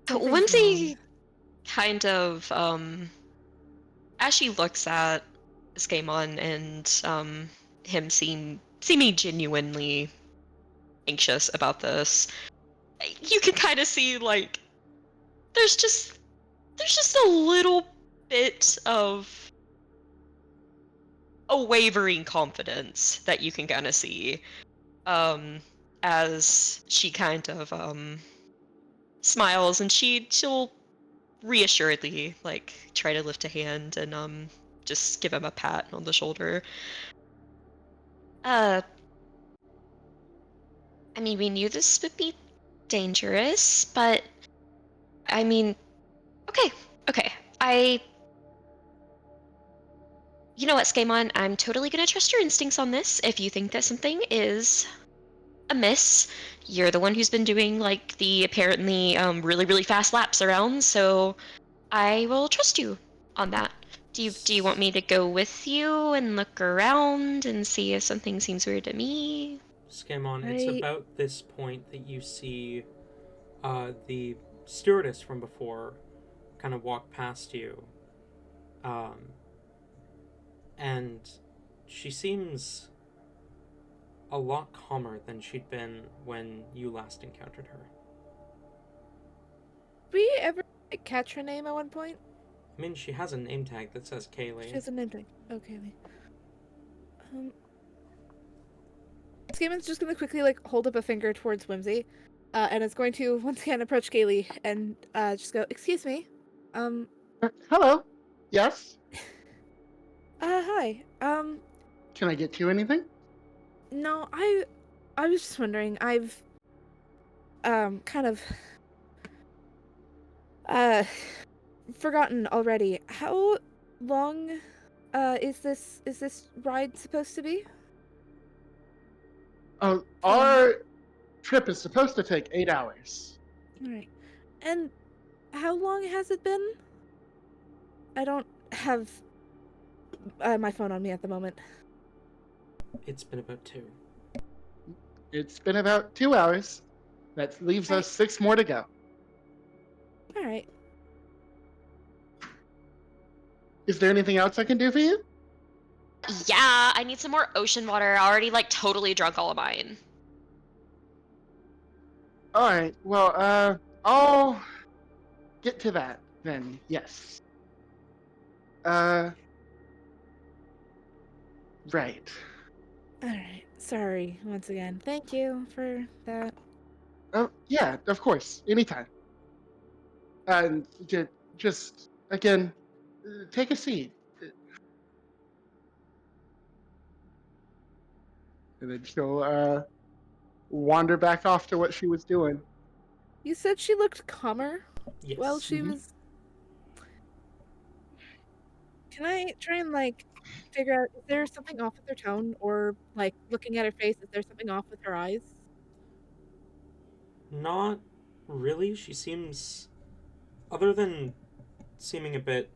Something's Whimsy wrong. kind of as she looks at Skamon and him seeming genuinely anxious about this, you can kind of see there's just a little bit of a wavering confidence that you can kind of see as she kind of smiles, and she'll reassuredly try to lift a hand and just give him a pat on the shoulder. I mean, we knew this would be dangerous, but I mean, okay. You know what, Skamon? I'm totally gonna trust your instincts on this. If you think that something is amiss, you're the one who's been doing the apparently really really fast laps around, so I will trust you on that. Do you want me to go with you and look around and see if something seems weird to me? Scamon, it's about this point that you see the stewardess from before kind of walk past you. And she seems a lot calmer than she'd been when you last encountered her. Did we ever catch her name at one point? I mean, she has a name tag that says Kaylee. She has a name tag. Oh, Kaylee. Skaman's just gonna quickly like hold up a finger towards Whimsy, and is going to once again approach Kaylee and just go, "Excuse me, Hello. Yes. hi. Can I get you anything? No, I was just wondering. I've kind of forgotten already. How long is this ride supposed to be? Oh, our trip is supposed to take 8 hours. All right. And how long has it been? I don't have my phone on me at the moment. It's been about 2. It's been about 2 hours. That leaves Right. us 6 more to go. All right. Is there anything else I can do for you? Yeah, I need some more ocean water. I already like totally drunk all of mine. All right. Well, I'll get to that then. Yes. Right. All right. Sorry once again. Thank you for that. Oh, yeah, of course. Anytime. And just again, take a seat. And then she'll wander back off to what she was doing. You said she looked calmer Yes. while she Mhm. was. Can I try and like figure out is there something off with her tone or like looking at her face? Is there something off with her eyes? Not really. She seems, other than seeming a bit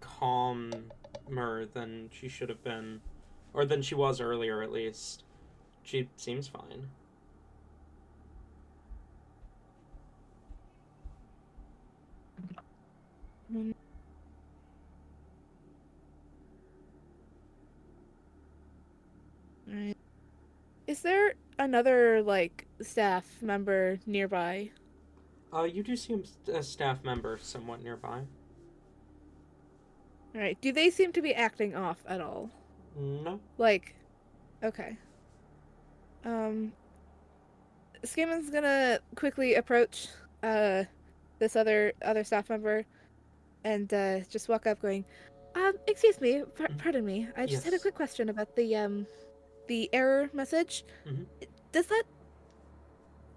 calmer than she should have been, or than she was earlier at least, she seems fine. Mm, right. Is there another like staff member nearby? You do see a staff member somewhat nearby. All right. Do they seem to be acting off at all? No. Like, okay. Skaman's gonna quickly approach this other staff member and just walk up going, excuse me, pardon me. I just had a Yes. quick question about the error message. Mm-hmm. Does that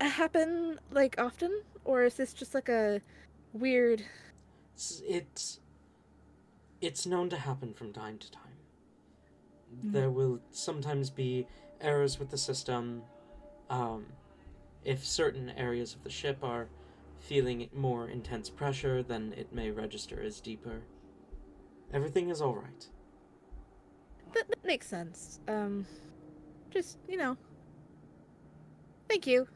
happen like often, or is this just like a weird? It's it's known to happen from time to time. Mm. There will sometimes be errors with the system. Um, if certain areas of the ship are feeling more intense pressure, then it may register as deeper. Everything is all right. That makes sense. Just thank you.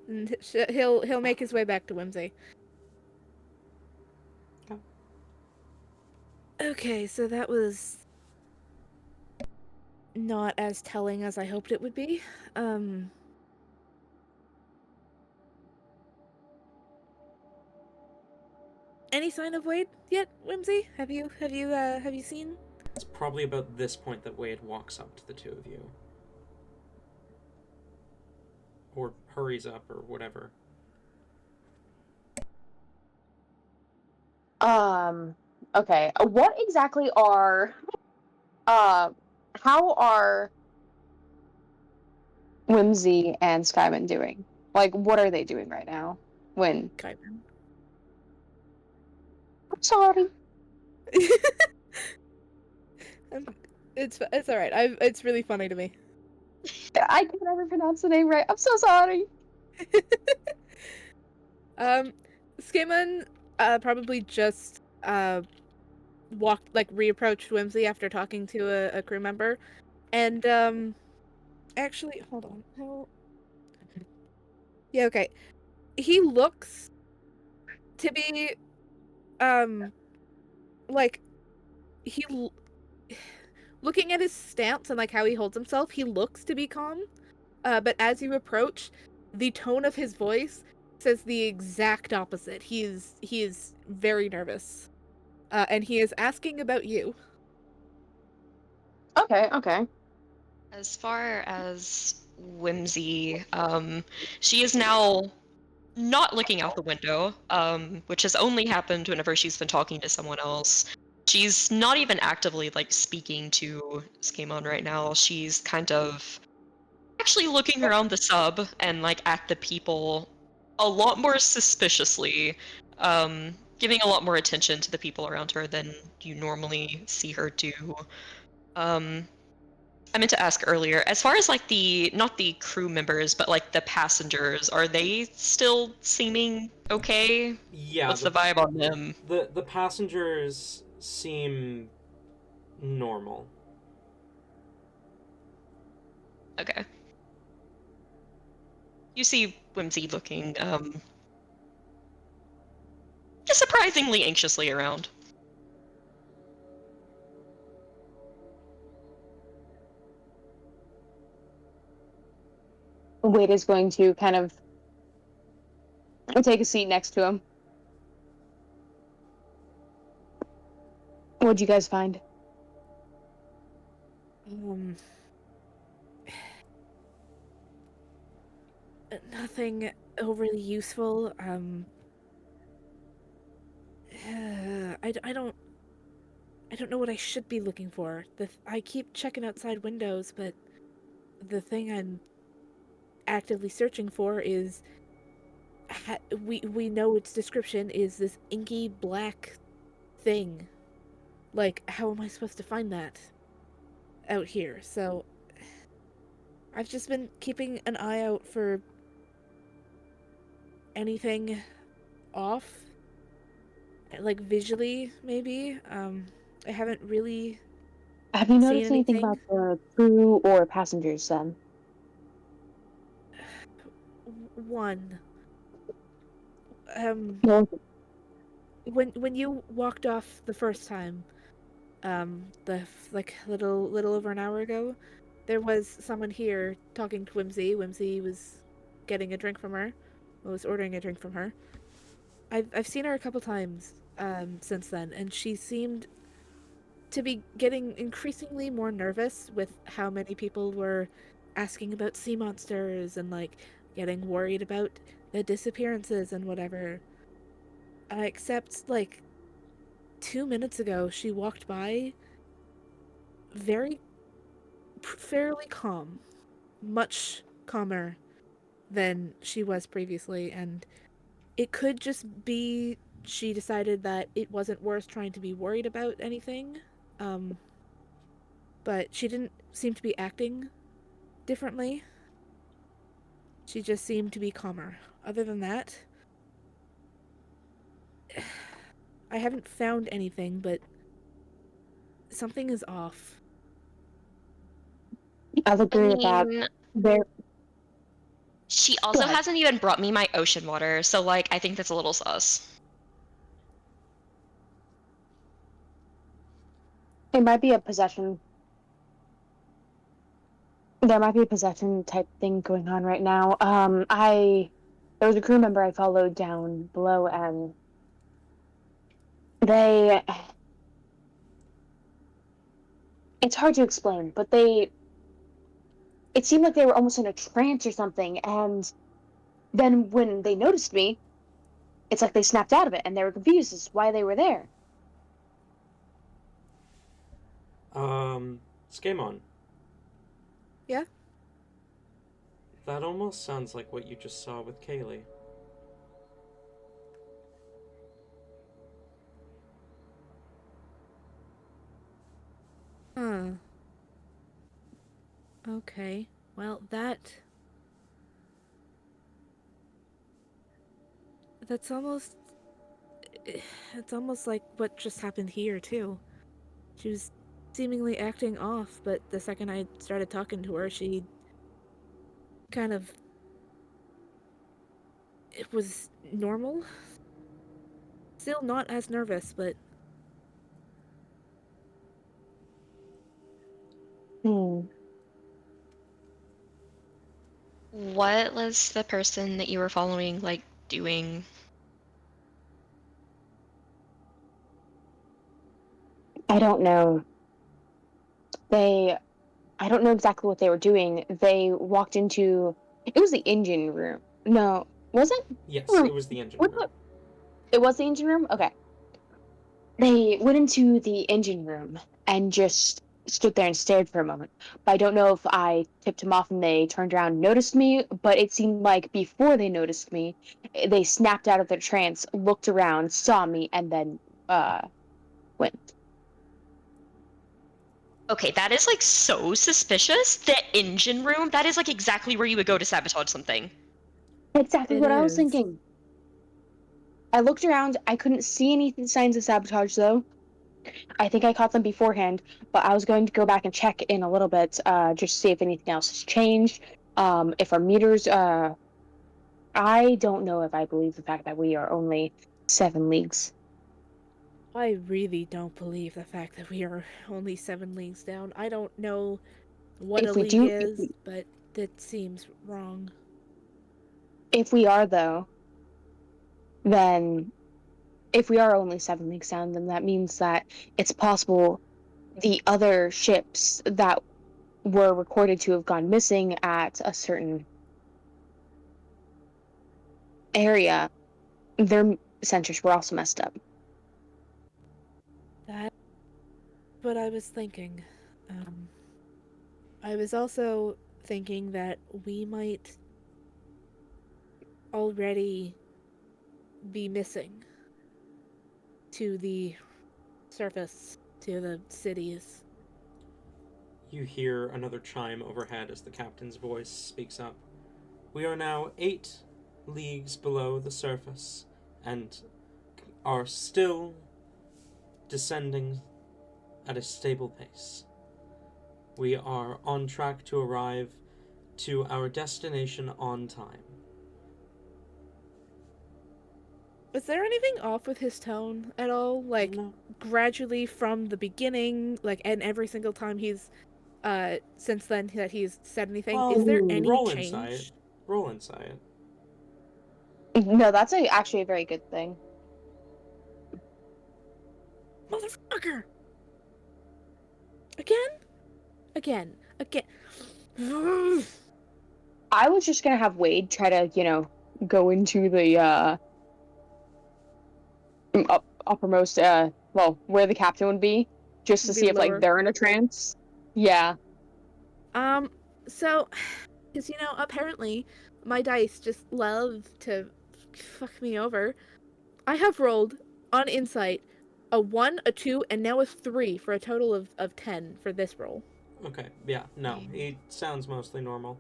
And he'll make his way back to Whimsy. Okay. Okay, so that was not as telling as I hoped it would be. Any sign of Wade yet, Whimsy? Have you seen? It's probably about this point that Wade walks up to the two of you. Or hurries up, or whatever. Okay. What exactly are how are Whimsy and Skyman doing? Like, what are they doing right now? When Kyman. I'm sorry. It's all right. It's really funny to me. I can never pronounce the name right. I'm so sorry. Skaman probably just walked reapproached Whimsy after talking to a crew member, and actually hold on. Yeah, okay. He looks to be like he looking at his stance and like how he holds himself, he looks to be calm. But as you approach, the tone of his voice says the exact opposite. He is very nervous. And he is asking about you. Okay. As far as Whimsy, she is now not looking out the window, which has only happened whenever she's been talking to someone else. She's not even actively like speaking to Skimon right now. She's kind of actually looking around the sub and like at the people a lot more suspiciously, giving a lot more attention to the people around her than you normally see her do. I meant to ask earlier, as far as like the not the crew members, but like the passengers, are they still seeming okay? Yeah, What's the vibe on them? the passengers seem normal. Okay. You see Whimsy looking just surprisingly anxiously around. Wade is going to kind of take a seat next to him. What'd you guys find? Nothing overly useful. I don't know what I should be looking for. I keep checking outside windows, but the thing I'm actively searching for is we know its description is this inky black thing. Like, how am I supposed to find that out here? So I've just been keeping an eye out for anything off, like visually maybe. I haven't really Have you seen noticed anything about anything. the crew or passengers then? One, um, Well, when you walked off the first time, like little over an hour ago, there was someone here talking to Whimsy. Whimsy was getting a drink from her. Was ordering a drink from her. I've seen her a couple times since then, and she seemed to be getting increasingly more nervous with how many people were asking about sea monsters and like getting worried about the disappearances and whatever. Except like 2 minutes ago, she walked by very fairly calm, much calmer than she was previously, and it could just be she decided that it wasn't worth trying to be worried about anything. Um, but she didn't seem to be acting differently. She just seemed to be calmer. Other than that, I haven't found anything, but something is off. I'll I agree with that. mean, There, she go also ahead. hasn't even brought me my ocean water, so like I think that's a little sus. It might be a possession. There might be a possession type thing going on right now. There was a crew member I followed down below, and they, it's hard to explain, but it seemed like they were almost in a trance or something. And then when they noticed me, it's like they snapped out of it and they were confused as to why they were there. Skimon, Yeah? that almost sounds like what you just saw with Kaylee. Huh. Okay. Well, that's almost it's almost like what just happened here too. She was seemingly acting off, but the second I started talking to her, she kind of it was normal. Still not as nervous, but Hmm. What was the person that you were following like doing? I don't know. They I don't know exactly what they were doing. They walked into, it was the engine room. No, was it? Yes, Room. it was the engine What room. It was the engine room? Okay. They went into the engine room and just stood there and stared for a moment. But I don't know if I tipped them off and they turned around and noticed me, but it seemed like before they noticed me, they snapped out of their trance, looked around, saw me, and then went. Okay, that is like so suspicious. The engine room, that is like exactly where you would go to sabotage something. Exactly It what I was is. thinking. I looked around. I couldn't see any signs of sabotage, though. I think I caught them beforehand, but I was going to go back and check in a little bit, just to see if anything else has changed. If our meters, I don't know if I believe the fact that we are only 7 leagues. I really don't believe the fact that we are only 7 leagues down. I don't know what a If we league do, is, but that seems wrong. if we are though, then if we are only 7 leagues down, then that means that it's possible the other ships that were recorded to have gone missing at a certain area, their sensors were also messed up. That's what I was thinking. I was also thinking that we might already be missing to the surface, to the cities. You hear another chime overhead as the captain's voice speaks up. We are now 8 leagues below the surface and are still descending at a stable pace. We are on track to arrive to our destination on time. Was there anything off with his tone at all? Like, No. gradually from the beginning, like, and every single time he's, since then that he's said anything, Well, is there any roll insight. change? Roll insight. No, that's actually a very good thing. Motherfucker! Again? Again. I was just gonna have Wade try to, go into the uppermost, well, where the captain would be, just to Be see if like lower. they're in a trance. Yeah. Um, so, because, apparently my dice just love to fuck me over. I have rolled on insight a 1, a 2, and now a 3 for a total of 10 for this roll. Okay, yeah, no. He sounds mostly normal.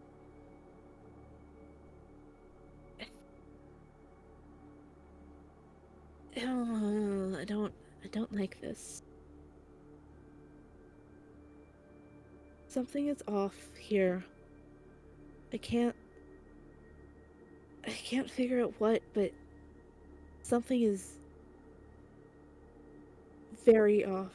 Oh, I don't like this. Something is off here. I can't figure out what, but something is very off.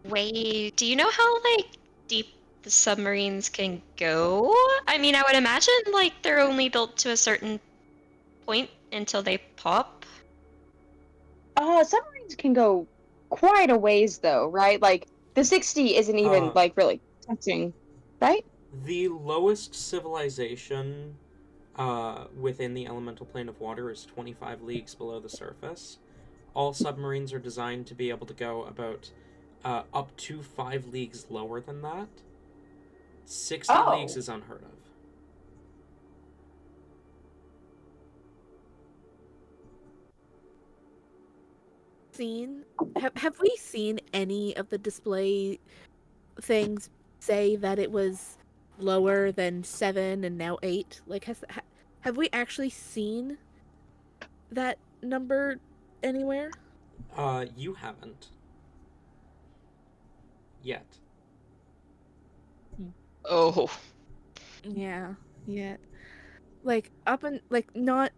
Wait, do you know how like deep the submarines can go? I mean, I would imagine like they're only built to a certain point until they pop. Submarines can go quite a ways though, right? Like the 60 isn't even Uh, like really touching, right? the lowest civilization within the elemental plane of water is 25 leagues below the surface. All submarines are designed to be able to go about up to 5 leagues lower than that. 60 leagues Oh. is unheard of. Have we seen any of the display things say that it was lower than 7 and now 8? Like, have we actually seen that number anywhere? You haven't. Yet. Oh. Yeah. Like, up and like not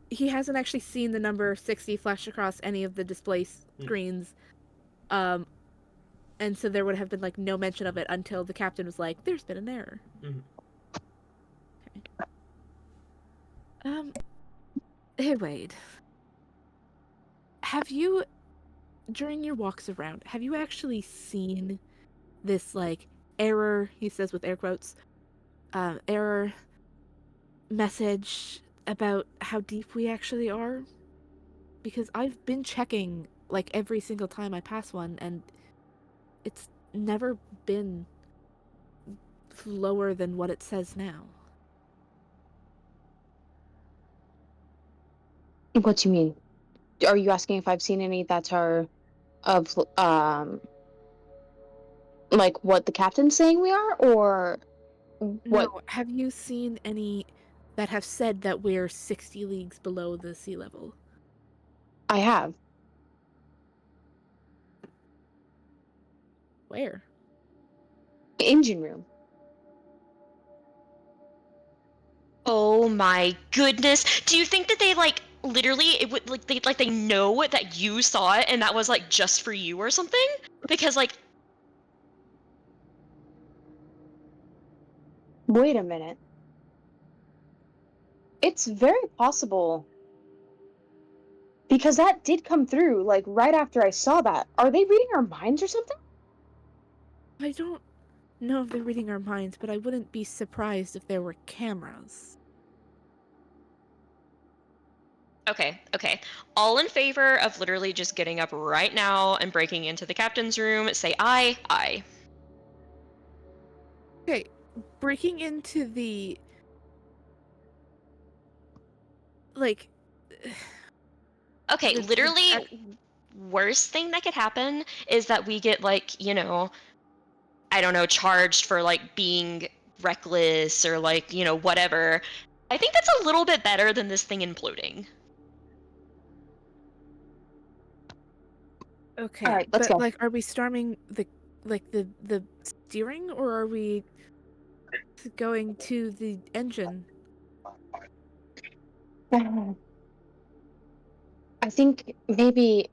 he hasn't actually seen the number 60 flash across any of the display screens. And so there would have been like no mention of it until the captain was like, "There's been an error." Mm-hmm. Okay. Hey Wade, have you, during your walks around, have you actually seen this like error, he says with air quotes, error message about how deep we actually are? Because I've been checking like every single time I pass one, and it's never been lower than what it says now. What do you mean? Are you asking if I've seen any that are of like what the captain's saying we are, or what? No, have you seen any that have said that we're 60 leagues below the sea level? I have. Where? Engine room. Oh my goodness. Do you think that they like literally it would like they know that you saw it and that was like just for you or something? Because like Wait a minute. It's very possible because that did come through like right after I saw that. Are they reading our minds or something? I don't know if they're reading our minds, but I wouldn't be surprised if there were cameras. okay. All in favor of literally just getting up right now and breaking into the captain's room, say aye, aye. Okay, breaking into the like Okay, the literally worst thing that could happen is that we get like, you know, I don't know, charged for like being reckless or like, you know, whatever. I think that's a little bit better than this thing imploding. okay, All right, let's but go. like, are we storming the steering, or are we going to the engine? I think maybe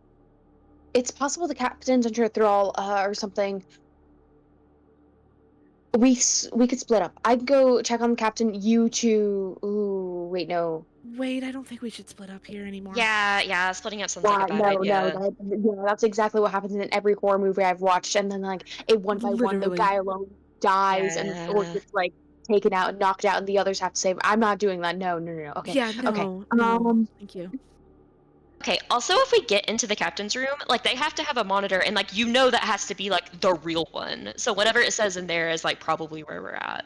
it's possible the captain's under thrall or something. We could split up. I'd go check on the captain. You two. Ooh, wait, no. Wait, I don't think we should split up here anymore. Yeah, splitting up sounds like a bad No. idea. That's exactly what happens in every horror movie I've watched. And then, like, one by one, the Literally. guy alone dies, or Yeah. gets like taken out and knocked out, and the others have to save. I'm not doing that. No. Okay, Yeah, okay. no, thank you. Okay, also if we get into the captain's room, like they have to have a monitor and like you know that has to be like the real one. So whatever it says in there is like probably where we're at.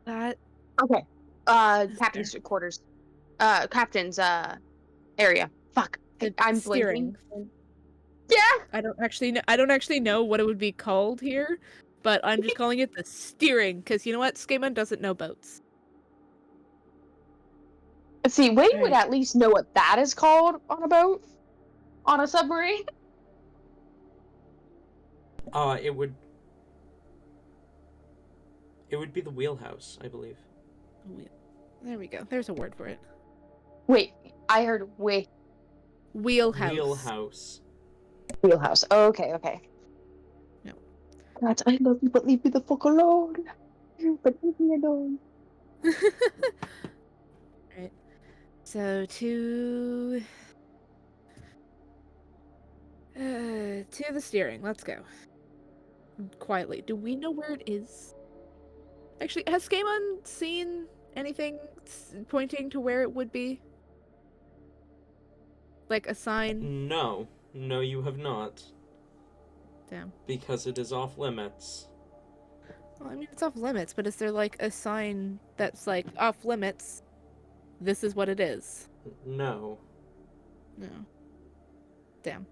That Okay. is fair. Captain's quarters. Captain's area. Fuck. The I'm blinking. steering. Yeah. I don't actually know what it would be called here, but I'm just calling it the steering because you know what? Skaman doesn't know boats. See, Wade would Right. at least know what that is called on a boat, on a submarine. It would be the wheelhouse, I believe. There we go. There's a word for it. Wait, I heard Wheelhouse. Wheelhouse. wheelhouse. Oh, okay. No. God, I love you, but leave me the fuck alone. But leave me alone. Right. So to the steering. Let's go. Quietly. Do we know where it is? Actually, has Skaman seen anything pointing to where it would be? Like a sign? No, you have not, Damn. because it is off limits. Well, I mean, it's off limits, but is there like a sign that's like off limits? This is what it is. No. No. Damn.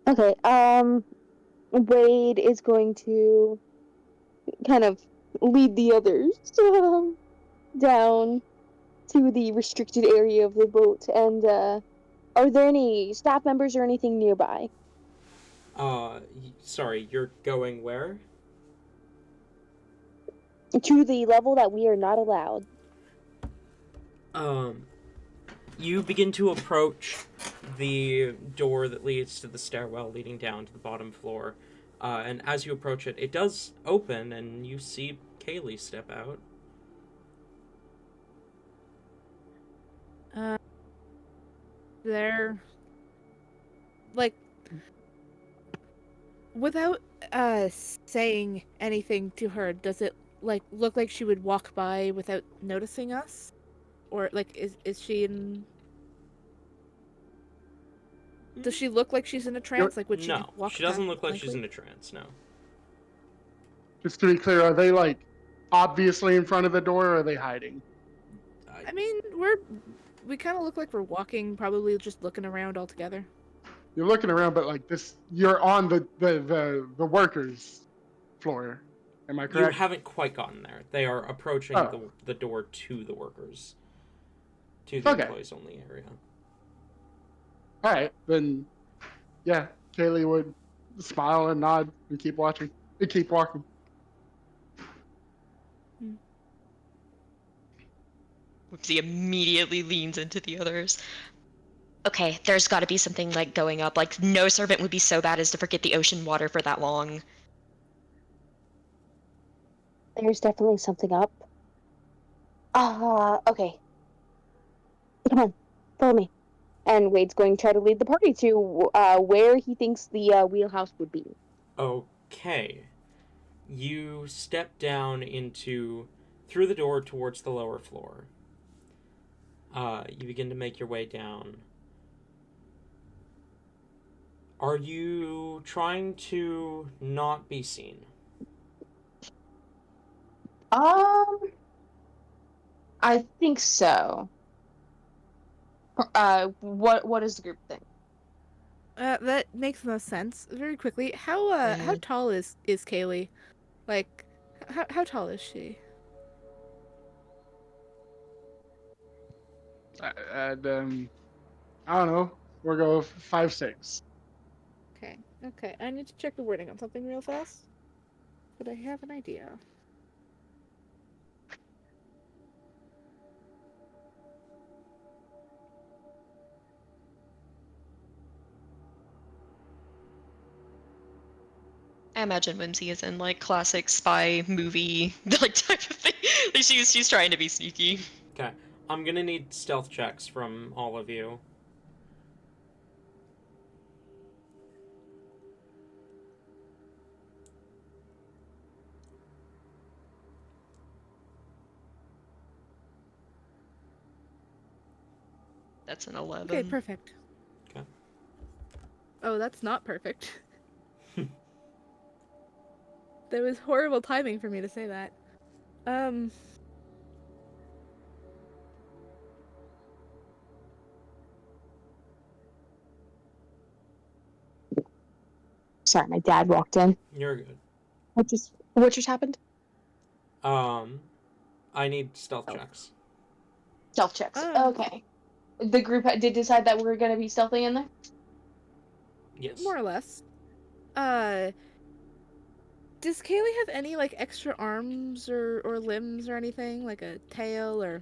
Okay, Wade is going to kind of lead the others down to the restricted area of the boat. And are there any staff members or anything nearby? Sorry, you're going where? To the level that we are not allowed. You begin to approach the door that leads to the stairwell leading down to the bottom floor. And as you approach it, it does open, and you see Kaylee step out. There like, without saying anything to her, does it like look like she would walk by without noticing us, or like is she in? Does she look like she's in a trance? Like, would she No, just walk she doesn't past look like she's blankly? in a trance. No. Just to be clear, are they like obviously in front of the door, or are they hiding? I mean, we kind of look like we're walking, probably just looking around all together. You're looking around, but like this, you're on the workers' floor. Am I You correct? haven't quite gotten there. They are approaching Oh. the door to the workers, to the Okay. employees only area. All right, then, yeah, Kaylee would smile and nod and keep watching and keep walking. He immediately leans into the others. Okay, there's got to be something like going up. Like, no servant would be so bad as to forget the ocean water for that long. There's definitely something up. Okay. Come on, follow me. And Wade's going to try to lead the party to where he thinks the wheelhouse would be. Okay. You step down through the door towards the lower floor. You begin to make your way down. Are you trying to not be seen? I think so. What does the group think? That makes no sense. Very quickly, how tall is Kaylee? Like, how tall is she? And I don't know. We'll go 5'6". Okay. I need to check the wording on something real fast, but I have an idea. I imagine Whimsy is in like classic spy movie like type of thing. She's trying to be sneaky. Okay. I'm gonna need stealth checks from all of you. That's an 11. Okay, perfect. Okay. Oh, that's not perfect. That was horrible timing for me to say that. Sorry, my dad walked in. You're good. What just happened? I need stealth checks. Stealth checks. Oh. Okay. The group did decide that we're gonna be stealthy in there. Yes. More or less. Does Kaylee have any like extra arms or limbs or anything, like a tail or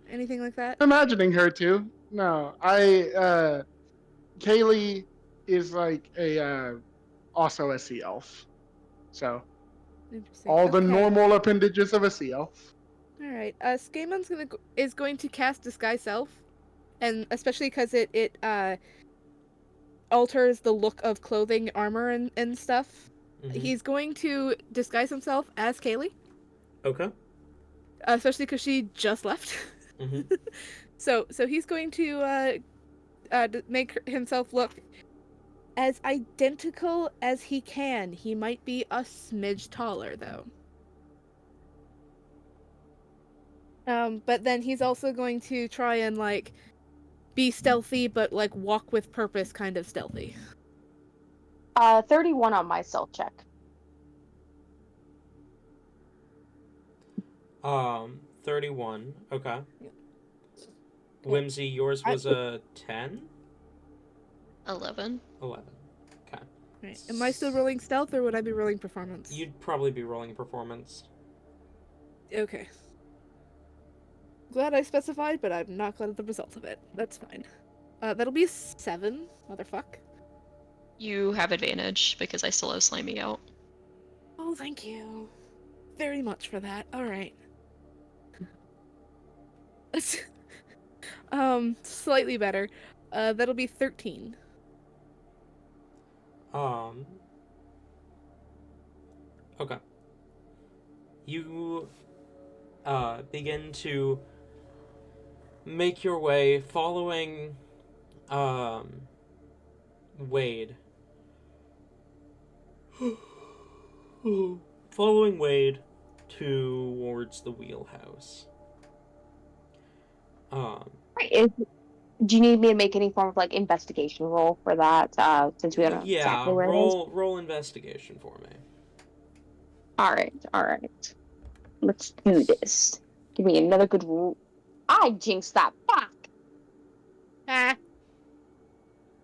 anything like that? Imagining her too. No, Kaylee is like also a sea elf. So Interesting. all the Okay. normal appendages of a sea elf. All right. Skamon's is going to cast Disguise Self, and especially because it alters the look of clothing, armor, and stuff. Mm-hmm. He's going to disguise himself as Kaylee. Okay. Especially because she just left. Mm-hmm. So he's going to make himself look as identical as he can. He might be a smidge taller, though. But then he's also going to try and, like, be stealthy, but, like, walk with purpose kind of stealthy. 31 on my stealth check. 31. Okay. Yeah. Whimsy, yours was a 10? 11. 11. Okay. Right. Am I still rolling stealth, or would I be rolling performance? You'd probably be rolling performance. Okay. Glad I specified, but I'm not glad at the result of it. That's fine. That'll be a 7, motherfuck. You have advantage because I still have Slimy out. Oh, thank you very much for that. All right. Slightly better. That'll be 13. Um. Okay. You begin to make your way following Wade. Following Wade towards the wheelhouse. Right. Do you need me to make any form of like investigation roll for that? Since we don't know Yeah, exactly where it is. roll investigation for me. All right. Let's do this. Give me another good roll. I jinxed that. Fuck. Ah,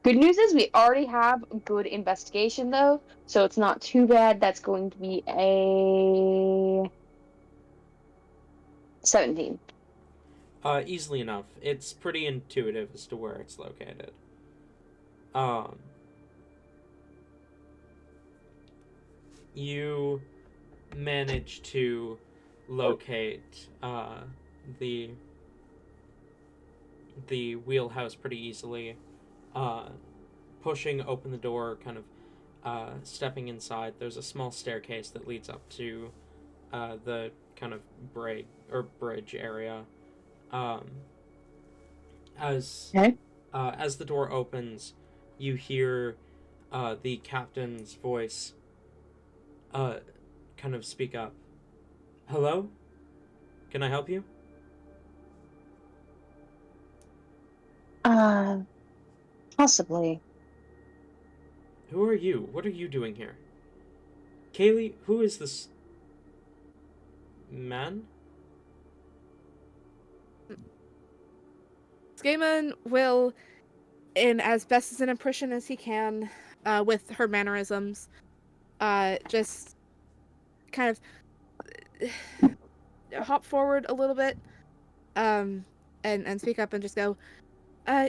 Good news is we already have good investigation though, so it's not too bad. That's going to be a 17. Easily enough. It's pretty intuitive as to where it's located. Um, you manage to locate the wheelhouse pretty easily. Pushing open the door, kind of stepping inside. There's a small staircase that leads up to the kind of bridge area. As Okay. as the door opens, you hear the captain's voice kind of speak up. Hello? Can I help you? Possibly. Who are you? What are you doing here? Kaylee, who is this man? Skaman will, in as best as an impression as he can, with her mannerisms, just kind of hop forward a little bit, and speak up and just go,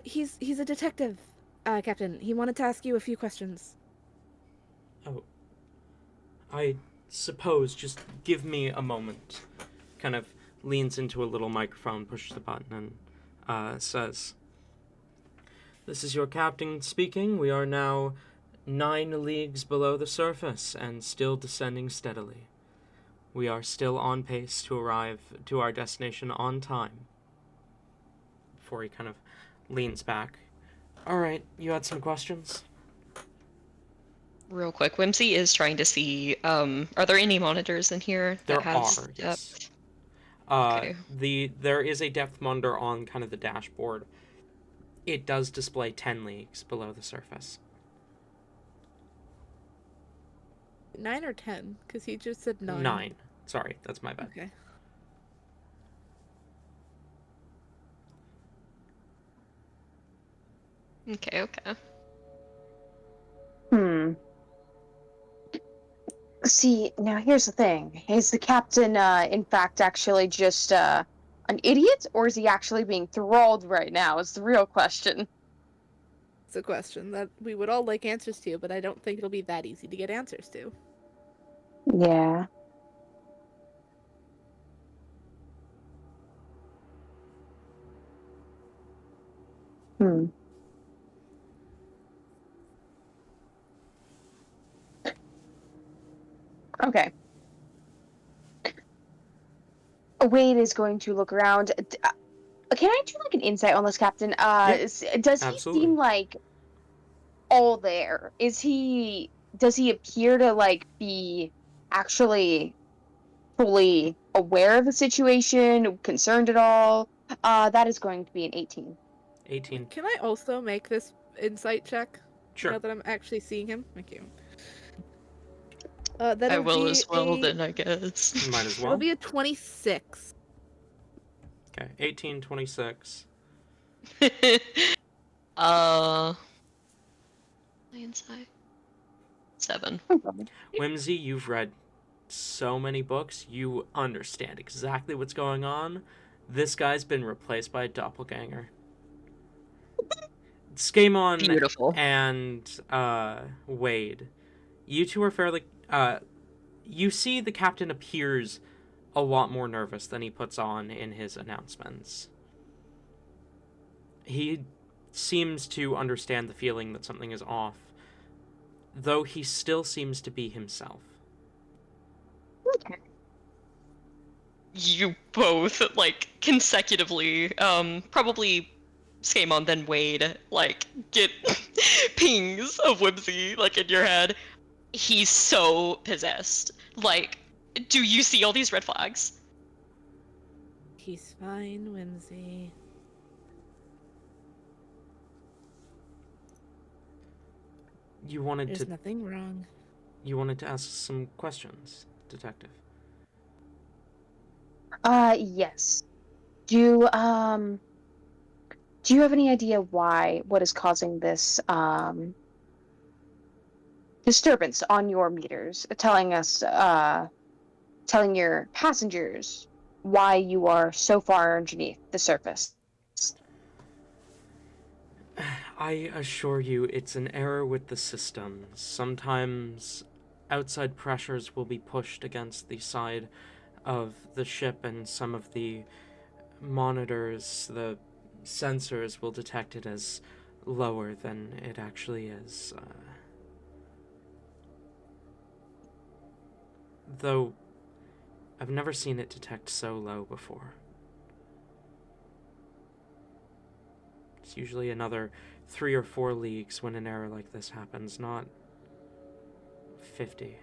he's a detective, Captain. He wanted to ask you a few questions. Oh, I suppose just give me a moment. Kind of leans into a little microphone, pushes the button, and says, "This is your captain speaking. We are now 9 leagues below the surface and still descending steadily. We are still on pace to arrive to our destination on time." Before he kind of leans back. All right, you had some questions? Real quick, Whimsy is trying to see, are there any monitors in here that There has are, yes. depth? Okay. There is a depth monitor on kind of the dashboard. It does display 10 leagues below the surface. 9 or 10? Because he just said 9. 9. Sorry, that's my bad. Okay. Okay. See, now here's the thing. Is the captain, in fact, actually just, an idiot? Or is he actually being thralled right now? Is the real question. It's a question that we would all like answers to, but I don't think it'll be that easy to get answers to. Yeah. Okay. Wade is going to look around. Can I do like an insight on this captain? Does he absolutely. seem like all there? Does he appear to like be actually fully aware of the situation, concerned at all? That is going to be an 18. 18. Can I also make this insight check? Sure. Now that I'm actually seeing him? Thank you. I That'll will be as well, then, I guess. Might as That'll well. be a 26. Okay, 18, 26. Inside. 7. Whimsy, you've read so many books, you understand exactly what's going on. This guy's been replaced by a doppelganger. Skamon Beautiful. and Wade, you two are fairly... you see the captain appears a lot more nervous than he puts on in his announcements. He seems to understand the feeling that something is off. though he still seems to be himself. Okay. You both, like, consecutively, probably Skamon then Wade, like, get pings of Whimsy, like, in your head. He's so possessed. Like, do you see all these red flags? He's fine, Whimsy. You wanted There's to nothing wrong. ask some questions, Detective. Yes. Do you have any idea what is causing this disturbance on your meters, telling your passengers why you are so far underneath the surface? I assure you, it's an error with the system. Sometimes outside pressures will be pushed against the side of the ship, and some of the monitors, the sensors, will detect it as lower than it actually is. Though I've never seen it detect so low before. It's usually another 3 or 4 leagues when an error like this happens, not 50.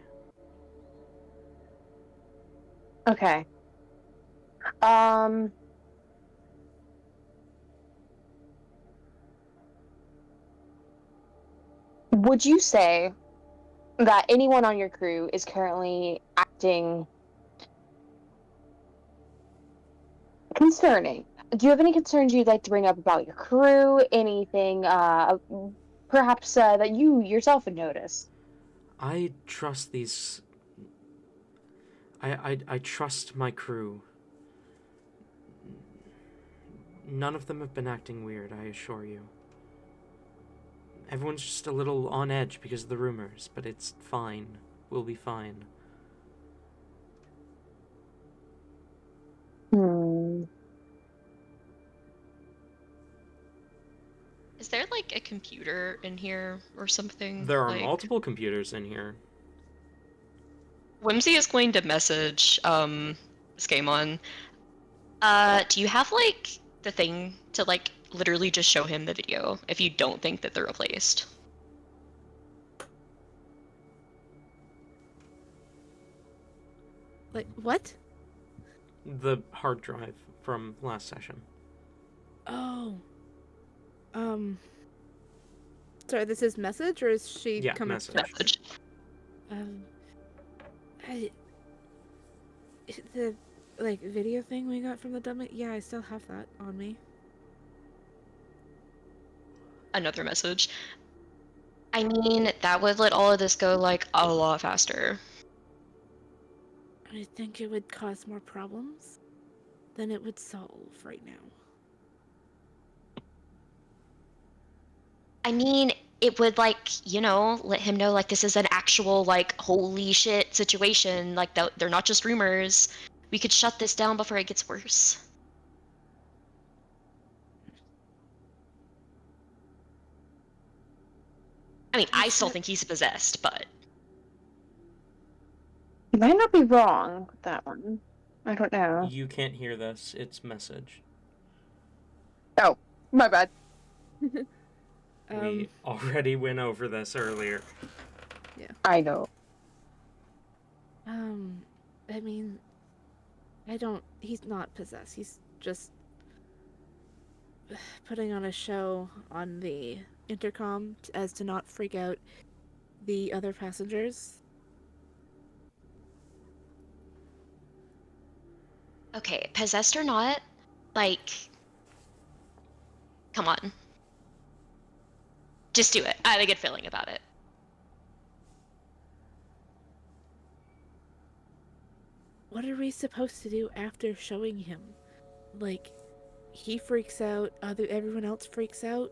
Okay. Um, would you say that anyone on your crew is currently acting concerning? Do you have any concerns you'd like to bring up about your crew? Anything, perhaps that you yourself would notice? I trust these. I trust my crew. None of them have been acting weird, I assure you. Everyone's just a little on edge because of the rumors, but it's fine. We'll be fine. Hmm. Is there, like, a computer in here or something? There are Like, multiple computers in here. Whimsy is going to message, Skamon. Do you have, like, the thing to, like, literally just show him the video if you don't think that they're replaced? Like, what? The hard drive from last session. Oh. Um. Sorry, this is message, or is she Yeah, coming message. to talk to me? Message. I. The, like, video thing we got from the dummy? Yeah, I still have that on me. Another message. I mean, that would let all of this go, like, a lot faster. I think it would cause more problems than it would solve right now. I mean, it would, like, you know, let him know, like, this is an actual, like, holy shit situation. Like, they're not just rumors. We could shut this down before it gets worse. I mean, I still think he's possessed, but You might not be wrong with that one. I don't know. You can't hear this. It's message. Oh, my bad. We already went over this earlier. I know. I mean, he's not possessed. He's just putting on a show on the intercom as to not freak out the other passengers. okay, possessed or not, like, come on. Just do it. I have a good feeling about it. What are we supposed to do after showing him? Like, he freaks out, everyone else freaks out.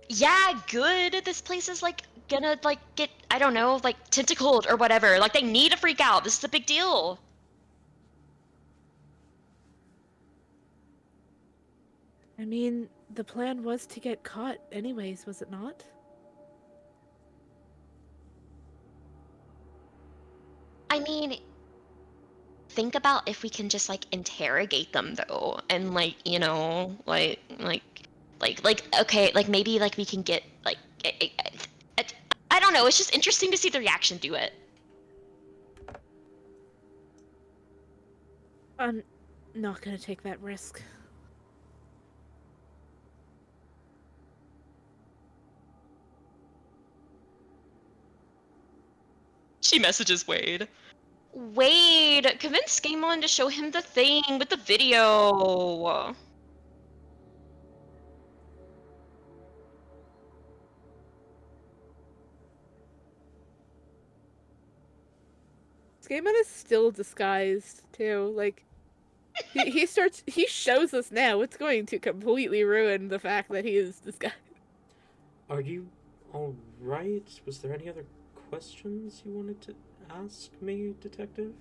Yeah, good. This place is, like, gonna, like, get, I don't know, like, tentacled or whatever. Like, they need to freak out. This is a big deal. I mean, the plan was to get caught anyways, was it not? I mean, think about if we can just like interrogate them though, and like okay, like maybe like we can get like I don't know. It's just interesting to see the reaction to it. I'm not gonna take that risk. She messages Wade. Wade, convince Gamon to show him the thing with the video. Skaman is still disguised too. Like he shows us now. It's going to completely ruin the fact that he is disguised. Are you alright? Was there any other questions you wanted to ask me, Detective?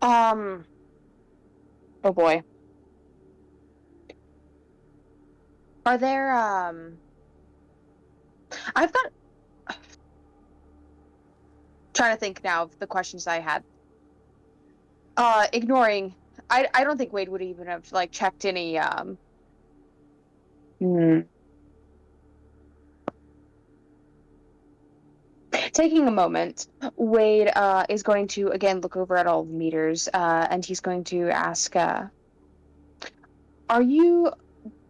Oh boy. Are there, I've got, trying to think now of the questions I had. Ignoring, I don't think Wade would even have, like, checked any, Taking a moment, Wade is going to again look over at all the meters, and he's going to ask, are you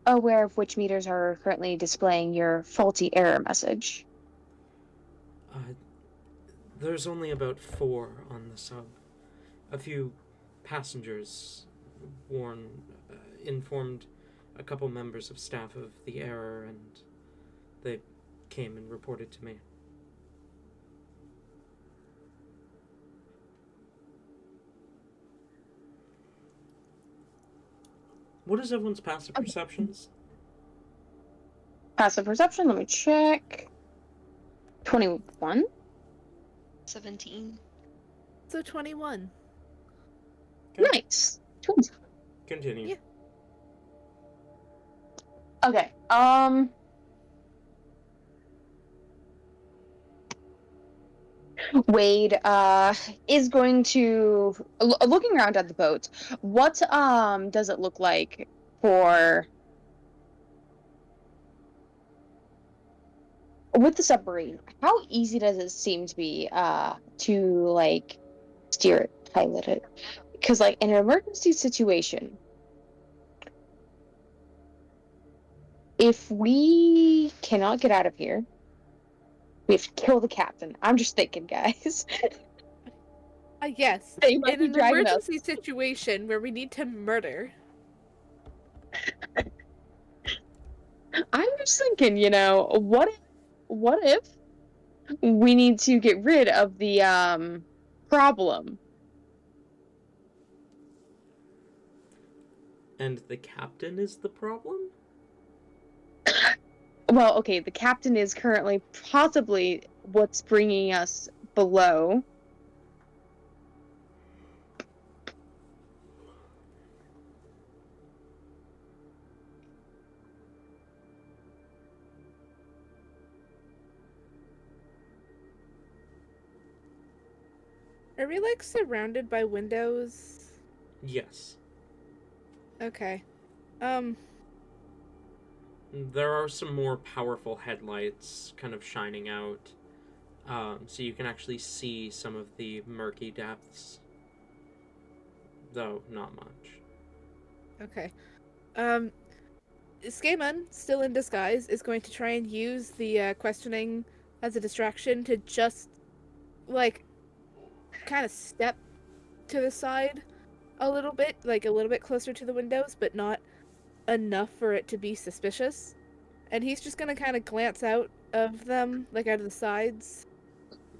aware of which meters are currently displaying your faulty error message? There's only about 4 on the sub. A few passengers informed a couple members of staff of the error, and they came and reported to me. What is everyone's passive perceptions? Passive perception, let me check. 21? 17. So 21. Okay. Nice. 20. Continue. Yeah. Okay. Wade is going to looking around at the boat. What does it look like for with the submarine? How easy does it seem to be to like steer it, pilot it? Because like in an emergency situation, if we cannot get out of here, we have to kill the captain. I'm just thinking, guys. Yes. They might In be an dragging us. emergency situation where we need to murder. I'm just thinking, what if we need to get rid of the problem? And the captain is the problem? Well, okay, the captain is currently possibly what's bringing us below. Are we like surrounded by windows? Yes. Okay. There are some more powerful headlights kind of shining out, so you can actually see some of the murky depths, though not much. Okay. Skaman, still in disguise, is going to try and use the questioning as a distraction to just, like, kind of step to the side a little bit closer to the windows, but not enough for it to be suspicious. And he's just gonna kind of glance out of them, like out of the sides,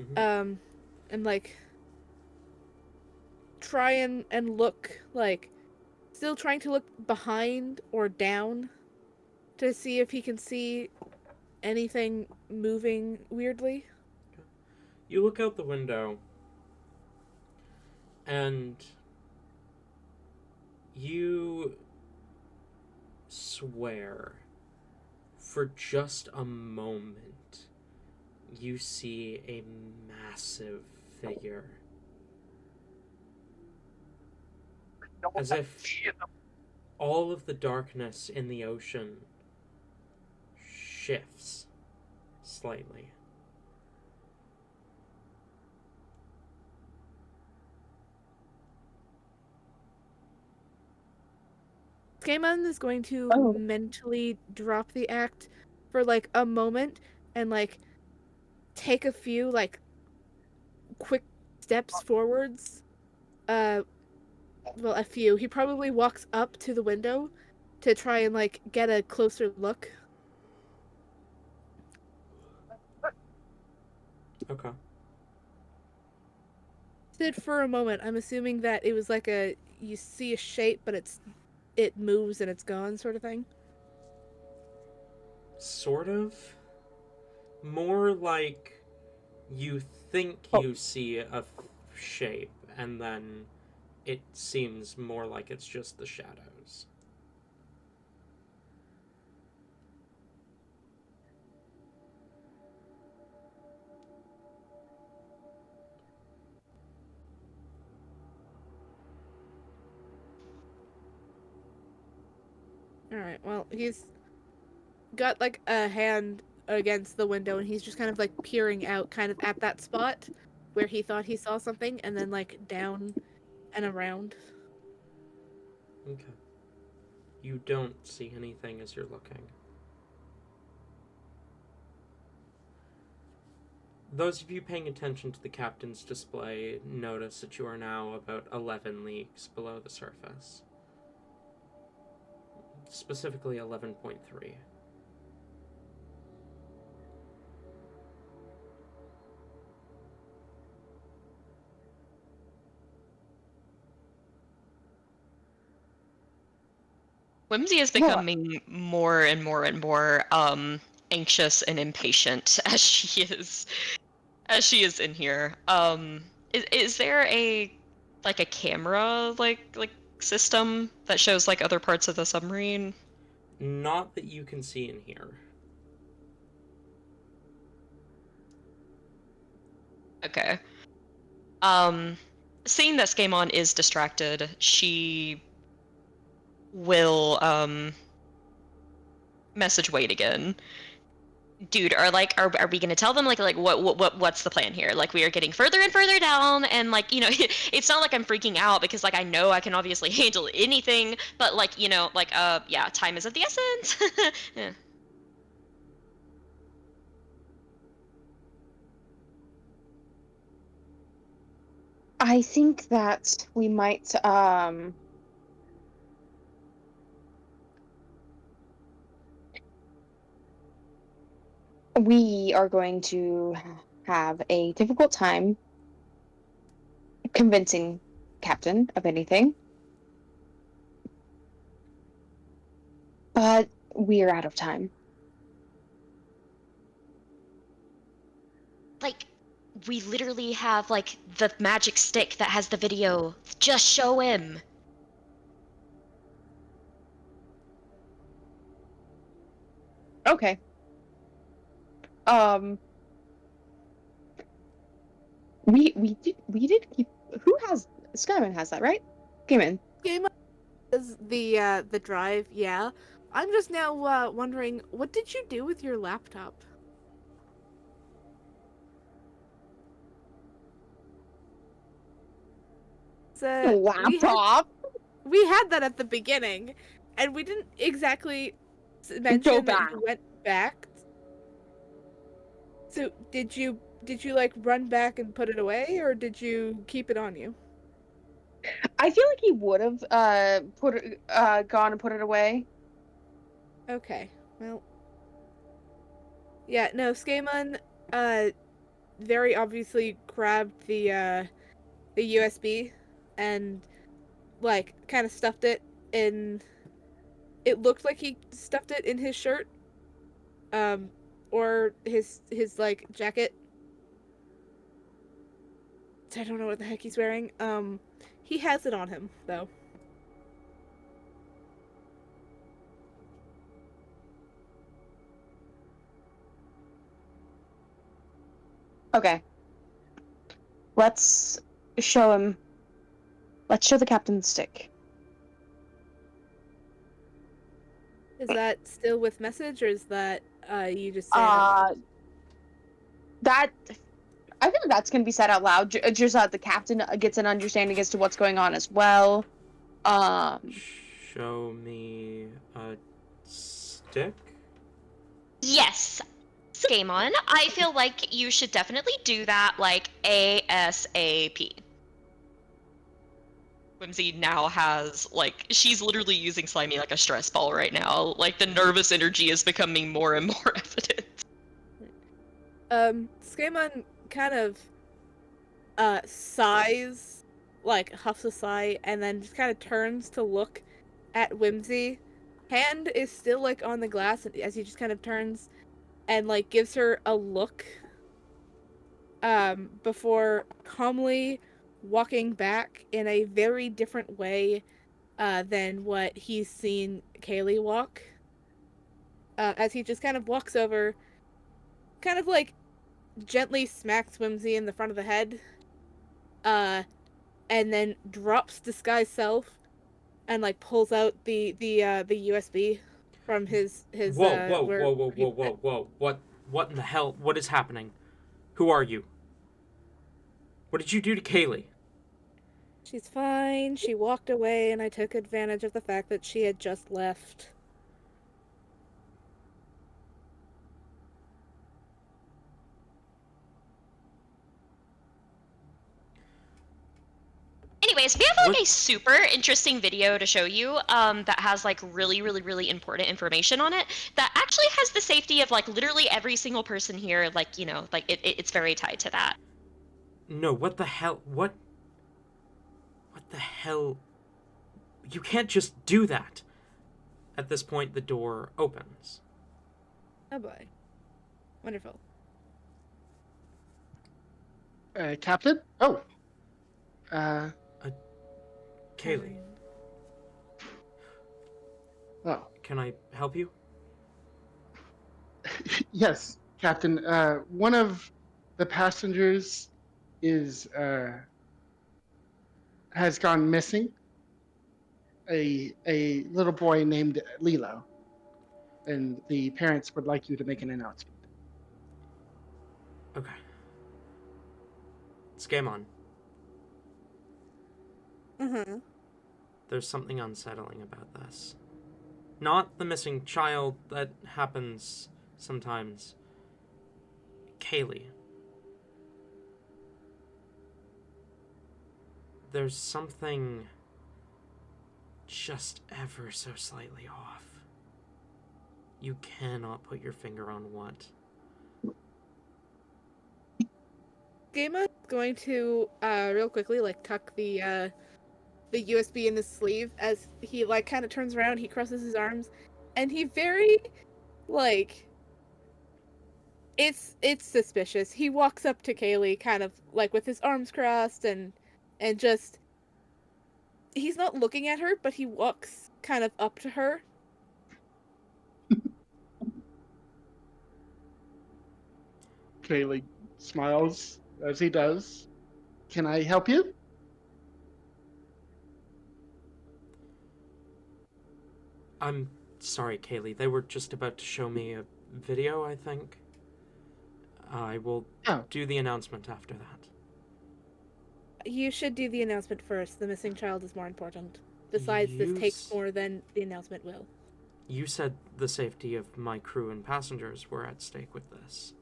Mm-hmm. and like try and look, like, still trying to look behind or down to see if he can see anything moving weirdly. You look out the window, and you swear For just a moment, you see a massive figure. As if all of the darkness in the ocean shifts slightly. Skaemon is going to Oh. mentally drop the act for like a moment and like take a few like quick steps forwards. Well, a few. He probably walks up to the window to try and like get a closer look. Okay. Stood for a moment. I'm assuming that it was like a you see a shape, but it moves and it's gone sort of thing. Sort of. More like you think Oh. you see a shape, and then it seems more like it's just the shadows. All right. Well, he's got like a hand against the window and he's just kind of like peering out kind of at that spot where he thought he saw something and then like down and around. Okay. You don't see anything as you're looking. Those of you paying attention to the captain's display notice that you are now about 11 leagues below the surface. Specifically 11.3. Whimsy is becoming more and more and more anxious and impatient as she is in here. Is there a camera like system that shows like other parts of the submarine? Not that you can see in here. Okay. Seeing that Skaemon is distracted, she will message Wade again. Dude, are we gonna tell them like what's the plan here? Like we are getting further and further down, and like it's not like I'm freaking out because like I know I can obviously handle anything, but like yeah, time is of the essence. Yeah. I think that we might we are going to have a difficult time convincing Captain of anything. But we are out of time. Like we literally have like the magic stick that has the video. Just show him. Okay. We did keep. Who has Skyman has that, right? Skyman. Game is the drive, yeah. I'm just now wondering, what did you do with your laptop? So Laptop. we had that at the beginning, and we didn't exactly Go mention that back. you went back. So did you like run back and put it away, or did you keep it on you? I feel like he would have gone and put it away. Okay, well, yeah, no, Skaemon, very obviously grabbed the USB and like kind of stuffed it in. It looked like he stuffed it in his shirt, or his like jacket. I don't know what the heck he's wearing. He has it on him though. Okay. Let's show him. Let's show the captain the stick. Is that still with message, or is that you just say it out Uh, loud? that I think that's gonna be said out loud, just so that the captain gets an understanding as to what's going on as well. Um, Show me a stick? Yes, Game On. I feel like you should definitely do that, like, ASAP. Whimsy now has, like, she's literally using Slimy like a stress ball right now. Like, the nervous energy is becoming more and more evident. Skaemon kind of sighs, like huffs a sigh, and then just kind of turns to look at Whimsy. Hand is still like on the glass as he just kind of turns and like gives her a look before calmly walking back in a very different way than what he's seen Kaylee walk. As he just kind of walks over, kind of like gently smacks Whimsy in the front of the head, uh, and then drops Disguise Self and like pulls out the USB from his Whoa, whoa, where whoa, whoa, he whoa, whoa, whoa. What in the hell? What is happening? Who are you? What did you do to Kaylee? She's fine. She walked away, and I took advantage of the fact that she had just left. Anyways, we have like What? a super interesting video to show you that has like really, really, really important information on it that actually has the safety of like literally every single person here. Like, you know, like it's very tied to that. No, what the hell? What the hell? You can't just do that. At this point, the door opens. Oh boy. Wonderful. Captain? Oh. Uh, Kaylee, oh. can I help you? Yes, Captain. One of the passengers is has gone missing. A little boy named Lilo, and the parents would like you to make an announcement. Okay. It's game on. Mm-hmm. There's something unsettling about this. Not the missing child, that happens sometimes. Kaylee. There's something just ever so slightly off. You cannot put your finger on what. Game's going to real quickly like tuck the USB in his sleeve as he like kind of turns around, he crosses his arms, and he very like it's suspicious. He walks up to Kaylee kind of like with his arms crossed and just he's not looking at her, but he walks kind of up to her. Kaylee smiles as he does. Can I help you? I'm sorry, Kaylee. They were just about to show me a video, I think. I will Oh, do the announcement after that. You should do the announcement first. The missing child is more important. Besides, this takes more than the announcement will. You said the safety of my crew and passengers were at stake with this.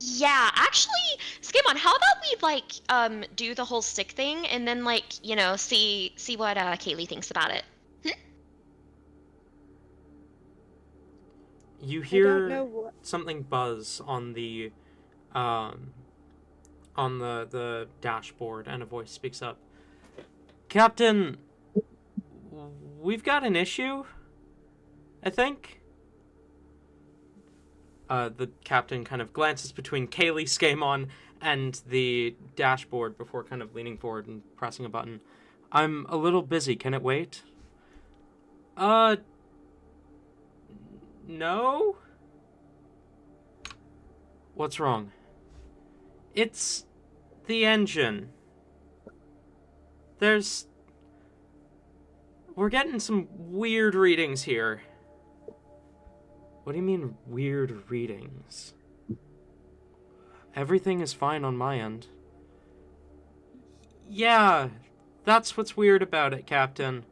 Yeah, actually, Skimon, how about we like do the whole stick thing and then like, you know, see what Kaylee thinks about it. You I don't hear know what. something buzz on the dashboard, and a voice speaks up. Captain, we've got an issue, I think. The captain kind of glances between Kaylee, Skaemon, and the dashboard before kind of leaning forward and pressing a button. I'm a little busy. Can it wait? No? What's wrong? It's the engine. We're getting some weird readings here. What do you mean, weird readings? Everything is fine on my end. Yeah, that's what's weird about it, Captain.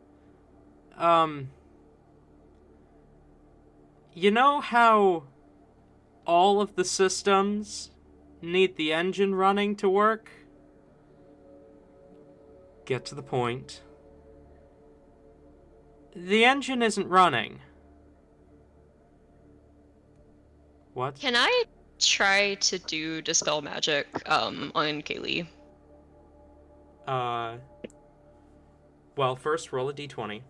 You know how all of the systems need the engine running to work? Get to the point. The engine isn't running. What? Can I try to do Dispel Magic on Kaylee? Well, first roll a d20.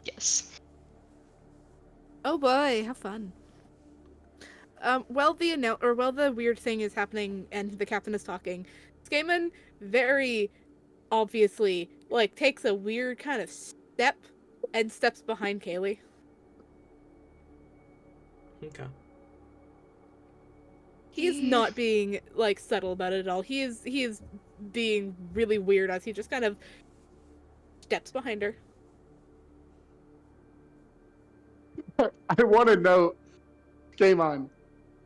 Yes. Oh boy, have fun. While the weird thing is happening and the captain is talking, Skaman very obviously takes a weird kind of step and steps behind Kaylee. Okay. He is not being subtle about it at all. He is being really weird as he just kind of steps behind her. I want to note, game on,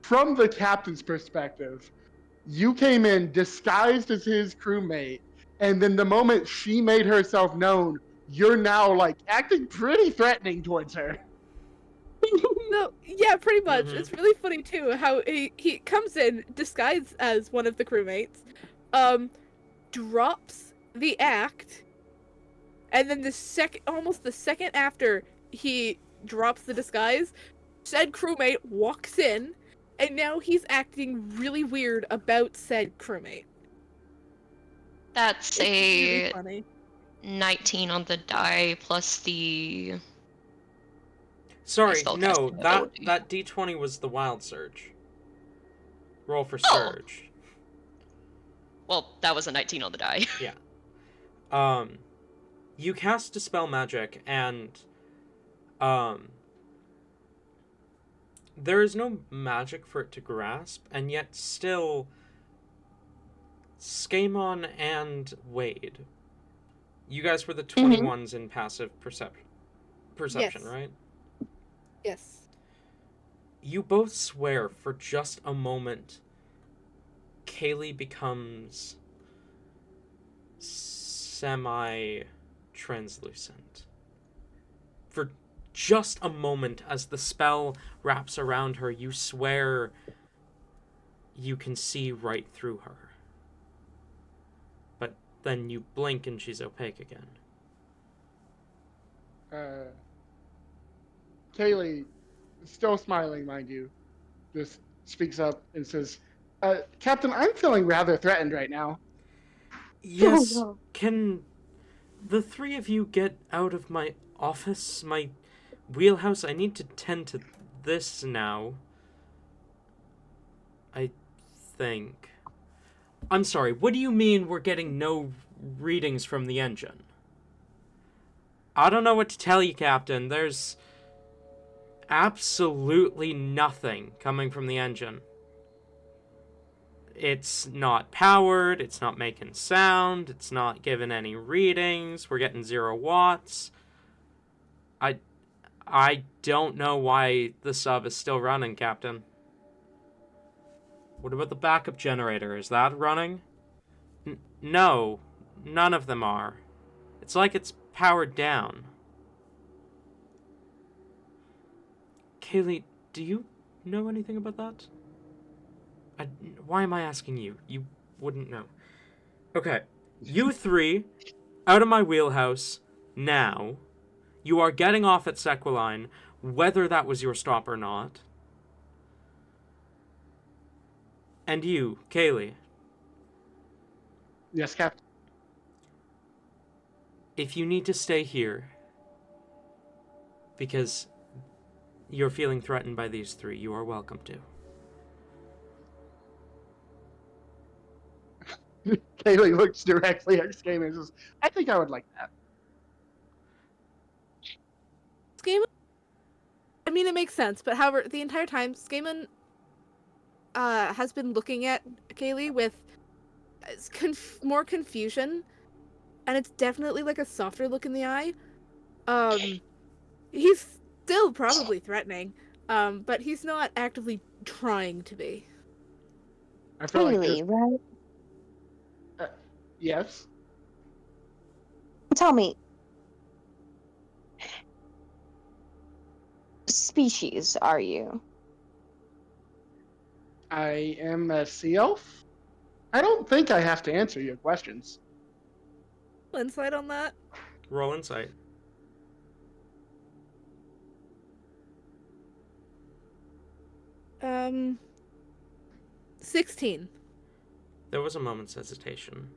from the captain's perspective, you came in disguised as his crewmate, and then the moment she made herself known, you're now acting pretty threatening towards her. No, yeah, pretty much. Mhm. It's really funny too how he comes in disguised as one of the crewmates, drops the act, and then almost the second after he drops the disguise, said crewmate walks in, and now he's acting really weird about said crewmate. That's It's really a funny. 19 on the die plus the... Sorry, spellcasting no, ability. that d20 was the wild surge. Roll for Oh. surge. Well, that was a 19 on the die. Yeah. You cast Dispel Magic, and there is no magic for it to grasp, and yet still Skamon and Wade, you guys were the 21s in passive perception, Yes. right? Yes. You both swear for just a moment Kaylee becomes semi-translucent. For just a moment, as the spell wraps around her, you swear you can see right through her. But then you blink and she's opaque again. Kaylee, still smiling, mind you, just speaks up and says, Captain, I'm feeling rather threatened right now. Yes, no. can the three of you get out of my office, my wheelhouse? I need to tend to this now. I think. I'm sorry, what do you mean we're getting no readings from the engine? I don't know what to tell you, Captain. There's absolutely nothing coming from the engine. It's not powered, it's not making sound, it's not giving any readings, we're getting 0 watts. I don't know why the sub is still running, Captain. What about the backup generator? Is that running? No, none of them are. It's like it's powered down. Kaylee, do you know anything about that? Why am I asking you? You wouldn't know. Okay, you three, out of my wheelhouse, now. You are getting off at Sequiline, whether that was your stop or not. And you, Kaylee. Yes, Captain. If you need to stay here, because you're feeling threatened by these three, you are welcome to. Kaylee looks directly at Skaman and says, I think I would like that. Skaman, I mean, it makes sense, but however, the entire time, Skaman has been looking at Kaylee with more confusion, and it's definitely like a softer look in the eye. He's still probably threatening, but he's not actively trying to be. I feel like this. Kaylee, right? Yes. Tell me, species are you? I am a sea elf. I don't think I have to answer your questions. Insight on that? Roll insight. Um, 16. There was a moment's hesitation.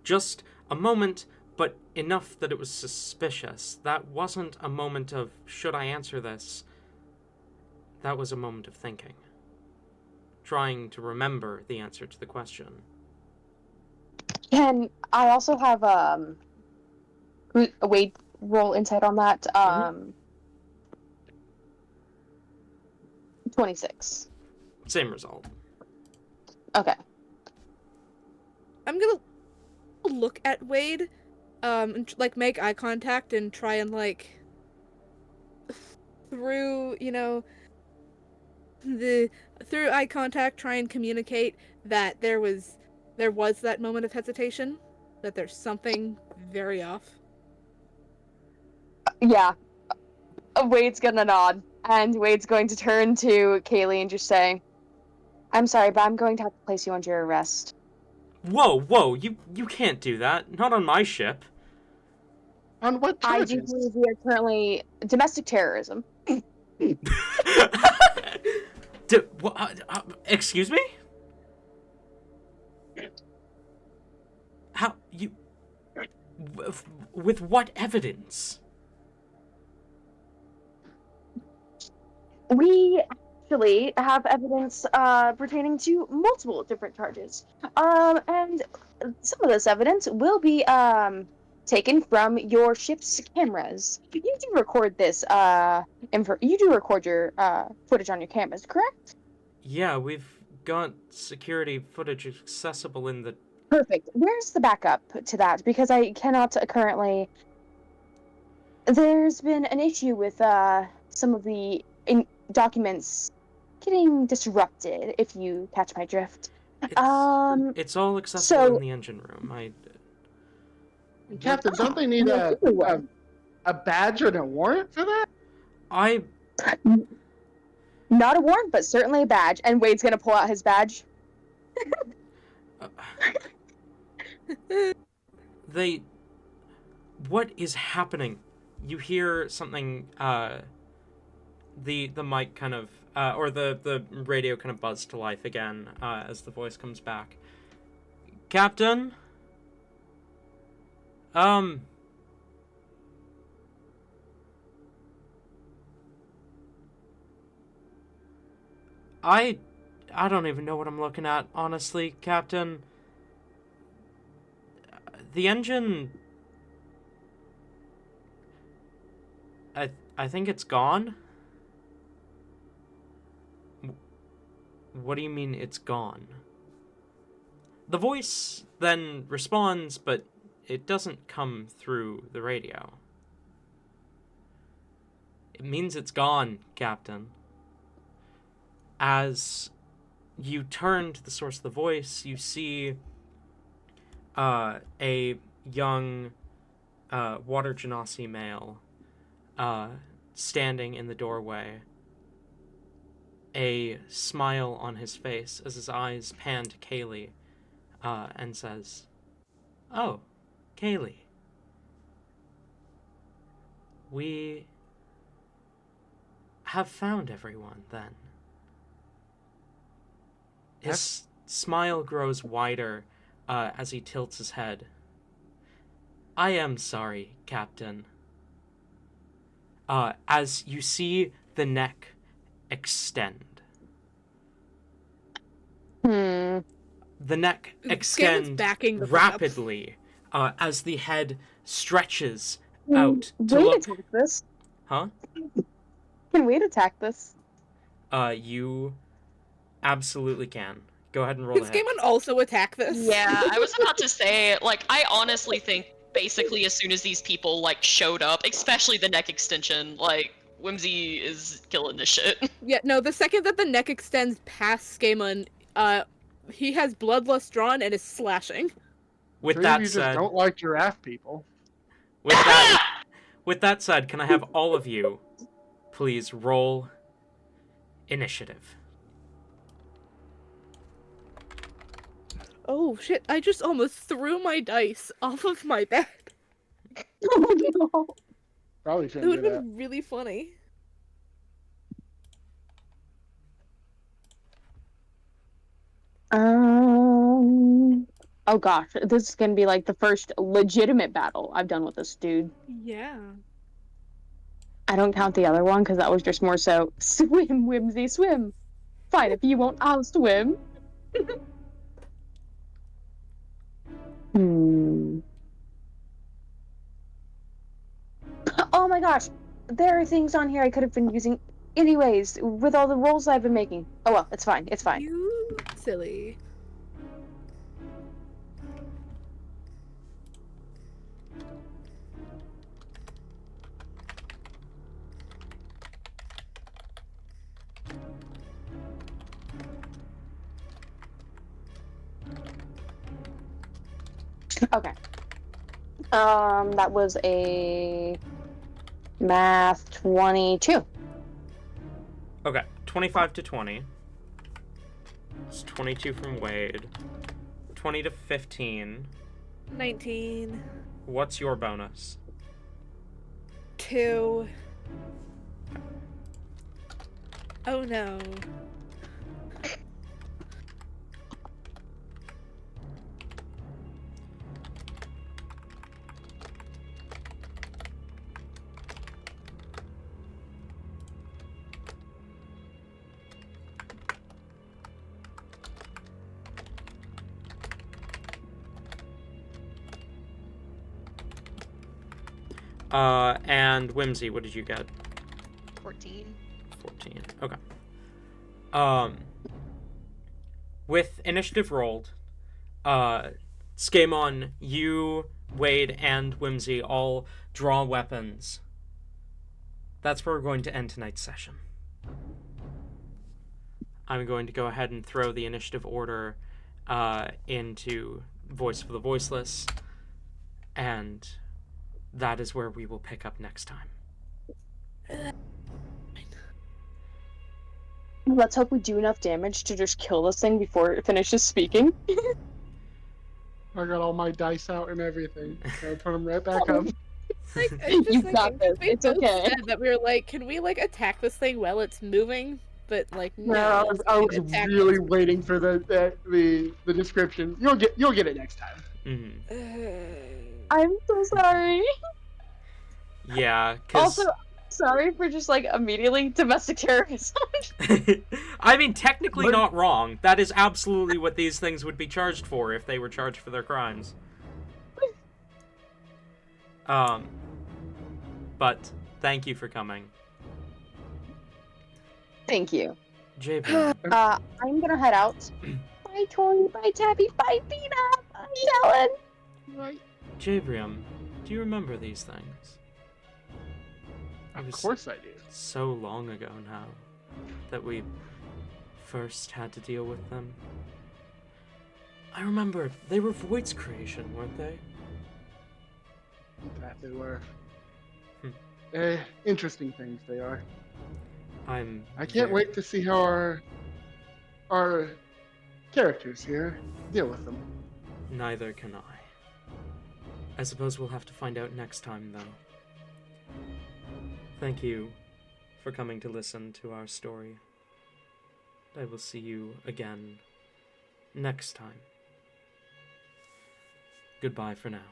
Just a moment, but enough that it was suspicious. That wasn't a moment of, should I answer this? That was a moment of thinking. Trying to remember the answer to the question. Can I also have Wade roll insight on that? 26. Same result. Okay. I'm gonna look at Wade, and like make eye contact and try and like through through eye contact try and communicate that there was that moment of hesitation, that there's something very off. Yeah. Wade's gonna nod, and Wade's going to turn to Kaylee and just say, "I'm sorry, but I'm going to have to place you under arrest." Whoa, you can't do that. Not on my ship. On what I do charges? believe we are currently domestic terrorism. Excuse me? How you... With what evidence? We actually have evidence pertaining to multiple different charges. And some of this evidence will be taken from your ship's cameras. You do record this you do record your footage on your cameras, correct? Yeah, we've got security footage accessible in the... Perfect. Where's the backup to that? Because I cannot currently... There's been an issue with some of the documents getting disrupted, if you catch my drift. It's all accessible in the engine room. Captain, don't they need a badge and a warrant for that? Not a warrant, but certainly a badge. And Wade's gonna pull out his badge. What is happening? You hear something, the mic kind of, or the radio kind of buzzed to life again, as the voice comes back. Captain? I don't even know what I'm looking at, honestly, Captain. The engine... I think it's gone? What do you mean it's gone? The voice then responds, but it doesn't come through the radio. It means it's gone, Captain. As you turn to the source of the voice, you see a young water genasi male standing in the doorway, a smile on his face as his eyes pan to Kaylee, and says, "Oh, Kaylee. We have found everyone, then." His smile grows wider as he tilts his head. "I am sorry, Captain." As you see the neck extend. The neck extend rapidly as the head stretches out to look... attack this. Huh? Can we attack this? You absolutely can. Go ahead and roll Can the hit. Skamon also attack this? Yeah, I was about to say, like, I honestly think basically as soon as these people, like, showed up, especially the neck extension, like, Whimsy is killing this shit. Yeah, no, the second that the neck extends past Skamon, he has bloodlust drawn and is slashing. With Three of that you just said, don't like giraffe people. with that said, can I have all of you please roll initiative? Oh shit, I just almost threw my dice off of my bed. Oh no. Probably That shouldn't would do have that. been really funny. Oh gosh, this is gonna be like the first legitimate battle I've done with this dude. Yeah. I don't count the other one because that was just more so swim, Whimsy, swim. Fine, if you won't, I'll swim. Hmm. Oh my gosh, there are things on here I could have been using anyways with all the rolls I've been making. Oh well, it's fine. It's fine. You silly. Okay. That was a math 22. Okay, 25 to 20. It's 22 from Wade. 20 to 15. 19. What's your bonus? 2. Oh no. And Whimsy, what did you get? 14. 14. Okay. With initiative rolled, Skamon, you, Wade, and Whimsy all draw weapons. That's where we're going to end tonight's session. I'm going to go ahead and throw the initiative order into Voice for the Voiceless, and that is where we will pick up next time. Let's hope we do enough damage to just kill this thing before it finishes speaking. I got all my dice out and everything. Gotta put them right back up. Like, I'm just You thinking, got this. we It's both okay. said that we were like, can we like attack this thing while it's moving? But like, no. Yeah, I was attack really this- waiting for the description. You'll get it next time. Mm-hmm. I'm so sorry. Yeah, because... Also, sorry for just like immediately domestic terrorism. I mean, technically not wrong. That is absolutely what these things would be charged for if they were charged for their crimes. But thank you for coming. Thank you. JB. I'm gonna head out. Bye, Tori. Bye, Tabby. Bye, Bina. Bye, Ellen. Right. Jabrium, do you remember these things? Of course I do. So long ago now that we first had to deal with them. I remember they were Void's creation, weren't they? That they were. Interesting things they are. I can't wait to see how our characters here deal with them. Neither can I. I suppose we'll have to find out next time, though. Thank you for coming to listen to our story. I will see you again next time. Goodbye for now.